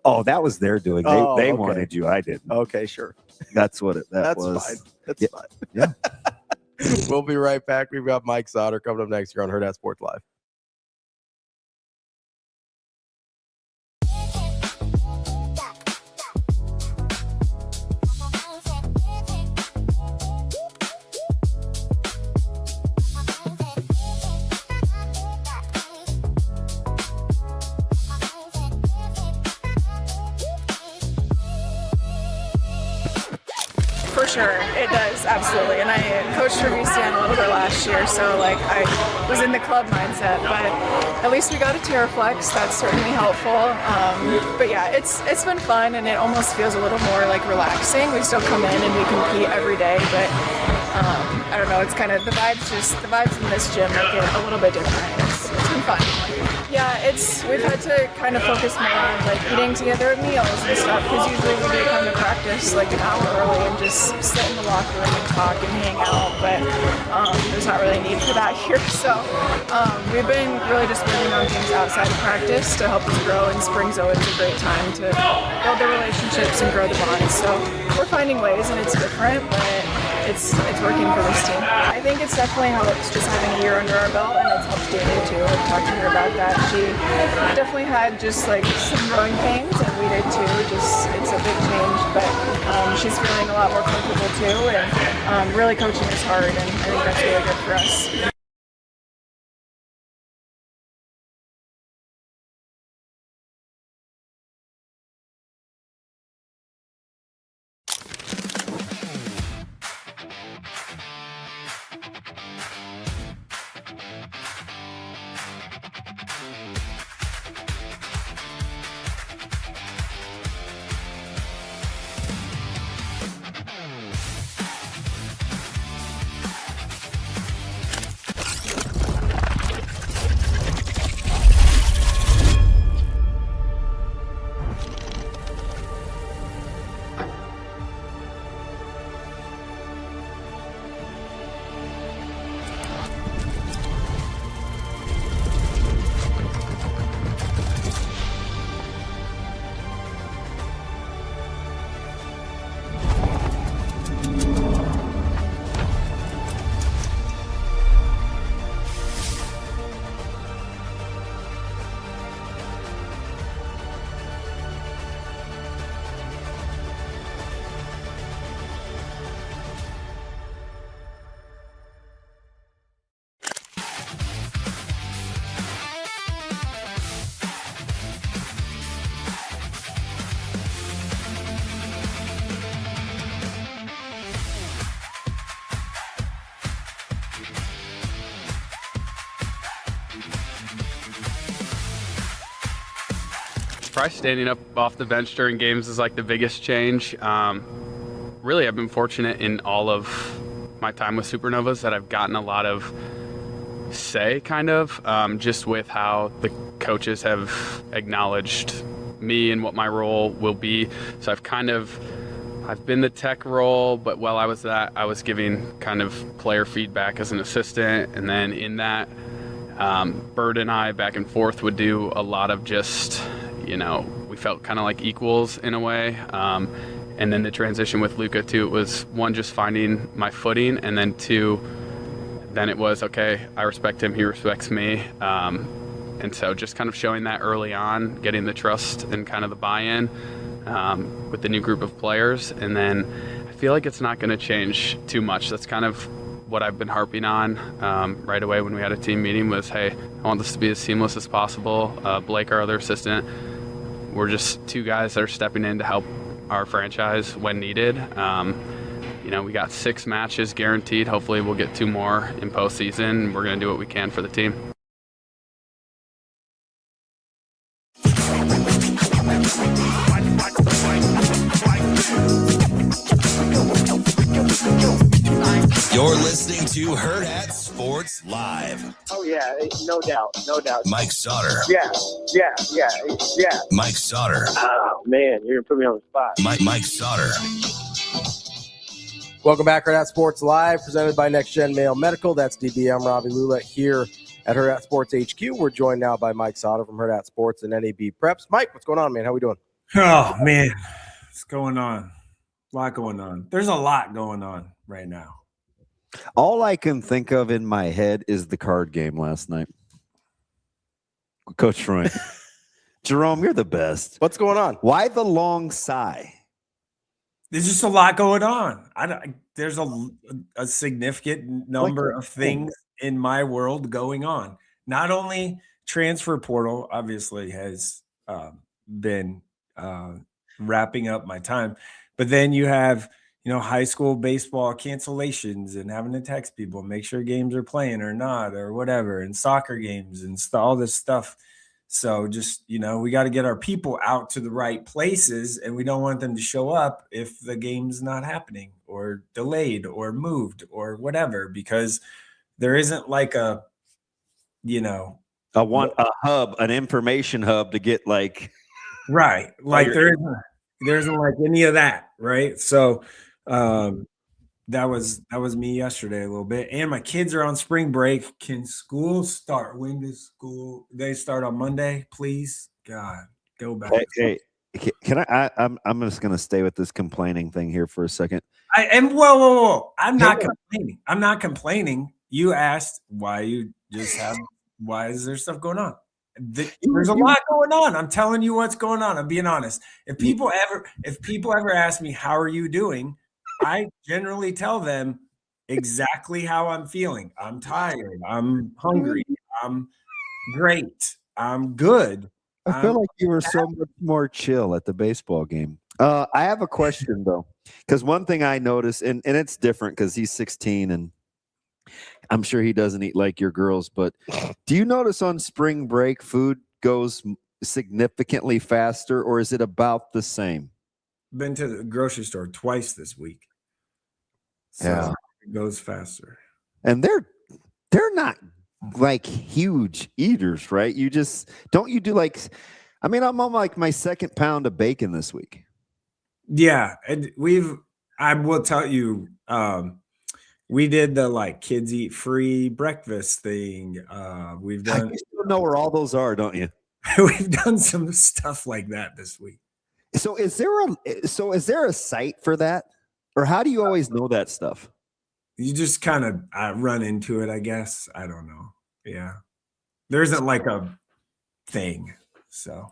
Oh, that was their doing. They okay. wanted you. I didn't. Okay, sure. That's what that was. Fine. That's fine. Yeah. We'll be right back. We've got Mike Sautter coming up next here on Hurrdat Sports Live. For sure, it does, absolutely. And I coached for VERGHESE a little bit last year, so I was in the club mindset. But at least we got a TerraFlex. That's certainly helpful. But yeah, it's been fun, and it almost feels a little more like relaxing. We still come in and we compete every day, but I don't know. It's kind of the vibes in this gym make it a little bit different. It's been fun. Yeah, we've had to kind of focus more on eating together at meals and stuff, because usually we do come to practice an hour early and just sit in the locker room and talk and hang out, but there's not really a need for that here. So we've been really just working on things outside of practice to help us grow, and spring's always a great time to build the relationships and grow the bonds. So we're finding ways, and it's different, but it's working for this team. I think it's definitely helped just having a year under our belt, and it's helped Damon too. I've talked to her about that. She definitely had just some growing pains, and we did too. It's a big change, but she's feeling a lot more comfortable too, and really coaching is hard, and I think that's really good for us. Probably standing up off the bench during games is like the biggest change. Really, I've been fortunate in all of my time with Supernovas that I've gotten a lot of say, kind of, just with how the coaches have acknowledged me and what my role will be. So I've been the tech role, but while I was that, I was giving kind of player feedback as an assistant. And then in that, Bird and I back and forth would do a lot of just, we felt kind of like equals in a way. And then the transition with Luca too, it was one, just finding my footing, and then two, then it was, okay, I respect him, he respects me. And so just kind of showing that early on, getting the trust and kind of the buy-in with the new group of players. And then I feel like it's not going to change too much. That's kind of what I've been harping on right away when we had a team meeting was, hey, I want this to be as seamless as possible. Blake, our other assistant, we're just two guys that are stepping in to help our franchise when needed. We got 6 matches guaranteed. Hopefully we'll get 2 more in postseason. We're going to do what we can for the team. You're listening to Hurrdat Sports Live. Oh, yeah, no doubt, no doubt. Mike Sautter. Yeah. Mike Sautter. Oh, man, you're going to put me on the spot. Mike Sautter. Welcome back, Hurrdat Sports Live, presented by Next Gen Male Medical. That's DB. I'm Ravi Lulla here at Hurrdat Sports HQ. We're joined now by Mike Sautter from Hurrdat Sports and NebPreps. Mike, what's going on, man? How we doing? Oh, man, what's going on? A lot going on. There's a lot going on right now. All I can think of in my head is the card game last night. Coach Freund. Jerome, you're the best. What's going on? Why the long sigh? There's just a lot going on. There's a significant number of things in my world going on. Not only transfer portal, obviously, has been wrapping up my time, but then you have high school baseball cancellations and having to text people, make sure games are playing or not or whatever, and soccer games and all this stuff. So just, we got to get our people out to the right places, and we don't want them to show up if the game's not happening or delayed or moved or whatever, because there isn't like a hub, an information hub to get right. Like there isn't like any of that. Right. So, that was me yesterday a little bit, and my kids are on spring break. Can school start? When does school? They start on Monday, please. God, go back. Hey, can I'm just gonna stay with this complaining thing here for a second. Whoa. I'm not complaining. You asked why is there stuff going on? there's a lot going on. I'm telling you what's going on. I'm being honest. If people ever ask me, how are you doing? I generally tell them exactly how I'm feeling. I'm tired. I'm hungry. I'm great. I'm good. I feel like you were so much more chill at the baseball game. I have a question though, because one thing I noticed, and it's different because he's 16 and I'm sure he doesn't eat like your girls, but do you notice on spring break food goes significantly faster, or is it about the same? Been to the grocery store twice this week. So it goes faster. And they're not like huge eaters, right? You just don't you do like I'm on like my second pound of bacon this week. Yeah, and I will tell you, we did the like kids eat free breakfast thing. We've done. You still know where all those are, don't you? We've done some stuff like that this week. So is there a site for that, or how do you always know that stuff? You just kind of run into it, I guess. I don't know. Yeah, there isn't like a thing. So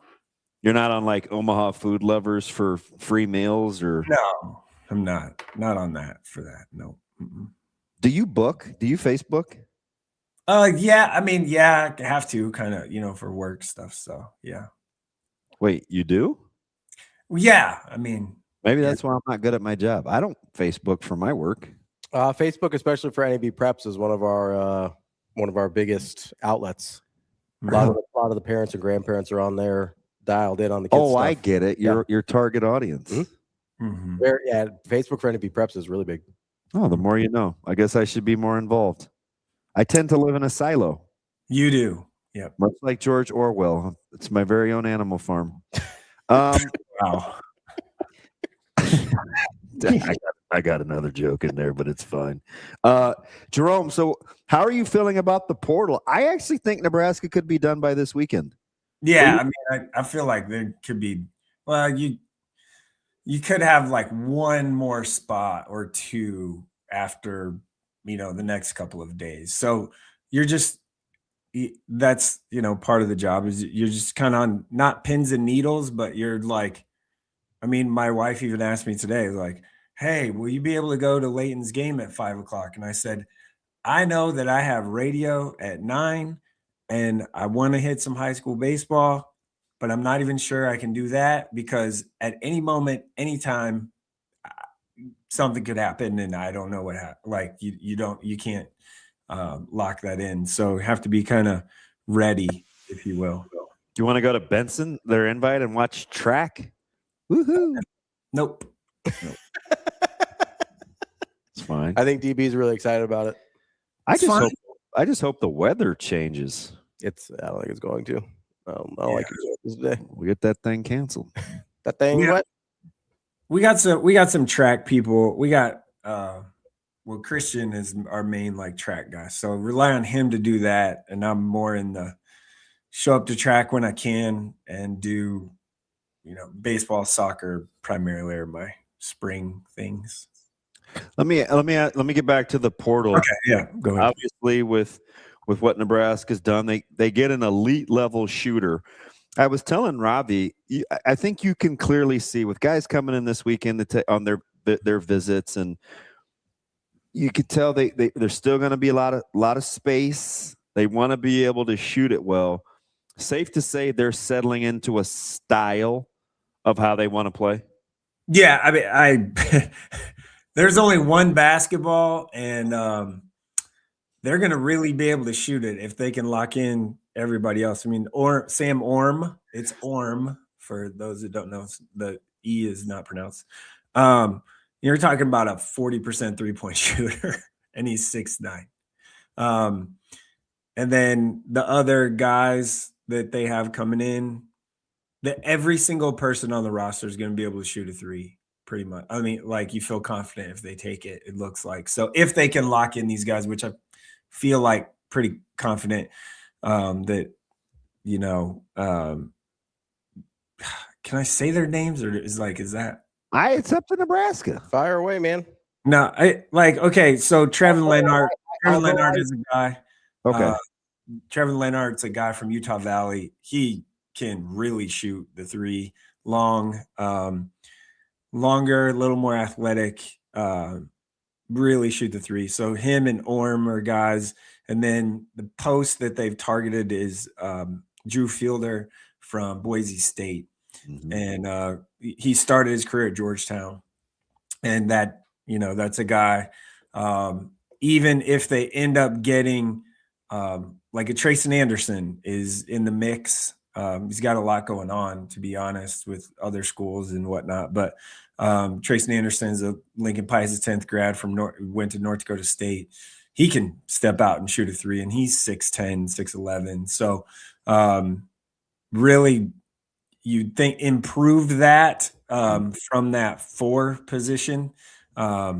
you're not on like Omaha Food Lovers for free meals, or no, I'm not on that for that. No. Mm-mm. Do you book? Do you Facebook? Yeah. I have to kind of, for work stuff. So yeah. Wait, you do? Yeah. Maybe that's why I'm not good at my job. I don't Facebook for my work. Facebook, especially for NebPreps, is one of our biggest outlets. A lot of the parents and grandparents are on there, dialed in on the kids. Oh, stuff. I get it. Your target audience. Mm-hmm. Mm-hmm. Facebook for NebPreps is really big. Oh, the more you know. I guess I should be more involved. I tend to live in a silo. You do. Yep. Much like George Orwell. It's my very own Animal Farm. Wow. I got another joke in there, but it's fine. Jerome, so how are you feeling about the portal? I actually think Nebraska could be done by this weekend. Yeah, I feel like there could be. Well, you could have like one more spot or two after the next couple of days. So that's part of the job is you're just kind of on not pins and needles, but you're like, my wife even asked me today, like, hey, will you be able to go to Layton's game at 5:00? And I said, I know that I have radio at 9 and I want to hit some high school baseball, but I'm not even sure I can do that because at any moment, anytime, something could happen and I don't know what happened. Like you can't lock that in. So you have to be kind of ready, if you will. Do you want to go to Benson, their invite, and watch track? Woohoo. Nope. It's fine. I think DB is really excited about it. I just hope the weather changes. I don't think it's going to. I don't like it today. We'll get that thing canceled. That thing what? We got some track people. We got Christian is our main like track guy. So rely on him to do that. And I'm more in the show up to track when I can and do, baseball, soccer primarily are my spring things. Let me get back to the portal. Okay, yeah, go ahead. Obviously, with what Nebraska's done, they get an elite level shooter. I was telling Ravi, I think you can clearly see with guys coming in this weekend on their visits, and you could tell there's still going to be a lot of space. They want to be able to shoot it well. Safe to say they're settling into a style of how they want to play. Yeah, there's only one basketball, and they're going to really be able to shoot it if they can lock in everybody else. Sam Orm, it's Orm for those that don't know. The E is not pronounced. You're talking about a 40% three-point shooter, and he's 6'9". And then the other guys that they have coming in, that every single person on the roster is going to be able to shoot a three. Pretty much. Like you feel confident if they take it, it looks like. So if they can lock in these guys, which I feel like pretty confident that, can I say their names or is that? It's up to Nebraska. Fire away, man. No, okay. So Trevin Leonard is a guy. Okay. Trevor Leonard's a guy from Utah Valley. He can really shoot the three, longer, a little more athletic, really shoot the three. So him and Orm are guys. And then the post that they've targeted is Drew Fielder from Boise State. And he started his career at Georgetown. And that, that's a guy, even if they end up getting like a Trayson Anderson is in the mix. He's got a lot going on, to be honest, with other schools and whatnot. But Trayson Anderson's a Lincoln Pius 10th grad went to North Dakota State. He can step out and shoot a three, and he's 6'10", 6'11". So really, you'd think improved that from that 4 position as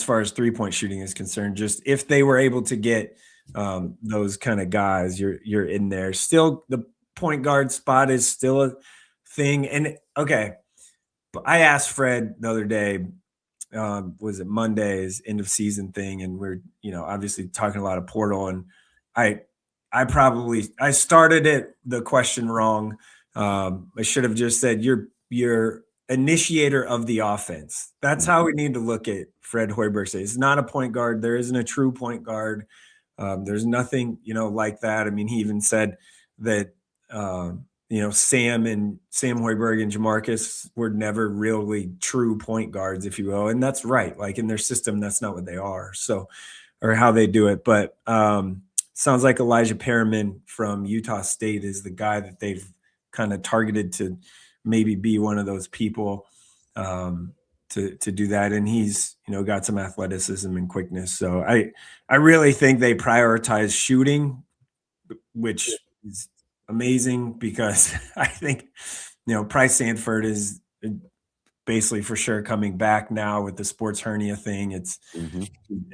far as 3-point shooting is concerned. Just if they were able to get those kind of guys, you're in there. Still, the point guard spot is still a thing. And okay, I asked Fred the other day, was it Monday's end of season thing, and we're obviously talking a lot of portal, and I started the question wrong. I should have just said you're initiator of the offense. That's how we need to look at Fred Hoiberg. It's not a point guard. There isn't a true point guard. There's nothing, like that. I mean, he even said that, Sam Hoiberg and Jamarcus were never really true point guards, if you will. And that's right. Like in their system, that's not what they are. So, or how they do it. But sounds like Elijah Perriman from Utah State is the guy that they've kind of targeted to maybe be one of those people to do that. And he's, got some athleticism and quickness. So I really think they prioritize shooting, which is amazing because I think, Price Sanford is basically for sure coming back now with the sports hernia thing. It's,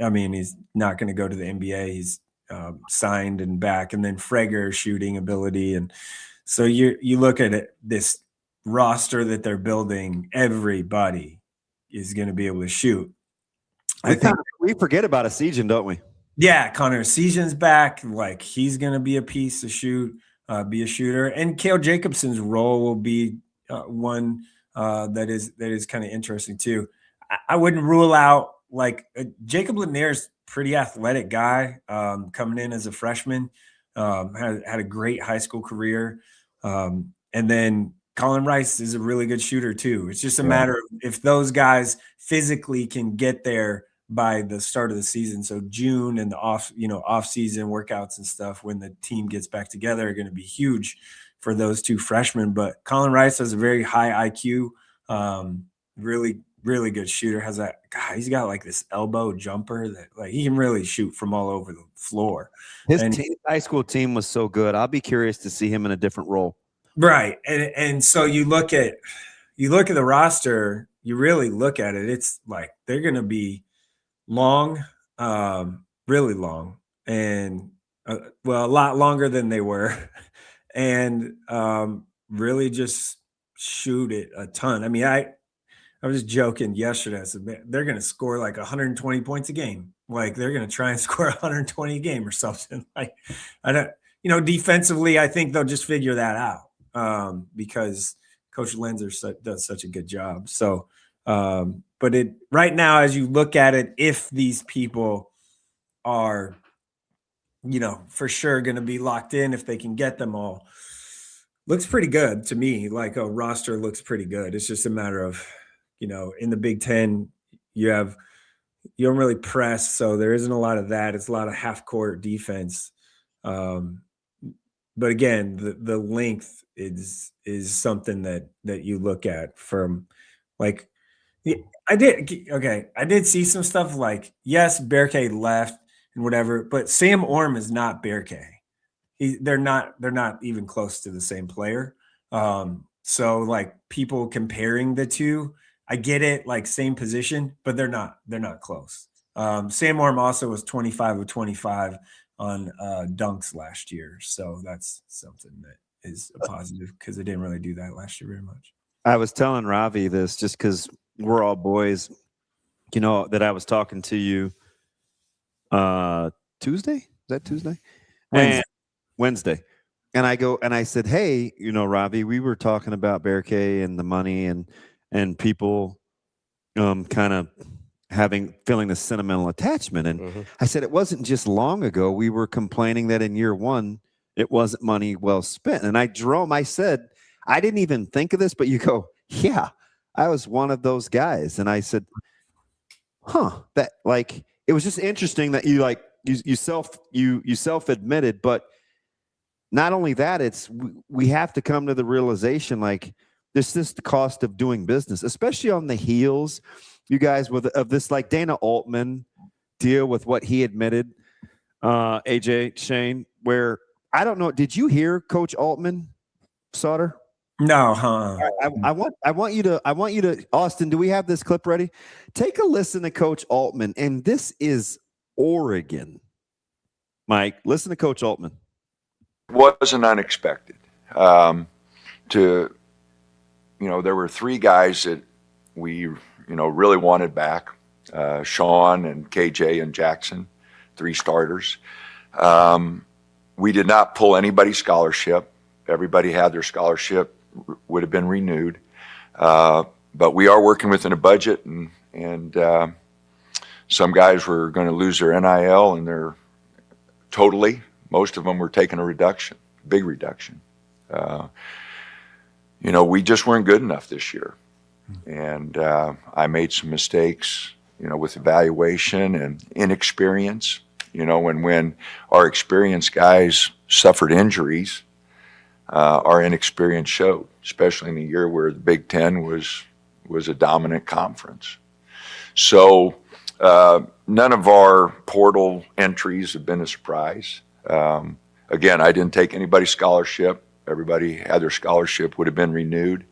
I mean, he's not going to go to the NBA. He's signed and back, and then Freger shooting ability. And so you look at it, this roster that they're building, everybody is going to be able to shoot. I think we forget about Esijan, don't we? Yeah, Connor Esijan's back. Like he's going to be a piece to shoot, be a shooter, and Cale Jacobson's role will be one that is kind of interesting too. I wouldn't rule out like Jacob Lanier's pretty athletic guy coming in as a freshman. Had a great high school career, and then Colin Rice is a really good shooter too. It's just a matter of if those guys physically can get there by the start of the season. So June and the off season workouts and stuff when the team gets back together are going to be huge for those two freshmen. But Colin Rice has a very high IQ, really, really good shooter. Has that guy? He's got like this elbow jumper that like he can really shoot from all over the floor. His high school team was so good. I'll be curious to see him in a different role. Right. And so you look at the roster, you really look at it, it's like they're going to be long, really long, and a lot longer than they were, and really just shoot it a ton. I mean, I was joking yesterday. I said, man, they're going to score like 120 points a game. Like they're going to try and score 120 a game or something. Like I don't, defensively, I think they'll just figure that out. Because Coach Lenzer does such a good job. So, but right now, as you look at it, if these people are, for sure going to be locked in, if they can get them all, looks pretty good to me. Like a roster looks pretty good. It's just a matter of, in the Big Ten, you don't really press. So there isn't a lot of that. It's a lot of half court defense. But again, the length is something that you look at from like I did see some stuff like, yes, Berkay left and whatever, but Sam Orm is not Berkay. They're not even close to the same player. So like people comparing the two, I get it, like same position, but they're not close. Sam Orm also was 25 of 25 on dunks last year. So that's something that is a positive because they didn't really do that last year very much. I was telling Ravi this just because we're all boys, that I was talking to you Tuesday. that Tuesday? Wednesday. And Wednesday. And I go and I said, hey, Ravi, we were talking about Berkay and the money and people kind of feeling the sentimental attachment. And I said, it wasn't just long ago we were complaining that in year one it wasn't money well spent. And I said, I didn't even think of this, but you go, yeah, I was one of those guys. And I said, that like, it was just interesting that you self-admitted, but not only that, we have to come to the realization, like, this is the cost of doing business, especially on the heels, you guys, of this, like, Dana Altman deal with what he admitted, AJ, Shane, where, I don't know, did you hear Coach Altman, Sautter? No, I want you to, Austin, do we have this clip ready? Take a listen to Coach Altman, and this is Oregon. Mike, listen to Coach Altman. Wasn't unexpected. There were three guys that we, really wanted back. Sean and KJ and Jackson, three starters. We did not pull anybody's scholarship. Everybody had their scholarship, would have been renewed. But we are working within a budget, and some guys were going to lose their NIL, and they're most of them were taking a reduction, big reduction. We just weren't good enough this year. And I made some mistakes, with evaluation and inexperience, and when our experienced guys suffered injuries, our inexperience showed, especially in a year where the Big Ten was a dominant conference. So none of our portal entries have been a surprise. Again, I didn't take anybody's scholarship. Everybody had their scholarship, would have been renewed,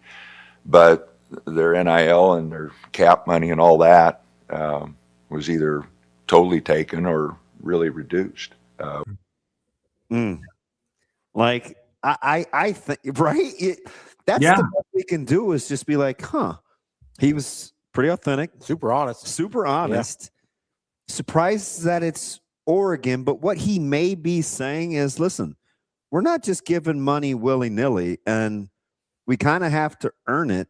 but their NIL and their cap money and all that was either totally taken or really reduced. Like, I think, right? That's the best we can do, is just be like, he was pretty authentic. Super honest. Yeah. Surprised that it's Oregon, but what he may be saying is, listen, we're not just giving money willy-nilly, and we kind of have to earn it.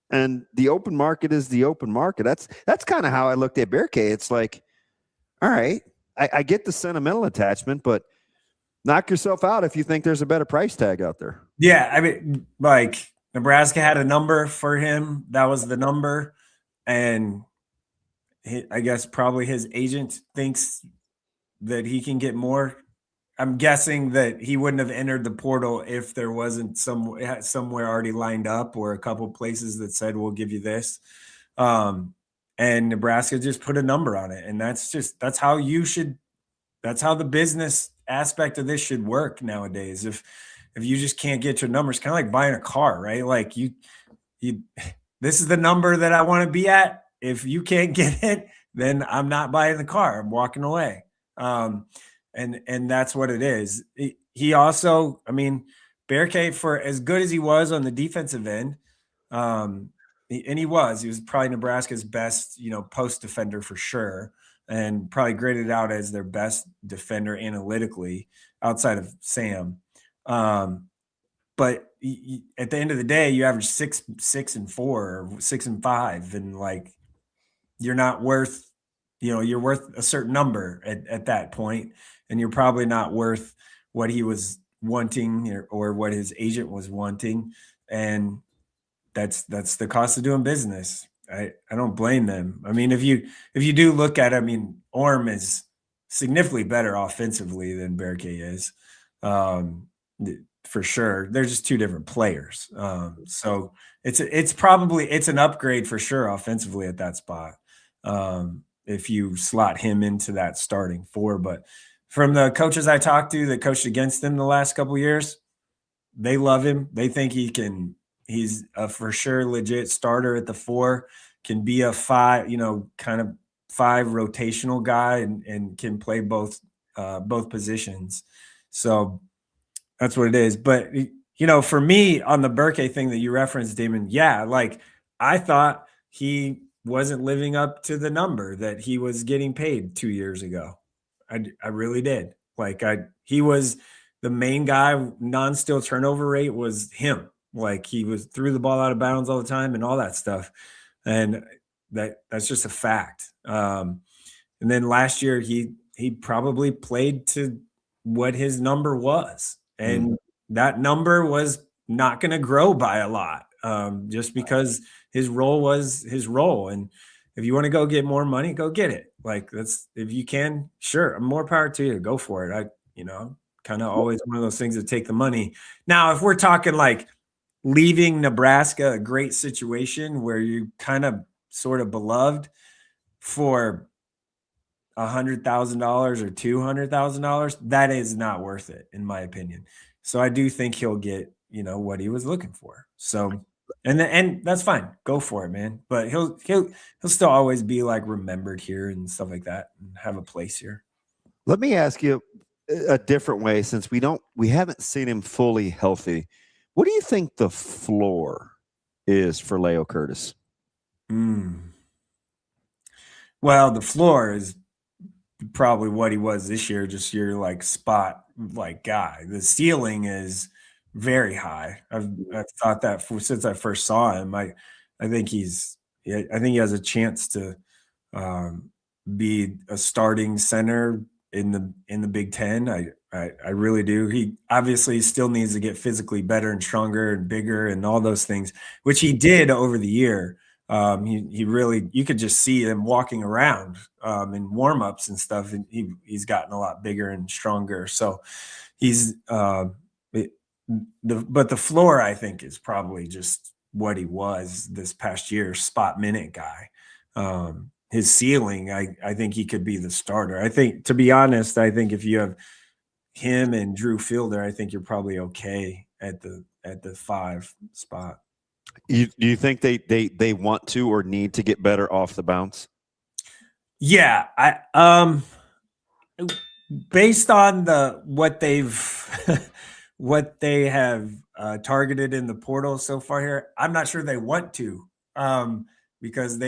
And the open market is the open market. That's kind of how I looked at Berkay. It's like, all right, I get the sentimental attachment, but knock yourself out if you think there's a better price tag out there. Yeah, I mean, like, Nebraska had a number for him. That was the number. And I guess probably his agent thinks that he can get more. I'm guessing that he wouldn't have entered the portal if there wasn't somewhere already lined up, or a couple places that said, we'll give you this. And Nebraska just put a number on it. And that's how the business aspect of this should work nowadays. If you just can't get your numbers, kind of like buying a car, right? Like this is the number that I want to be at. If you can't get it, then I'm not buying the car. I'm walking away. And that's what it is. He also, I mean, Berkay, for as good as he was on the defensive end, he was probably Nebraska's best, post defender for sure, and probably graded out as their best defender analytically outside of Sam. But at the end of the day, you average 6-4 or 6-5, and like, you're not worth, you're worth a certain number at that point, and you're probably not worth what he was wanting or what his agent was wanting. And that's the cost of doing business. I don't blame them. I mean, if you do look at, Orm is significantly better offensively than Berkay is, for sure. They're just two different players. So it's an upgrade for sure offensively at that spot. If you slot him into that starting four. But from the coaches I talked to that coached against him the last couple of years, they love him. They think he's a for sure legit starter at the 4, can be a 5, kind of 5 rotational guy, and can play both positions. So that's what it is. But, for me on the Berkay thing that you referenced, Damon, yeah, like, I thought he wasn't living up to the number that he was getting paid 2 years ago. I really did. Like he was the main guy. Non-steal turnover rate was him. Like he was threw the ball out of bounds all the time and all that stuff. And that's just a fact. And then last year he probably played to what his number was. And that number was not going to grow by a lot, just because his role was his role. And if you want to go get more money, go get it. Like if you can, sure, more power to you. Go for it. Kind of always one of those things that take the money. Now, if we're talking like leaving Nebraska, a great situation where you kind of sort of beloved for $100,000 or $200,000, that is not worth it, in my opinion. So I do think he'll get, what he was looking for. So, and that's fine. Go for it, man. But he'll still always be like remembered here and stuff like that, and have a place here. Let me ask you a different way, since we haven't seen him fully healthy. What do you think the floor is for Leo Curtis? Well, the floor is probably what he was this year, just your like spot like guy. The ceiling is very high. I've thought that since I first saw him. I think he has a chance to be a starting center in the Big Ten. I really do. He obviously still needs to get physically better and stronger and bigger and all those things, which he did over the year. He really, you could just see him walking around in warmups and stuff, and he's gotten a lot bigger and stronger. So he's but the floor, I think, is probably just what he was this past year, spot minute guy. His ceiling, I think he could be the starter. I think, to be honest, I think if you have him and Drew Fielder, I think you're probably okay at the 5 spot. Do you think they want to or need to get better off the bounce? Yeah, based on what they have targeted in the portal so far here, I'm not sure they want to, because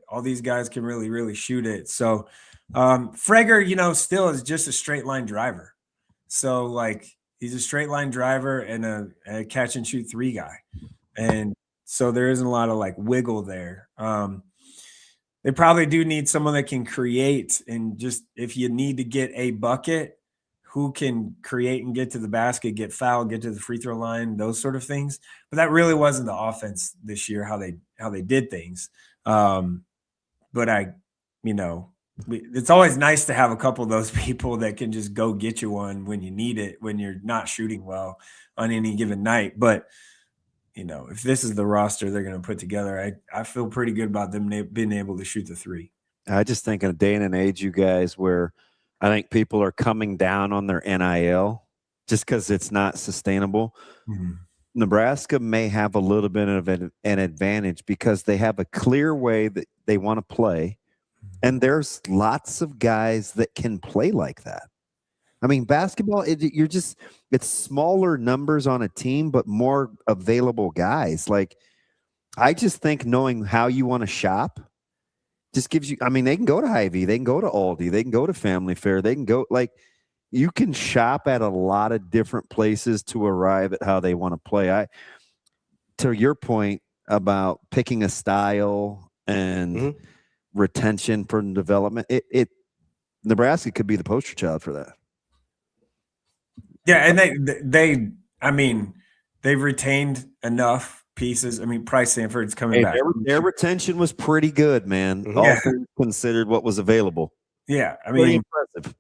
all these guys can really, really shoot it. So Freger, still is just a straight line driver. So like he's a straight line driver and a catch and shoot 3 guy. And so there isn't a lot of like wiggle there. They probably do need someone that can create, and just if you need to get a bucket, who can create and get to the basket, get fouled, get to the free throw line, those sort of things. But that really wasn't the offense this year, how they did things. But it's always nice to have a couple of those people that can just go get you one when you need it, when you're not shooting well on any given night. But if this is the roster they're going to put together, I feel pretty good about them being able to shoot the 3. I just think in a day and age, you guys, where I think people are coming down on their NIL just because it's not sustainable. Mm-hmm. Nebraska may have a little bit of an advantage because they have a clear way that they want to play. And there's lots of guys that can play like that. I mean, basketball, it's smaller numbers on a team, but more available guys. Like, I just think knowing how you want to shop just gives you, they can go to Hy-Vee, they can go to Aldi, they can go to Family Fare, they can go, like, you can shop at a lot of different places to arrive at how they want to play. To your point about picking a style and retention for development, Nebraska could be the poster child for that. Yeah, and they've retained enough pieces. Price Sanford's coming back. Their retention was pretty good, man. All things considered what was available. Yeah, pretty impressive.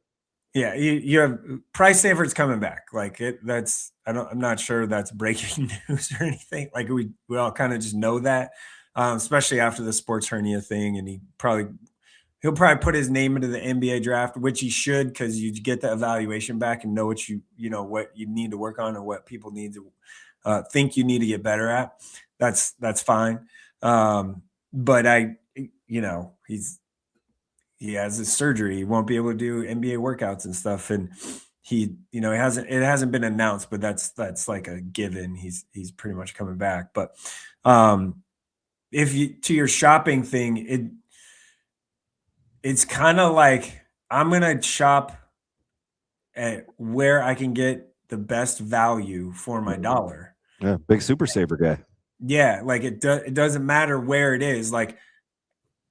Yeah, you have Price Sanford's coming back. Like I'm not sure that's breaking news or anything. Like we all kind of just know that, especially after the sports hernia thing, and he'll probably put his name into the NBA draft, which he should, because you get the evaluation back and know what what you need to work on and what people need to think you need to get better at. That's fine. But he has his surgery. He won't be able to do NBA workouts and stuff. And it hasn't been announced, but that's like a given. He's pretty much coming back. But to your shopping thing, it's kind of like, I'm going to shop at where I can get the best value for my dollar. Yeah, big super saver guy. Yeah, like it doesn't matter where it is. Like,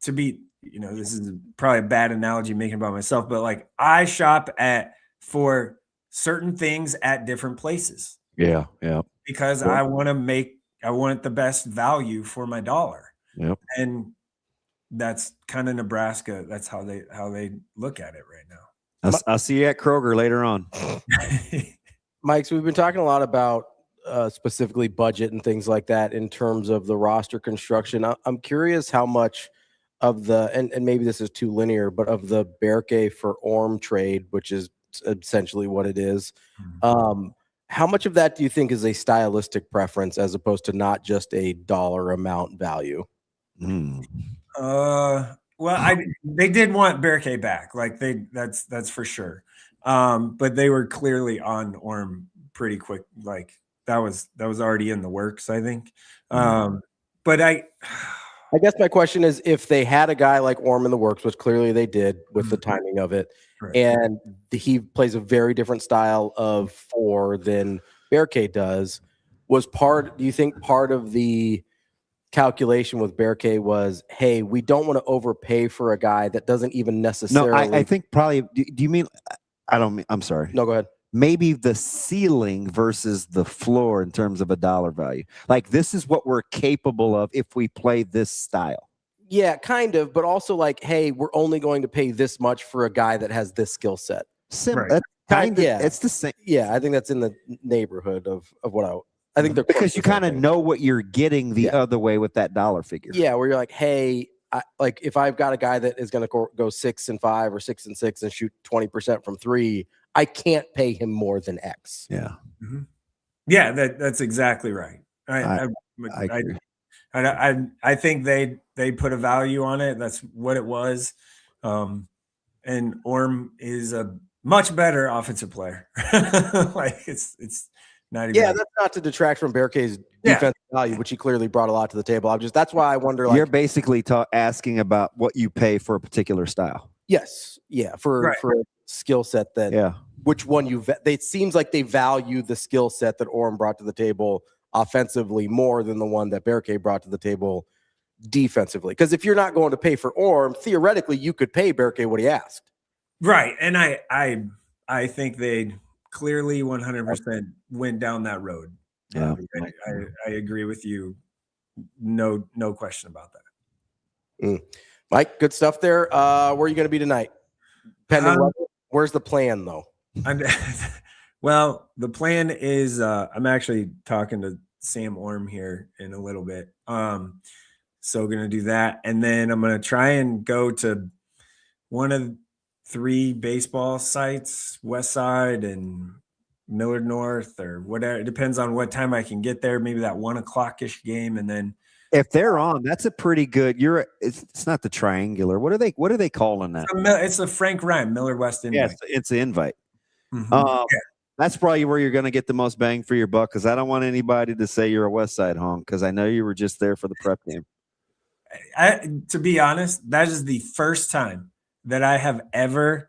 to be, this is probably a bad analogy making about myself, but like I shop for certain things at different places. Yeah. Because I want the best value for my dollar. Yep. And that's kind of Nebraska. That's how they look at it right now. I'll see you at Kroger later on. Mike, so we've been talking a lot about specifically budget and things like that in terms of the roster construction. I'm curious how much of the, and maybe this is too linear, but of the Berke for Orm trade, which is essentially what it is, how much of that do you think is a stylistic preference as opposed to not just a dollar amount value? Well, they did want Berke back, like that's for sure. But they were clearly on Orm pretty quick. Like that was already in the works, I think. But I guess my question is, if they had a guy like Orm in the works, which clearly they did with the timing of it, right, and he plays a very different style of four than Berke does, do you think part of the calculation with Berke was, hey, we don't want to overpay for a guy that doesn't even necessarily. No, I think probably. Do you mean? I'm sorry. No, go ahead. Maybe the ceiling versus the floor in terms of a dollar value. Like, this is what we're capable of if we play this style. Yeah, kind of, but also like, hey, we're only going to pay this much for a guy that has this skill set. Right. Kind of, yeah, it's the same. Yeah, I think that's in the neighborhood of what I think they're, because you kind of know what you're getting the other way with that dollar figure. Yeah, where you're like, hey, like if I've got a guy that is going to go 6 and 5 or 6 and 6 and shoot 20% from 3, I can't pay him more than X. Yeah. Mm-hmm. Yeah, that's exactly right. I think they put a value on it. That's what it was. And Orm is a much better offensive player. Like it's not even. Yeah, that's not to detract from Berke's defensive value, which he clearly brought a lot to the table. That's why I wonder. Like, you're basically asking about what you pay for a particular style. Yes. Yeah. For a skill set that. Yeah. Which one it seems like they value the skill set that Orm brought to the table offensively more than the one that Berke brought to the table defensively. Because if you're not going to pay for Orm, theoretically you could pay Berke what he asked. Right. And I think they clearly 100% went down that road. Yeah. I agree with you. No question about that. Mike, good stuff there. Where are you going to be tonight? Pending weather? Where's the plan though? Well, the plan is I'm actually talking to Sam Orm here in a little bit. So going to do that. And then I'm going to try and go to one of 3 baseball sites, Westside and Millard North or whatever. It depends on what time I can get there. Maybe that 1:00-ish game. And then if they're on, that's a pretty good. It's not the triangular. What are they calling that? It's the Frank Rhyme Millard West invite. Yes, it's an invite. Mm-hmm. That's probably where you're going to get the most bang for your buck. Because I don't want anybody to say you're a West Side honk. Because I know you were just there for the prep game. To be honest, that is the first time that I have ever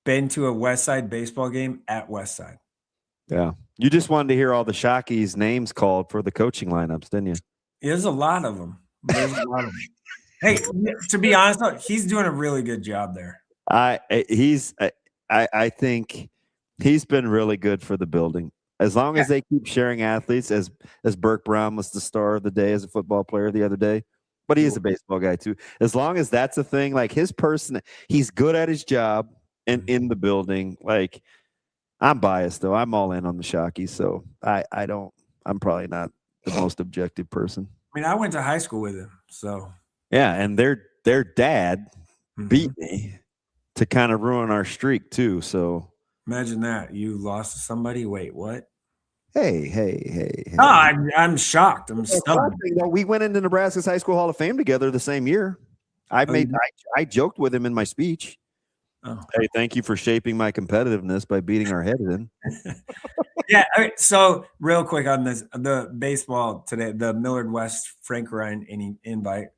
been to a West Side baseball game at West Side. Yeah, you just wanted to hear all the Shockeys' names called for the coaching lineups, didn't you? There's a lot of them. Hey, to be honest, though, he's doing a really good job there. I think he's been really good for the building. As long as they keep sharing athletes, as Burke Brown was the star of the day as a football player the other day, but he is a baseball guy too. As long as that's a thing, like his person, he's good at his job and in the building. Like, I'm biased though. I'm all in on the Shockeys, so I'm probably not the most objective person. I mean, I went to high school with him, so yeah, and their dad beat me to kind of ruin our streak too. So imagine that you lost to somebody. Wait, what? Hey. Oh, I'm shocked. I'm stunned. We went into Nebraska's High School Hall of Fame together the same year. I joked with him in my speech. Oh. Hey, thank you for shaping my competitiveness by beating our head in. Yeah. All right, so real quick on this, the baseball today, the Millard West Frank Ryan invite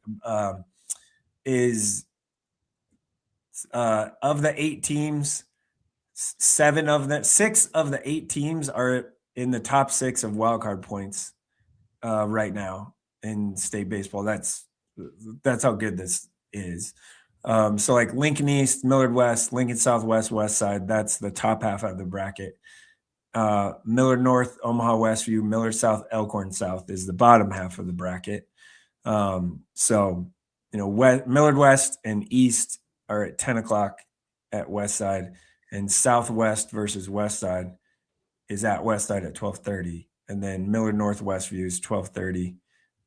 is of the 8 teams, 6 of the 8 teams are in the top 6 of wildcard points right now in state baseball. That's how good this is. So like Lincoln East, Millard West, Lincoln Southwest, Westside, that's the top half of the bracket. Millard North, Omaha Westview, Millard South, Elkhorn South is the bottom half of the bracket. So, Millard West and East are at 10 o'clock at Westside, and Southwest versus Westside is at Westside at 12:30. And then Millard North Westview is 12:30,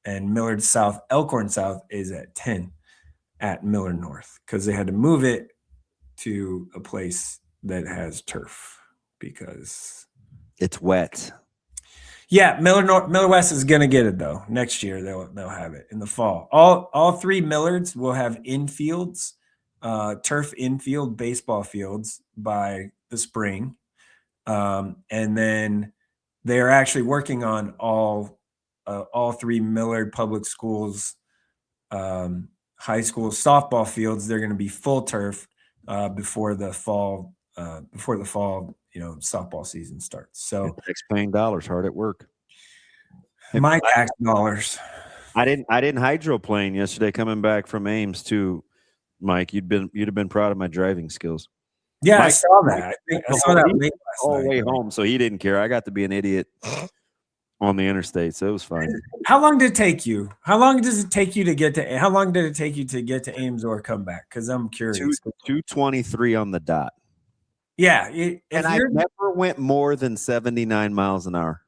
and Millard South, Elkhorn South is at 10 at Millard North, because they had to move it to a place that has turf because it's wet. Yeah, Millard West is gonna get it though. Next year they'll have it in the fall. All 3 Millards will have infields, turf infield baseball fields by the spring, and then they are actually working on all 3 Millard public schools, high school softball fields. They're going to be full turf before the fall. Softball season starts. So tax-paying dollars hard at work. My tax dollars. I didn't hydroplane yesterday coming back from Ames too, Mike. You'd have been proud of my driving skills. Yeah, Mike, I saw that. I saw that late all last the way night. home, so he didn't care. I got to be an idiot on the interstate, so it was fine. How long did it take you? How long does it take you to get to? How long did it take you to get to Ames or come back? Because I'm curious. 2:23 on the dot. Yeah, and I never went more than 79 miles an hour.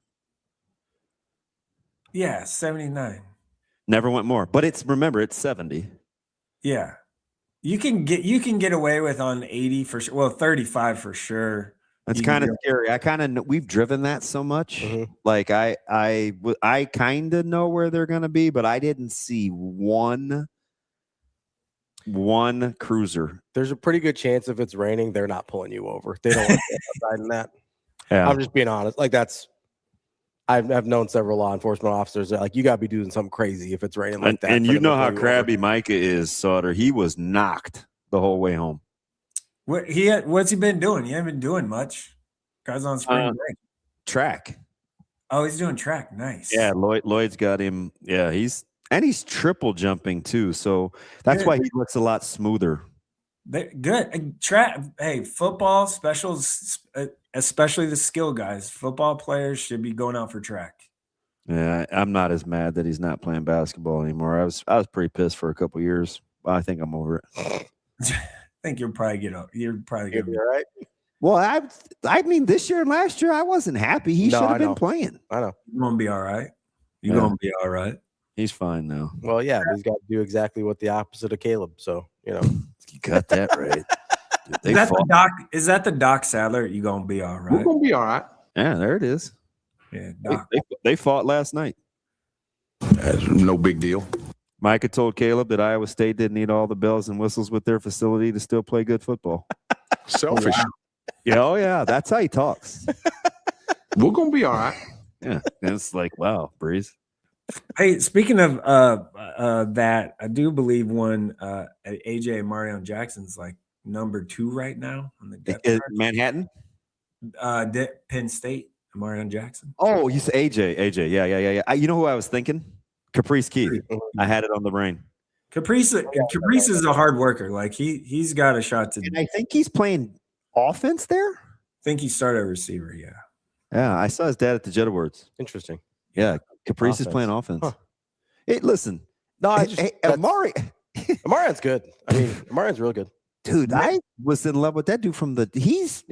Yeah, 79. Never went more, but remember it's 70. Yeah, you can get away with on 80 for sure. Well, 35 for sure. That's kind of scary. We've driven that so much. Mm-hmm. Like I kind of know where they're going to be, but I didn't see one cruiser. There's a pretty good chance if it's raining, they're not pulling you over. They don't want to get outside in that. Yeah. I'm just being honest. Like I've known several law enforcement officers that like you got to be doing something crazy if it's raining like that. And you know how crabby Micah is, Sautter. He was knocked the whole way home. What's he been doing? He hasn't been doing much. Guys on spring break. Track. Oh, he's doing track. Nice. Yeah, Lloyd's got him. Yeah, he's triple jumping too, so that's why he looks a lot smoother. Good track. Hey, football specials, especially the skill guys. Football players should be going out for track. Yeah, I'm not as mad that he's not playing basketball anymore. I was pretty pissed for a couple years. I think I'm over it. I think you'll probably get up. You're probably gonna be all right. Well, I mean, this year and last year, I wasn't happy. He should have been playing. I know. You're gonna be all right. You're gonna be all right. He's fine now. Well, yeah, he's got to do exactly what the opposite of Caleb. So you got that right. Dude, is that the Doc Sadler? You gonna be all right? We're gonna be all right. Yeah, there it is. Yeah, they fought last night. That's no big deal. Micah told Caleb that Iowa State didn't need all the bells and whistles with their facility to still play good football. Selfish. Yeah, oh yeah, that's how he talks. We're gonna be all right. Yeah, and it's like, wow, Breeze. Hey, speaking of that, I do believe one AJ Marion Jackson's like number 2 right now on the depth chart. Manhattan, Penn State. Marion Jackson. Oh, you say AJ. Yeah. You know who I was thinking? Caprice Keith. I had it on the brain. Caprice is a hard worker. Like he's got a shot to. And I think he's playing offense there. I think he started a receiver. Yeah. Yeah, I saw his dad at the Jet Awards. Interesting. Yeah, Caprice is playing offense. Huh. Hey, listen. No, Amarion's good. I mean, Amarion's real good. Dude, I was in love with that dude from he's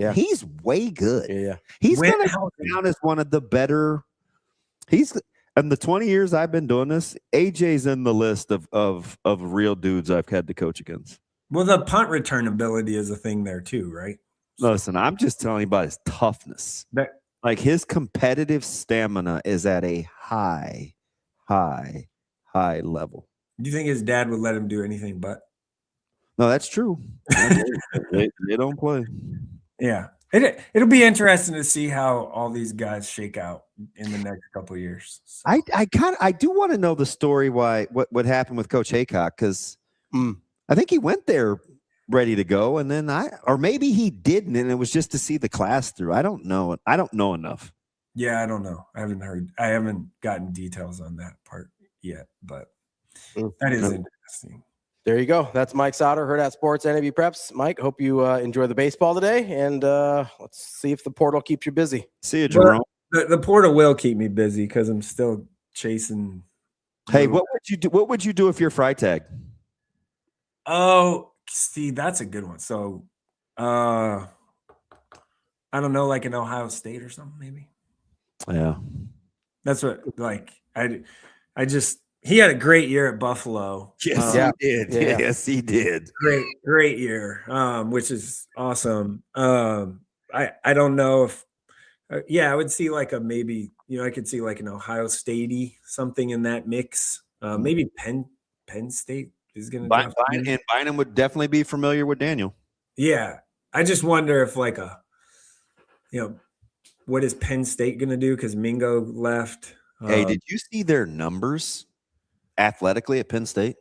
way good. Yeah. He's gonna go down as one of the better. In the 20 years I've been doing this, AJ's in the list of real dudes I've had to coach against. Well, the punt return ability is a thing there too, right? Listen, I'm just telling you about his toughness. Like his competitive stamina is at a high level. Do you think his dad would let him do anything but? No, that's true. they don't play. Yeah. It'll be interesting to see how all these guys shake out in the next couple of years. So. I do want to know the story what happened with Coach Haycock, because I think he went there ready to go, and then or maybe he didn't, and it was just to see the class through. I don't know. I don't know enough. Yeah, I don't know. I haven't gotten details on that part yet, but that is interesting. There you go. That's Mike Sautter, Hurrdat Sports, NebPreps. Mike, hope you enjoy the baseball today, and let's see if the portal keeps you busy. See you, Jerome. Well, the portal will keep me busy because I'm still chasing. Hey, what would you do? What would you do if you're Freitag? Oh, see, that's a good one. So, I don't know, like an Ohio State or something, maybe. Yeah, that's what. Like, he had a great year at Buffalo. Yes, he did. Yeah. Yes, he did. Great year, which is awesome. I don't know if, I would see like a maybe, I could see like an Ohio State-y something in that mix. Maybe Penn State is going to. And Bynum would definitely be familiar with Daniel. Yeah, I just wonder if like what is Penn State going to do? Because Mingo left. Hey, did you see their numbers athletically at Penn State?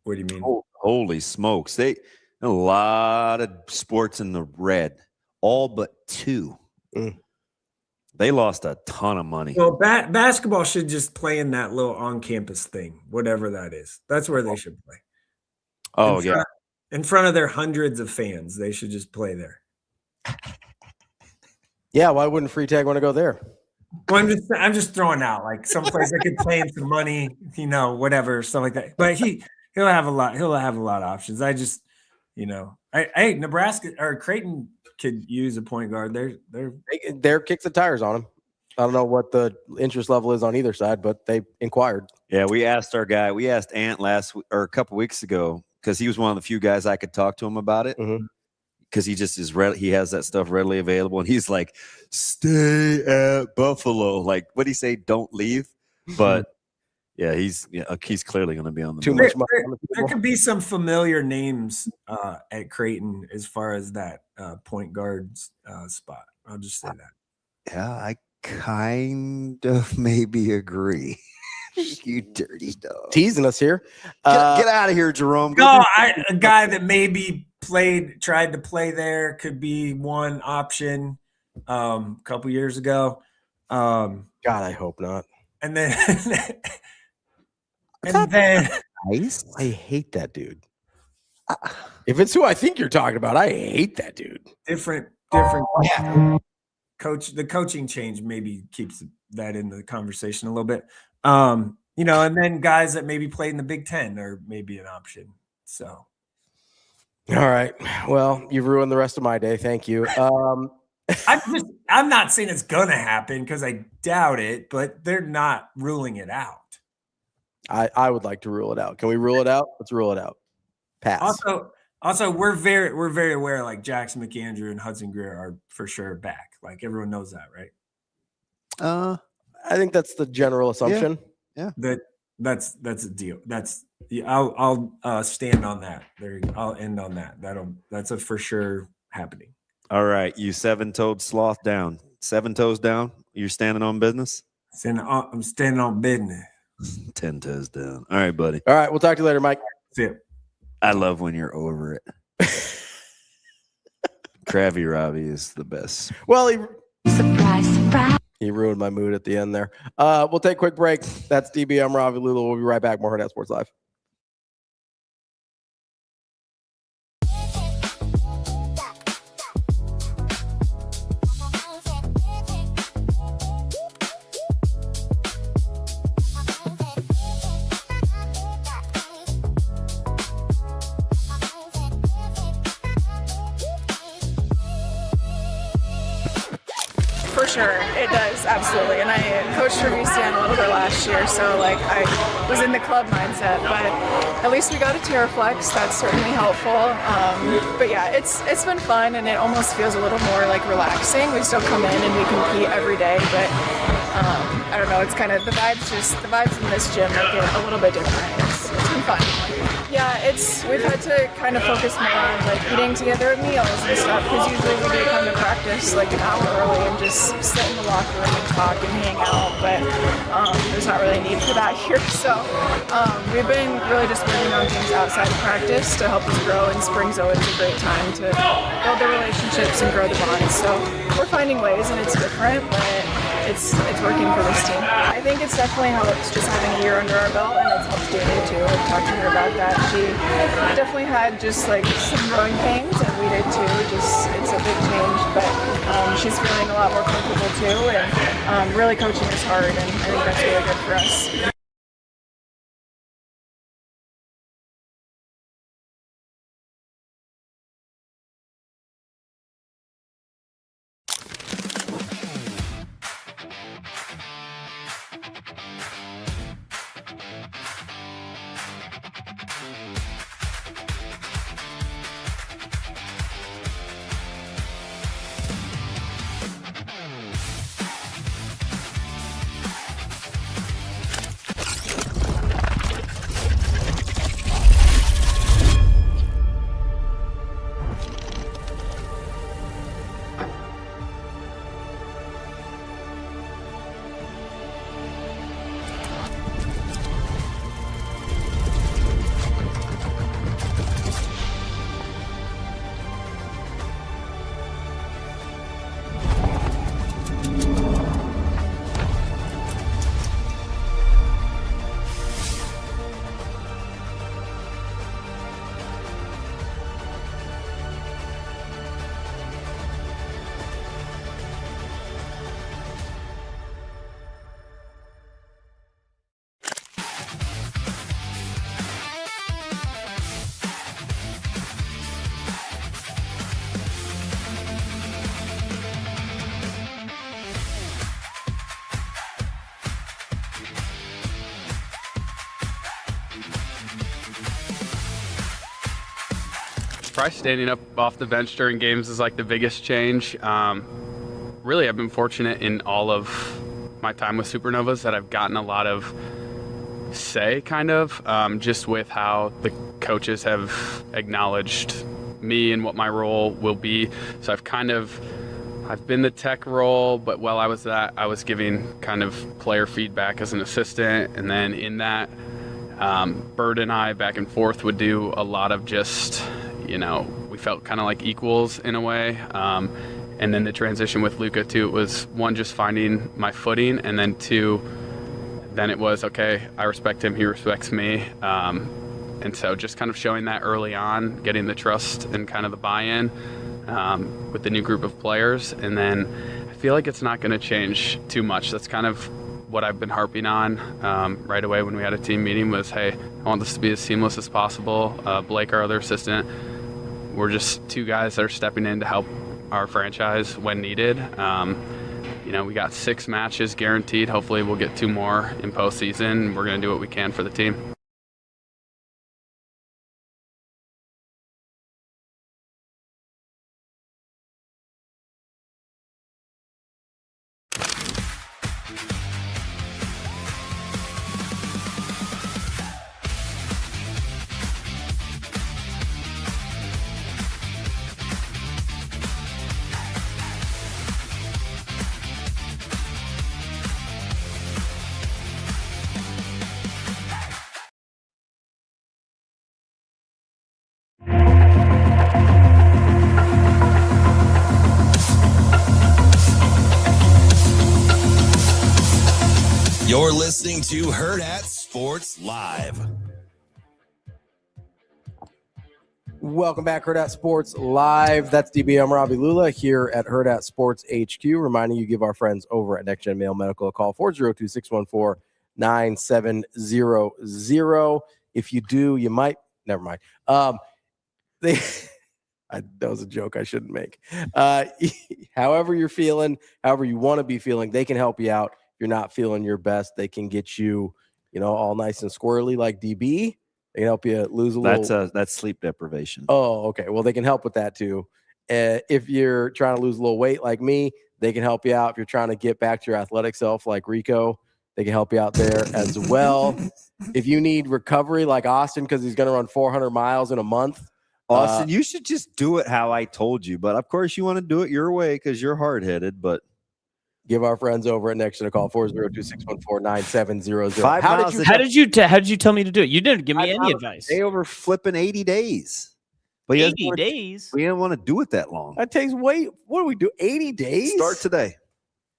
What do you mean? Oh, holy smokes. They a lot of sports in the red, all but 2. They lost a ton of money. Well, basketball should just play in that little on-campus thing, whatever that is. That's where they should play. Oh, in front of their hundreds of fans, they should just play there. Yeah, why wouldn't Freitag want to go there? Well, I'm just throwing out like someplace that could play in some money, whatever, stuff like that. But he'll have a lot. He'll have a lot of options. I just, Nebraska or Creighton could use a point guard. They're kicks the tires on him. I don't know what the interest level is on either side, but they inquired. Yeah, we asked Ant a couple weeks ago because he was one of the few guys I could talk to him about it. Because he just is he has that stuff readily available, and he's like, "Stay at Buffalo." Like, what do he say? Don't leave. But yeah, he's clearly going to be on the move. There could be some familiar names at Creighton as far as that point guard spot. I'll just say that. Yeah, I kind of maybe agree. You dirty dog, teasing us here. Get out of here, Jerome. No, a guy that maybe tried to play there could be one option. A couple years ago. God, I hope not. And then, nice. I hate that dude. If it's who I think you're talking about, I hate that dude. Different. Coach, the coaching change maybe keeps that in the conversation a little bit. And then guys that maybe played in the Big Ten are maybe an option. So, all right. Well, you've ruined the rest of my day. Thank you. I'm not saying it's gonna happen because I doubt it, but they're not ruling it out. I would like to rule it out. Can we rule it out? Let's rule it out. Pass. Also, we're very aware like Jackson McAndrew and Hudson Greer are for sure back. Like everyone knows that, right? I think that's the general assumption. Yeah. That's a deal. I'll stand on that. I'll end on that. That's a for sure happening. All right, you 7-toed sloth down. 7 toes down. You're standing on business. I'm standing on business. 10 toes down. All right, buddy. All right, we'll talk to you later, Mike. See you. I love when you're over it. Krabby Ravi is the best. Well, surprise. He ruined my mood at the end there. We'll take a quick break. That's DB. I'm Ravi Lulla. We'll be right back. More Hurrdat Sports Live. For sure, it does, absolutely. And I coached for VERGHESE a little bit last year, so like I was in the club mindset. But at least we got a tier flex. That's certainly helpful. But yeah, it's been fun, and it almost feels a little more like relaxing. We still come in and we compete every day, but I don't know. It's kind of the vibes in this gym make it a little bit different. It's been been fun. Yeah, we've had to kind of focus more on like eating together at meals and stuff because usually we do come to practice like an hour early and just sit in the locker room and talk and hang out, but there's not really a need for that here. So we've been really just working on things outside of practice to help us grow, and spring's always a great time to build the relationships and grow the bonds. So we're finding ways, and it's different, but it's working for this team. I think it's definitely helped just having a year under our belt, and it's helped Jamie too. I've talked to her about that. She definitely had just like some growing pains, and we did too. It's a big change, but she's feeling a lot more comfortable too, and really coaching us hard, and I think that's really good for us. Probably standing up off the bench during games is like the biggest change. Really, I've been fortunate in all of my time with Supernovas that I've gotten a lot of say, kind of, just with how the coaches have acknowledged me and what my role will be. So I've been the tech role, but while I was that, I was giving kind of player feedback as an assistant. And then in that, Bird and I back and forth would do a lot of just, we felt kind of like equals in a way. And then the transition with Luca too, it was one, just finding my footing, and then two, then it was, okay, I respect him, he respects me. And so just kind of showing that early on, getting the trust and kind of the buy-in with the new group of players. And then I feel like it's not going to change too much. That's kind of what I've been harping on right away when we had a team meeting was, hey, I want this to be as seamless as possible. Blake, our other assistant, we're just two guys that are stepping in to help our franchise when needed. We got 6 matches guaranteed. Hopefully we'll get 2 more in postseason. We're going to do what we can for the team. You're listening to Hurrdat Sports Live. Welcome back, Hurrdat Sports Live. That's DB. I'm Ravi Lulla here at Hurrdat Sports HQ, reminding you give our friends over at Next Gen Mail Medical a call, 402-614-9700. If you do, you might, never mind. That was a joke I shouldn't make. However you're feeling, however you want to be feeling, they can help you out. If you're not feeling your best, they can get you, all nice and squirrely like DB. They can help you lose a little. That's sleep deprivation. Oh, okay. Well, they can help with that too. If you're trying to lose a little weight like me, they can help you out. If you're trying to get back to your athletic self like Rico, They can help you out there as well. If you need recovery like Austin, because he's going to run 400 miles in a month. Austin, you should just do it how I told you. But, of course, you want to do it your way because you're hard-headed. But give our friends over at Next a call, 402-614-9700. How did you tell me to do it? You didn't give me any advice. They over flipping 80 days. But 80 days? We didn't want to do it that long. That takes what do we do? 80 days? Start today.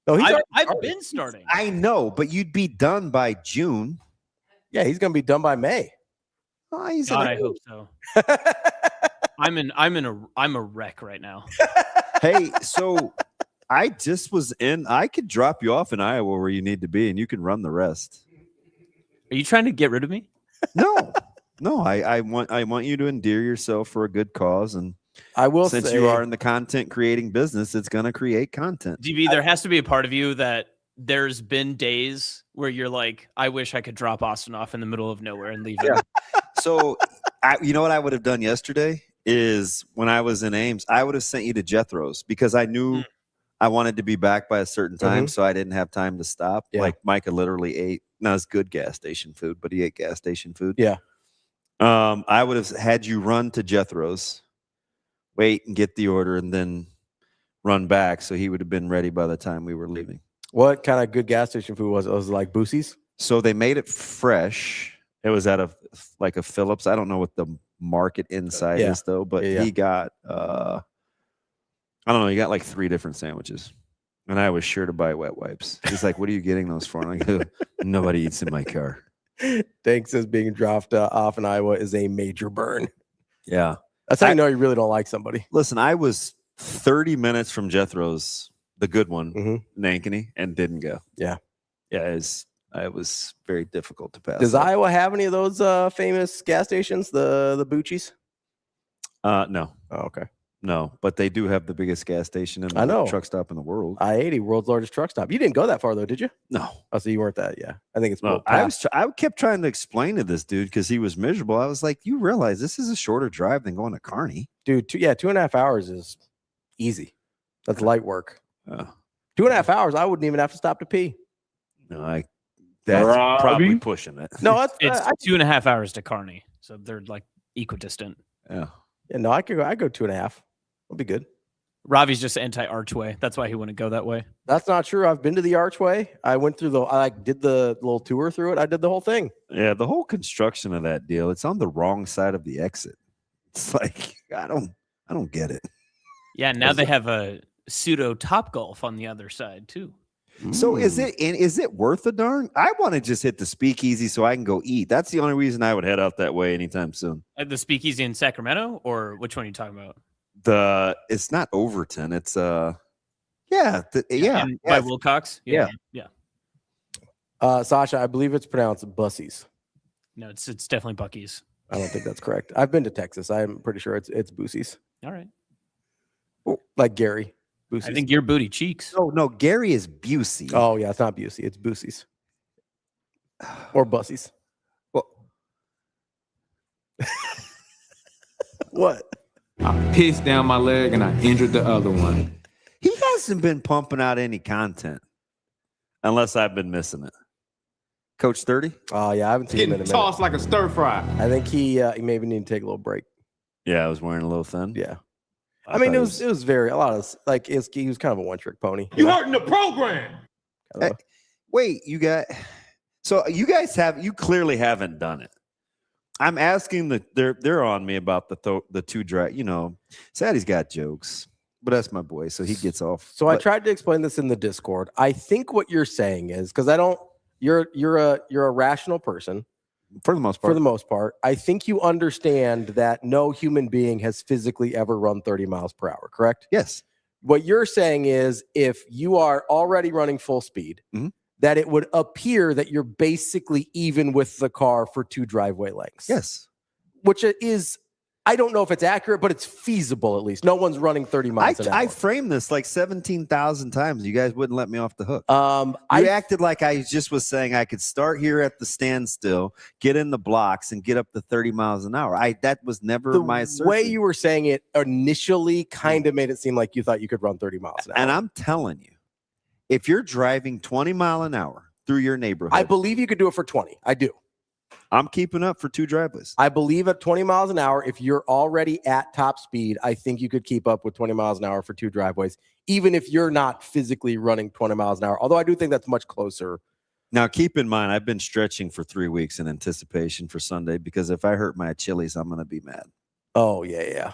No, I've been starting. I know, but you'd be done by June. Yeah, he's going to be done by May. Oh, I hope so. I'm a wreck right now. Hey, so I just was I could drop you off in Iowa where you need to be, and you can run the rest. Are you trying to get rid of me? No. I want you to endear yourself for a good cause, and I will since say, you are in the content creating business, it's going to create content. DB, there has to be a part of you that there's been days where you're like, I wish I could drop Austin off in the middle of nowhere and leave him. So, you know what I would have done yesterday is when I was in Ames, I would have sent you to Jethro's because I knew I wanted to be back by a certain time, so I didn't have time to stop. Yeah. Like Micah literally ate, not as good gas station food, but he ate gas station food. Yeah. I would have had you run to Jethro's, wait and get the order, and then run back. So he would have been ready by the time we were leaving. What kind of good gas station food was it? Was it like Buc-ee's? So they made it fresh. It was out of like a Phillips. I don't know what the market inside is though, but he got, I don't know. He got like 3 different sandwiches. And I was sure to buy wet wipes. He's like, what are you getting those for? And I go, nobody eats in my car. Tank says being dropped off in Iowa is a major burn. Yeah. That's how you know you really don't like somebody. Listen, I was 30 minutes from Jethro's, the good one, in Ankeny, and didn't go. Yeah. Yeah, it was very difficult to pass. Does Iowa have any of those famous gas stations, the Bu-Cees? No. Oh, okay. No, but they do have the biggest gas station in the truck stop in the world. I-80, world's largest truck stop. You didn't go that far though, did you? No. Oh, so you weren't that? Yeah, I think it's. No, I kept trying to explain to this dude because he was miserable. I was like, "You realize this is a shorter drive than going to Kearney, dude? 2.5 hours is easy. That's light work. 2.5 hours, I wouldn't even have to stop to pee. No, that's probably pushing it. No, it's 2.5 hours to Kearney, so they're like equidistant. Yeah. No, I go 2.5. It'll be good. Ravi's just anti-archway. That's why he wouldn't go that way. That's not true. I've been to the archway. I went through I did the little tour through it. I did the whole thing. Yeah, the whole construction of that deal. It's on the wrong side of the exit. It's like I don't get it. Yeah, now they have a pseudo Topgolf on the other side too. So is it worth a darn? I want to just hit the speakeasy so I can go eat. That's the only reason I would head out that way anytime soon. The speakeasy in Sacramento, or which one are you talking about? It's not Overton. It's by Wilcox. Yeah. Sasha, I believe it's pronounced Buccees. No, it's definitely Buc-ees. I don't think that's correct. I've been to Texas. I'm pretty sure it's Buccees. All right. Like Gary. Buccees. I think you're booty cheeks. No, Gary is Bucee. Oh yeah, it's not Bucee. It's Buccees or Buccees. Well, what? I pissed down my leg and I injured the other one. He hasn't been pumping out any content unless I've been missing it. Coach 30? Oh yeah, I haven't seen him in a minute. Tossed like a stir fry. I think he maybe need to take a little break. Yeah, I was wearing a little thin. Yeah. I mean, it was very a lot of like he was kind of a one-trick pony. You hurting the program. Hey, wait, you guys clearly haven't done it. I'm asking they're on me about the two drag. You know, Sadie's got jokes, but that's my boy, so he gets off. So I tried to explain this in the Discord. I think what you're saying is because I don't. You're a rational person. For the most part. For the most part. I think you understand that no human being has physically ever run 30 miles per hour, correct? Yes. What you're saying is if you are already running full speed, that it would appear that you're basically even with the car for 2 driveway lengths. Yes. Which is, I don't know if it's accurate, but it's feasible at least. No one's running 30 miles an hour. I framed this like 17,000 times. You guys wouldn't let me off the hook. I acted like I just was saying I could start here at the standstill, get in the blocks, and get up to 30 miles an hour. That was never my assertion. The way you were saying it initially kind of made it seem like you thought you could run 30 miles an hour. And I'm telling you, if you're driving 20 mile an hour, through your neighborhood. I believe you could do it for 20. I do. I'm keeping up for 2 driveways. I believe at 20 miles an hour, if you're already at top speed, I think you could keep up with 20 miles an hour for 2 driveways, even if you're not physically running 20 miles an hour. Although I do think that's much closer. Now, keep in mind, I've been stretching for 3 weeks in anticipation for Sunday because if I hurt my Achilles, I'm going to be mad. Oh, yeah.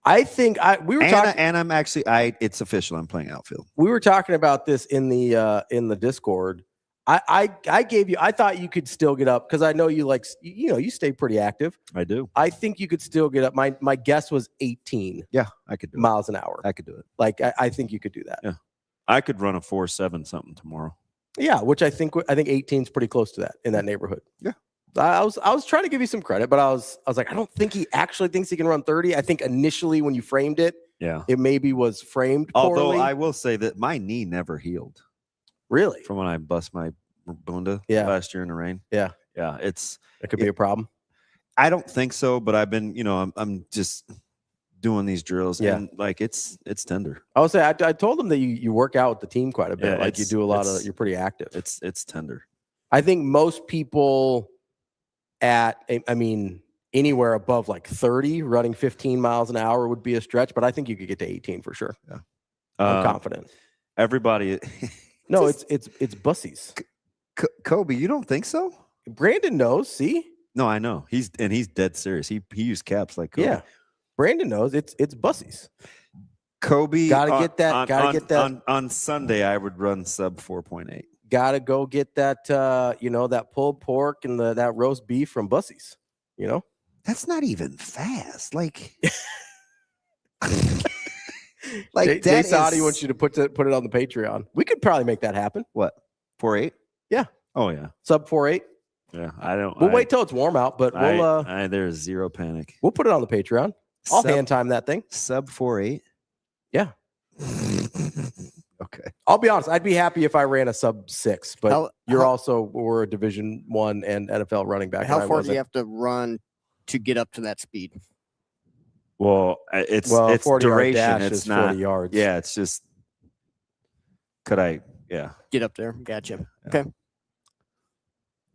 I think we were talking, and I'm actually it's official. I'm playing outfield. We were talking about this in the Discord. I thought you could still get up because I know you you stay pretty active. I do. I think you could still get up. My guess was 18. Yeah, I could do miles an hour. I could do it. Like I think you could do that. Yeah, I could run a 4.7 something tomorrow. Yeah, which I think 18 is pretty close to that in that neighborhood. Yeah. I was trying to give you some credit, but I was like, I don't think he actually thinks he can run 30. I think initially when you framed it, it maybe was framed poorly. Although I will say that my knee never healed. Really? From when I bust my bunda last year in the rain. Yeah. Yeah. It could be a problem. I don't think so, but I've been, I'm just doing these drills and it's tender. I would say I told him that you work out with the team quite a bit. Like you do a lot you're pretty active. It's tender. I think most people anywhere above like 30 running 15 miles an hour would be a stretch, but I think you could get to 18 for sure. Yeah. I'm confident. Everybody. No, it's Bucce's. Kobe, you don't think so? Brandon knows. See? No, I know. He's dead serious. He used caps like Kobe. Yeah. Brandon knows it's Bucce's. Kobe, gotta get that. On Sunday, I would run sub 4.8. Gotta go get that. That pulled pork and that roast beef from Bucce's. That's not even fast. Like Jay Saudi wants you to put it on the Patreon. We could probably make that happen. What? 4.8? Yeah. Oh yeah. Sub 4.8. Yeah. I don't. We'll wait till it's warm out, but we'll. There's zero panic. We'll put it on the Patreon. I'll hand time that thing. Sub 4.8. Yeah. Okay. I'll be honest. I'd be happy if I ran a sub 6, but we're a Division I and NFL running back. How far do you have to run to get up to that speed? Well, it's 40 duration. Dash It's is not 40 yards. Yeah, it's just. Could I? Yeah. Get up there. Gotcha. Okay.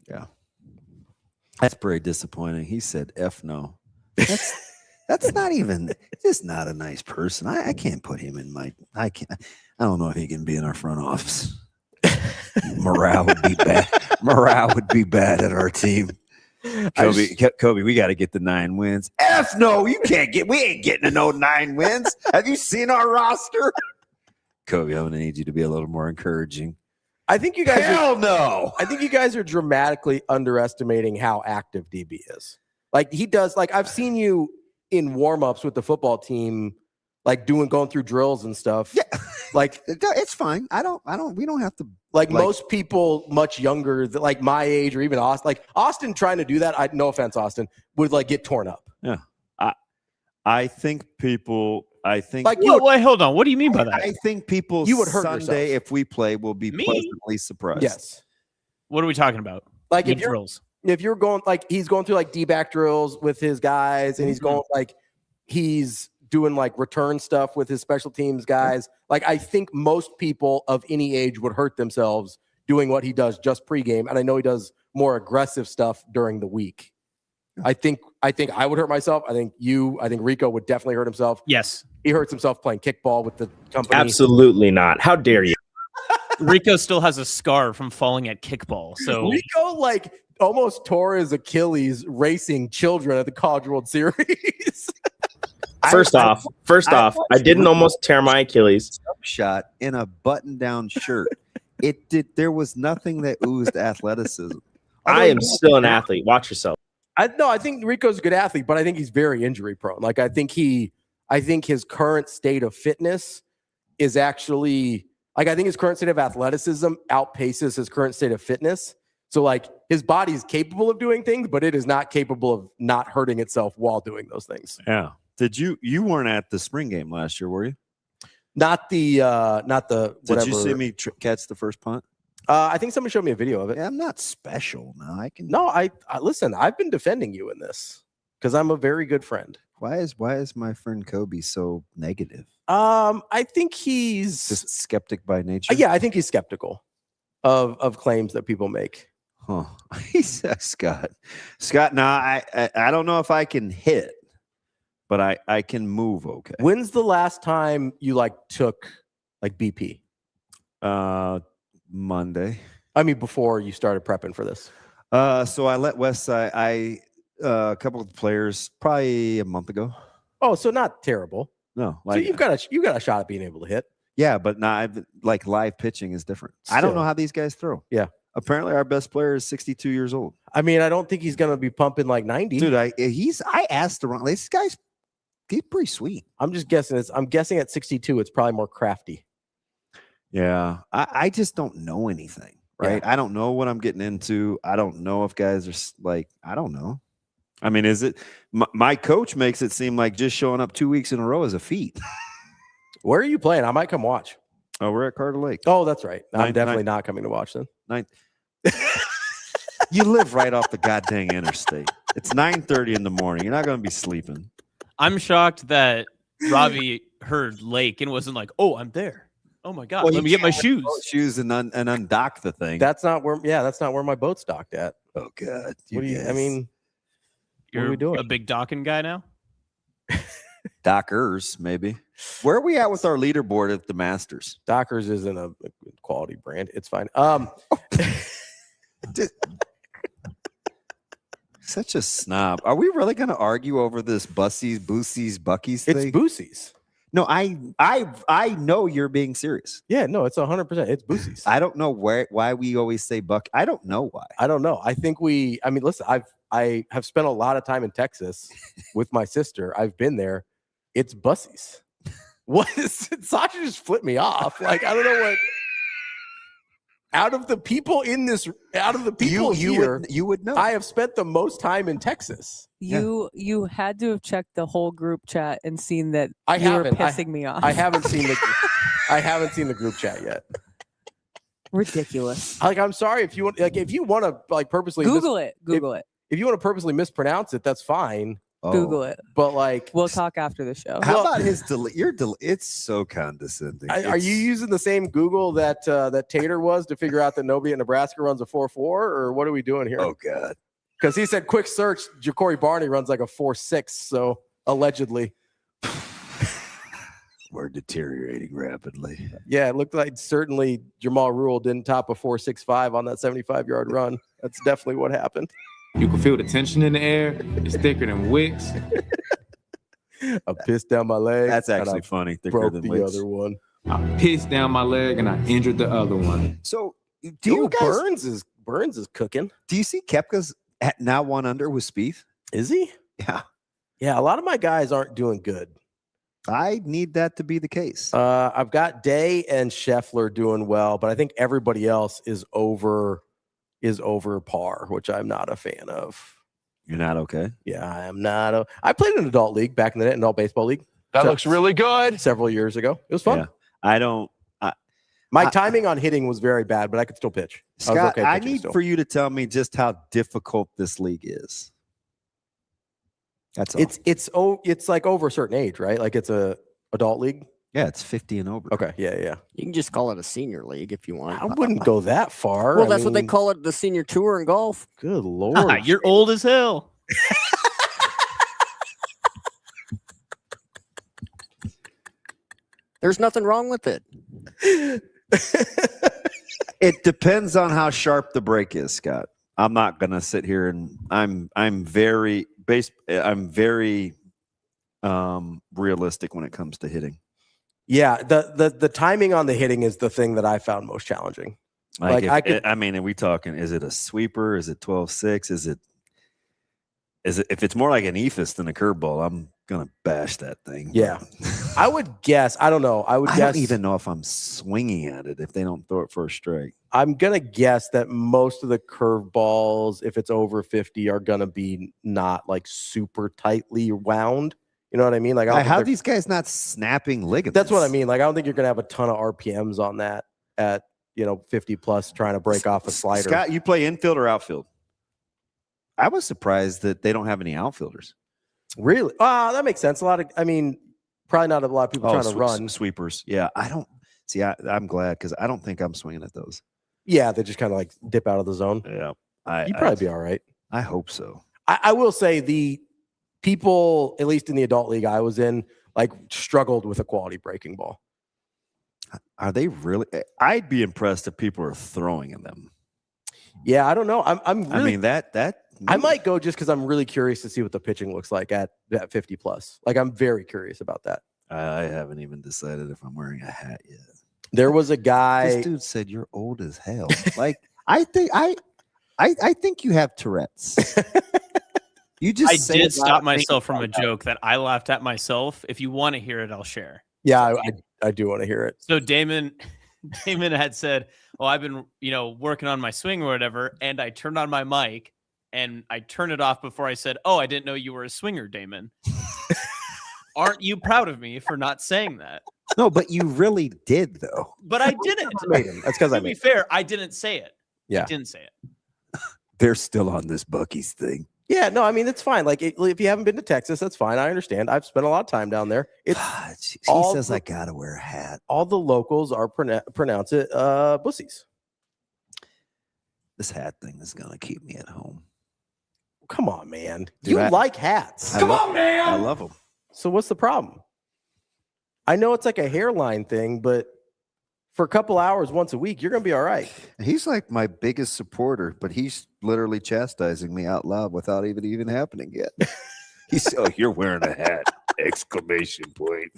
Yeah. That's very disappointing. He said, "F no." That's not even. Just not a nice person. I can't put him in my. I can't. I don't know if he can be in our front office. Morale would be bad. Morale would be bad at our team. Kobe, we got to get the 9 wins. F no, you can't get. We ain't getting to no 9 wins. Have you seen our roster? Kobe, I'm gonna need you to be a little more encouraging. I think you guys. Hell no. I think you guys are dramatically underestimating how active DB is. Like he does. Like I've seen you in warm-ups with the football team, like going through drills and stuff. Yeah. Like it's fine. We don't have to. Like most people much younger, like my age or even Austin, like Austin trying to do that. No offense, Austin, would like get torn up. Yeah. I think people. Like wait, hold on. What do you mean by that? I think people. You would hurt Sunday yourself. if we play will be pleasantly surprised. Yes. What are we talking about? Like if you're going like he's going through like D-back drills with his guys, and he's going like he's doing like return stuff with his special teams guys. Like I think most people of any age would hurt themselves doing what he does just pregame, and I know he does more aggressive stuff during the week. I think I would hurt myself. I think Rico would definitely hurt himself. Yes. He hurts himself playing kickball with the company. Absolutely not. How dare you? Rico still has a scar from falling at kickball. So Rico like almost tore his Achilles racing children at the College World Series. First off, I didn't almost tear my Achilles. Shot in a button-down shirt. There was nothing that oozed athleticism. I am still an athlete. Watch yourself. I think Rico's a good athlete, but I think he's very injury prone. Like I think his current state of fitness is actually like I think his current state of athleticism outpaces his current state of fitness. So like his body is capable of doing things, but it is not capable of not hurting itself while doing those things. Yeah. Did you weren't at the spring game last year, were you? Not the whatever. Did you see me catch the first punt? I think somebody showed me a video of it. Yeah, I'm not special now. I listen. I've been defending you in this because I'm a very good friend. Why is my friend Kobe so negative? I think he's just skeptic by nature. Yeah, I think he's skeptical. of claims that people make. Huh. He says Scott. Scott, no, I don't know if I can hit, but I can move okay. When's the last time you like took like BP? Monday. I mean, before you started prepping for this. So I let Westside. A couple of players probably a month ago. Oh, so not terrible. No, So you've got a shot at being able to hit. Yeah, but not like live pitching is different. I don't know how these guys throw. Yeah. Apparently, our best player is 62 years old. I mean, I don't think he's going to be pumping like 90. Dude, I asked around. This guy's he's pretty sweet. I'm just guessing. I'm guessing at 62, it's probably more crafty. Yeah, I just don't know anything. Right? Yeah. I don't know what I'm getting into. I don't know if guys are like. I don't know. I mean, is it? My coach makes it seem like just showing up 2 weeks in a row is a feat. Where are you playing? I might come watch. Oh, we're at Carter Lake. Oh, that's right. I'm definitely not coming to watch then. You live right off the goddamn interstate. It's 9:30 in the morning. You're not going to be sleeping. I'm shocked that Ravi heard Lake and wasn't like, "Oh, I'm there. Oh my god, let me get my shoes." Shoes and undock the thing. That's not where. Yeah, that's not where my boat's docked at. Oh god. What do you? I mean, You're what are we doing? a big docking guy now. Dockers, maybe. Where are we at with our leaderboard at the Masters? Dockers isn't a quality brand. It's fine. Such a snob. Are we really going to argue over this Bu-Cee's, Buc-ees thing? It's Bu-Cee's. No, I know you're being serious. Yeah, no, it's 100%. It's Bu-Cee's. I don't know why we always say Buck. I don't know why. I don't know. I think I mean, listen, I have spent a lot of time in Texas with my sister. I've been there. It's Buc-ee's. What is it? Sasha just flipped me off. Like, I don't know what. Out of the people here, you would know. I have spent the most time in Texas. You had to have checked the whole group chat and seen that I you were haven't. pissing me off. I haven't seen the group chat yet. Ridiculous. Like, I'm sorry if you want to like purposely Google it. If you want to purposely mispronounce it, that's fine. Google it. But like, we'll talk after the show. How about his it's so condescending. Are you using the same Google that Tater was to figure out that nobody at Nebraska runs a 4.4, or what are we doing here? Oh god. Because he said quick search, Ja'Cory Barney runs like a 4.6, so allegedly. We're deteriorating rapidly. Yeah, it looked like certainly Jamal Rule didn't top a 4.65 on that 75-yard run. That's definitely what happened. You can feel the tension in the air. It's thicker than Wicks. I pissed down my leg. That's actually funny. Thicker Broke than the Wicks. other one. I pissed down my leg and I injured the other one. So do you guys, Burns is cooking? Do you see Koepka's now 1 under with Spieth? Is he? Yeah. Yeah, a lot of my guys aren't doing good. I need that to be the case. I've got Day and Scheffler doing well, but I think everybody else is over par, which I'm not a fan of. You're not okay? Yeah, I am not. I played in an adult league back in the day, an adult baseball league. That looks really good. Several years ago. It was fun. Yeah. I don't. My timing on hitting was very bad, but I could still pitch. Scott, I need for you to tell me just how difficult this league is. That's all. It's like over a certain age, right? Like it's a adult league. Yeah, it's 50 and over. Okay, yeah. You can just call it a senior league if you want. I wouldn't go that far. Well, that's what they call it, the senior tour in golf. Good Lord. You're old as hell. There's nothing wrong with it. It depends on how sharp the break is, Scott. I'm not gonna sit here and I'm very realistic when it comes to hitting. Yeah, the timing on the hitting is the thing that I found most challenging. I mean, are we talking? Is it a sweeper? Is it 12-6? Is it if it's more like an ephus than a curveball? I'm gonna bash that thing. Yeah, I would guess. I don't know. I don't even know if I'm swinging at it if they don't throw it first strike. I'm gonna guess that most of the curveballs, if it's over 50, are gonna be not like super tightly wound. You know what I mean? Like, how are these guys not snapping ligaments? That's what I mean. Like, I don't think you're gonna have a ton of RPMs on that at 50 plus trying to break off a slider. Scott, you play infield or outfield? I was surprised that they don't have any outfielders. Really? That makes sense. Probably not a lot of people trying to run sweepers. Yeah, I don't see. I'm glad because I don't think I'm swinging at those. Yeah, they just kind of like dip out of the zone. Yeah, you'd probably be all right. I hope so. I will say the people, at least in the adult league I was in, like struggled with a quality breaking ball. Are they really? I'd be impressed if people are throwing in them. Yeah, I don't know. I'm really, I mean that I might go just because I'm really curious to see what the pitching looks like at 50 plus. Like I'm very curious about that. I haven't even decided if I'm wearing a hat yet. There was a guy. This dude said you're old as hell. Like I think you have Tourette's. You just I did stop myself from a joke that I laughed at myself. If you want to hear it, I'll share. Yeah, I do want to hear it. So Damon had said, "Oh, I've been, working on my swing or whatever," and I turned on my mic and I turned it off before I said, "Oh, I didn't know you were a swinger, Damon." Aren't you proud of me for not saying that? No, but you really did though. But I didn't. That's because I To be fair, I didn't say it. Yeah. I didn't say it. They're still on this Buc-ees thing. Yeah, no, I mean it's fine. Like if you haven't been to Texas, that's fine. I understand. I've spent a lot of time down there. It's He says I gotta wear a hat. All the locals are pronounce it Buc-ees. This hat thing is gonna keep me at home. Come on, man. Dude, You I- like hats. Come on, man. I love them. So what's the problem? I know it's like a hairline thing, but for a couple hours once a week, you're gonna be all right. He's like my biggest supporter, but he's literally chastising me out loud without even happening yet. He's oh, you're wearing a hat! Exclamation point.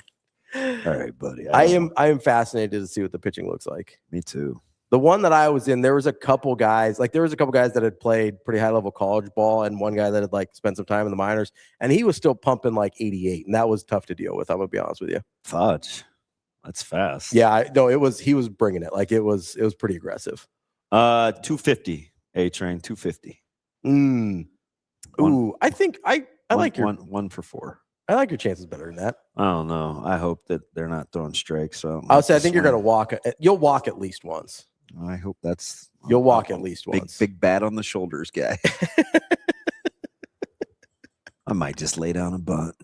All right, buddy. I am fascinated to see what the pitching looks like. Me too. The one that I was in, there was a couple guys that had played pretty high level college ball, and one guy that had like spent some time in the minors, and he was still pumping like 88, and that was tough to deal with. I'm gonna be honest with you. Fudge. That's fast. Yeah, he was bringing it. Like it was pretty aggressive. 250 A-Train 250. Ooh, I think I like your one for 4. I like your chances better than that. I don't know. I hope that they're not throwing strikes. So I would say I think you're gonna walk. You'll walk at least once. I hope that's you'll walk at least once. Big bat on the shoulders guy. I might just lay down a bunt.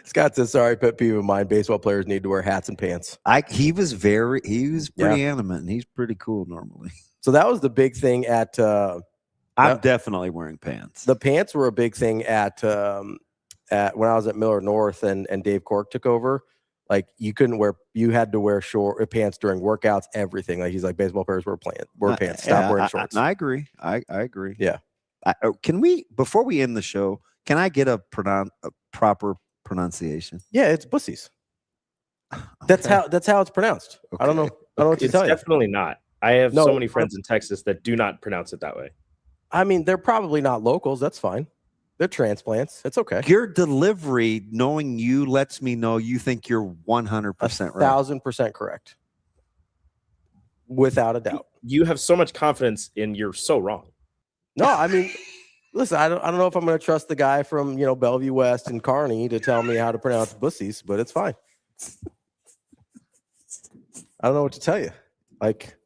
Scott says, "Sorry, pet peeve of mine. Baseball players need to wear hats and pants." He was pretty animate, and he's pretty cool normally. So that was the big thing at. I'm definitely wearing pants. The pants were a big thing at when I was at Miller North and Dave Cork took over. Like you had to wear short pants during workouts, everything. Like he's like baseball players wear pants. Stop wearing shorts. I agree. I agree. Yeah. Can we before we end the show? Can I get a proper pronunciation? Yeah, it's Buc-ees. That's how it's pronounced. Okay. I don't know what to tell you. It's definitely not. I have so many friends in Texas that do not pronounce it that way. I mean, they're probably not locals. That's fine. They're transplants. It's okay. Your delivery, knowing you, lets me know you think you're 100% right. 1,000% correct. Without a doubt. You have so much confidence in you're so wrong. No, I mean, listen, I don't know if I'm going to trust the guy from, Bellevue West and Kearney to tell me how to pronounce Buc-ees, but it's fine. I don't know what to tell you. Like,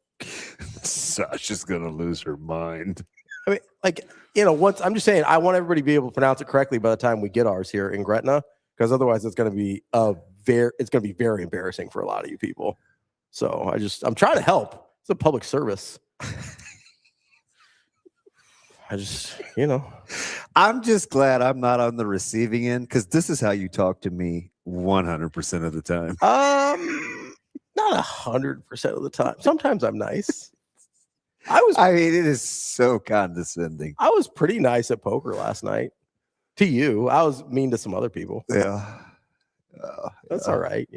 Sasha's going to lose her mind. I mean, like, once I'm just saying, I want everybody to be able to pronounce it correctly by the time we get ours here in Gretna, because otherwise it's going to be very embarrassing for a lot of you people. So I'm trying to help. It's a public service. I'm just glad I'm not on the receiving end because this is how you talk to me 100% of the time. Not 100% of the time. Sometimes I'm nice. It is so condescending. I was pretty nice at poker last night. To you, I was mean to some other people. Yeah, that's all right.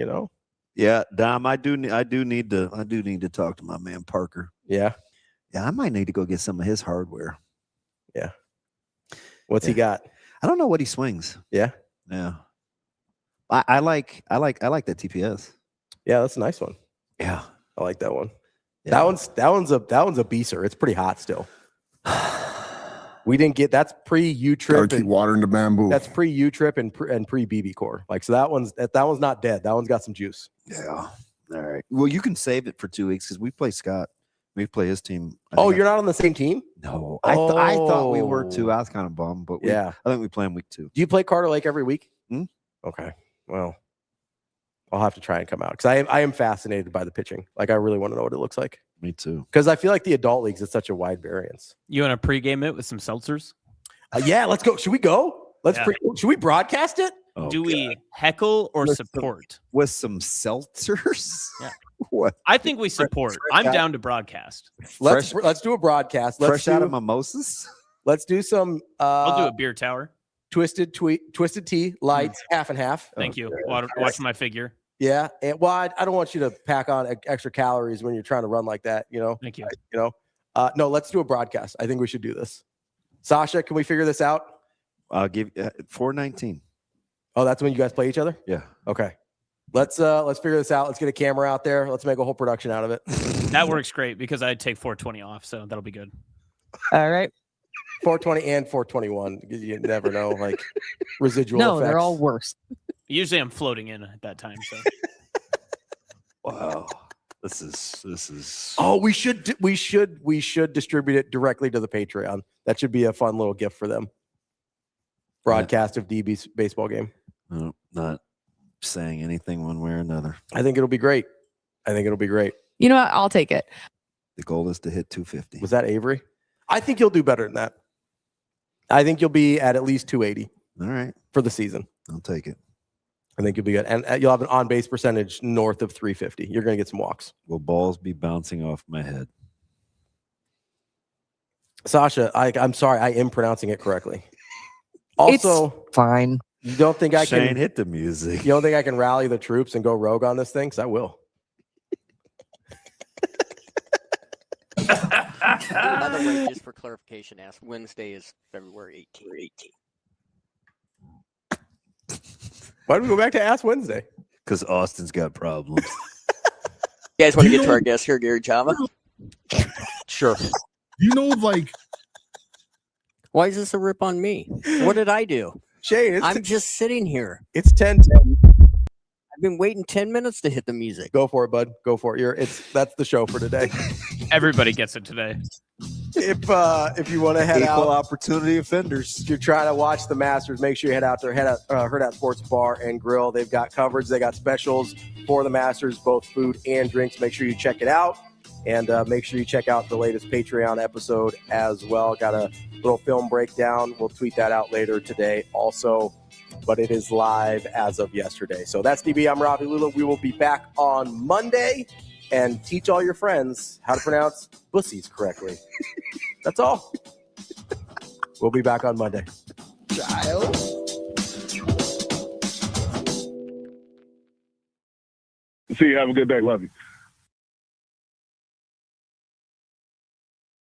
Yeah, Dom, I do need to talk to my man Parker. Yeah, I might need to go get some of his hardware. Yeah, what's he got? I don't know what he swings. Yeah. I like that TPS. Yeah, that's a nice one. Yeah, I like that one. Yeah. That one's a beaser. It's pretty hot still. We didn't get that's pre U trip. Keep watering the bamboo. That's pre U trip and pre BB core. Like so that one's not dead. That one's got some juice. Yeah. All right. Well, you can save it for 2 weeks because we play Scott. We play his team. You're not on the same team? No. I thought we were too. I was kind of bummed, but I think we play in week 2. Do you play Carter Lake every week? Hmm? Okay. Well, I'll have to try and come out because I am fascinated by the pitching. Like I really want to know what it looks like. Me too. Because I feel like the adult leagues it's such a wide variance. You want to pregame it with some seltzers? Yeah, let's go. Should we go? Should we broadcast it? Oh, Do we heckle or support? With some seltzers? Yeah. What? I think we support. I'm down to broadcast. Let's do a broadcast. Let's Fresh out of mimosas? Let's do some I'll do a beer tower. Twisted tea, lights, half and half. Thank you. Watch my figure. Yeah. And well, I don't want you to pack on extra calories when you're trying to run like that, you know? Thank you. No, let's do a broadcast. I think we should do this. Sasha, can we figure this out? I'll give 419. Oh, that's when you guys play each other? Yeah. Okay. Let's figure this out. Let's get a camera out there. Let's make a whole production out of it. That works great because I'd take 420 off, so that'll be good. All right. 420 and 421. You never know, like residual No, effects. they're all worse. Usually I'm floating in at that time. So. Wow. This is Oh, we should distribute it directly to the Patreon. That should be a fun little gift for them. Broadcast of DB's baseball game. No, not saying anything one way or another. I think it'll be great. You know what? I'll take it. The goal is to hit 250. Was that Avery? I think you'll do better than that. I think you'll be at least 280. All right. For the season. I'll take it. I think you'll be good. And you'll have an on-base percentage north of 350. You're going to get some walks. Will balls be bouncing off my head? Sasha, I'm sorry. I am pronouncing it correctly. Also, it's fine. You don't think I can hit the music? You don't think I can rally the troops and go rogue on this thing? Because I will. By the way, just for clarification, ask Wednesday is February 18th. Why do we go back to Ask Wednesday? Because Austin's got problems. You guys want to get to our guest here, Gary Java? Sure. You know, like, why is this a rip on me? What did I do? Shane, I'm just sitting here. It's 10:10. I've been waiting 10 minutes to hit the music. Go for it, bud. Go for it. That's the show for today. Everybody gets it today. If you want to head out, equal opportunity offenders. If you're trying to watch the Masters, make sure you head out there. Hurrdat Sports Bar and Grill. They've got coverage. They got specials for the Masters, both food and drinks. Make sure you check it out. And make sure you check out the latest Patreon episode as well. Got a little film breakdown. We'll tweet that out later today also. But it is live as of yesterday. So that's DB. I'm Ravi Lulla. We will be back on Monday and teach all your friends how to pronounce Buccees correctly. That's all. We'll be back on Monday. Child. See you. Have a good day. Love you.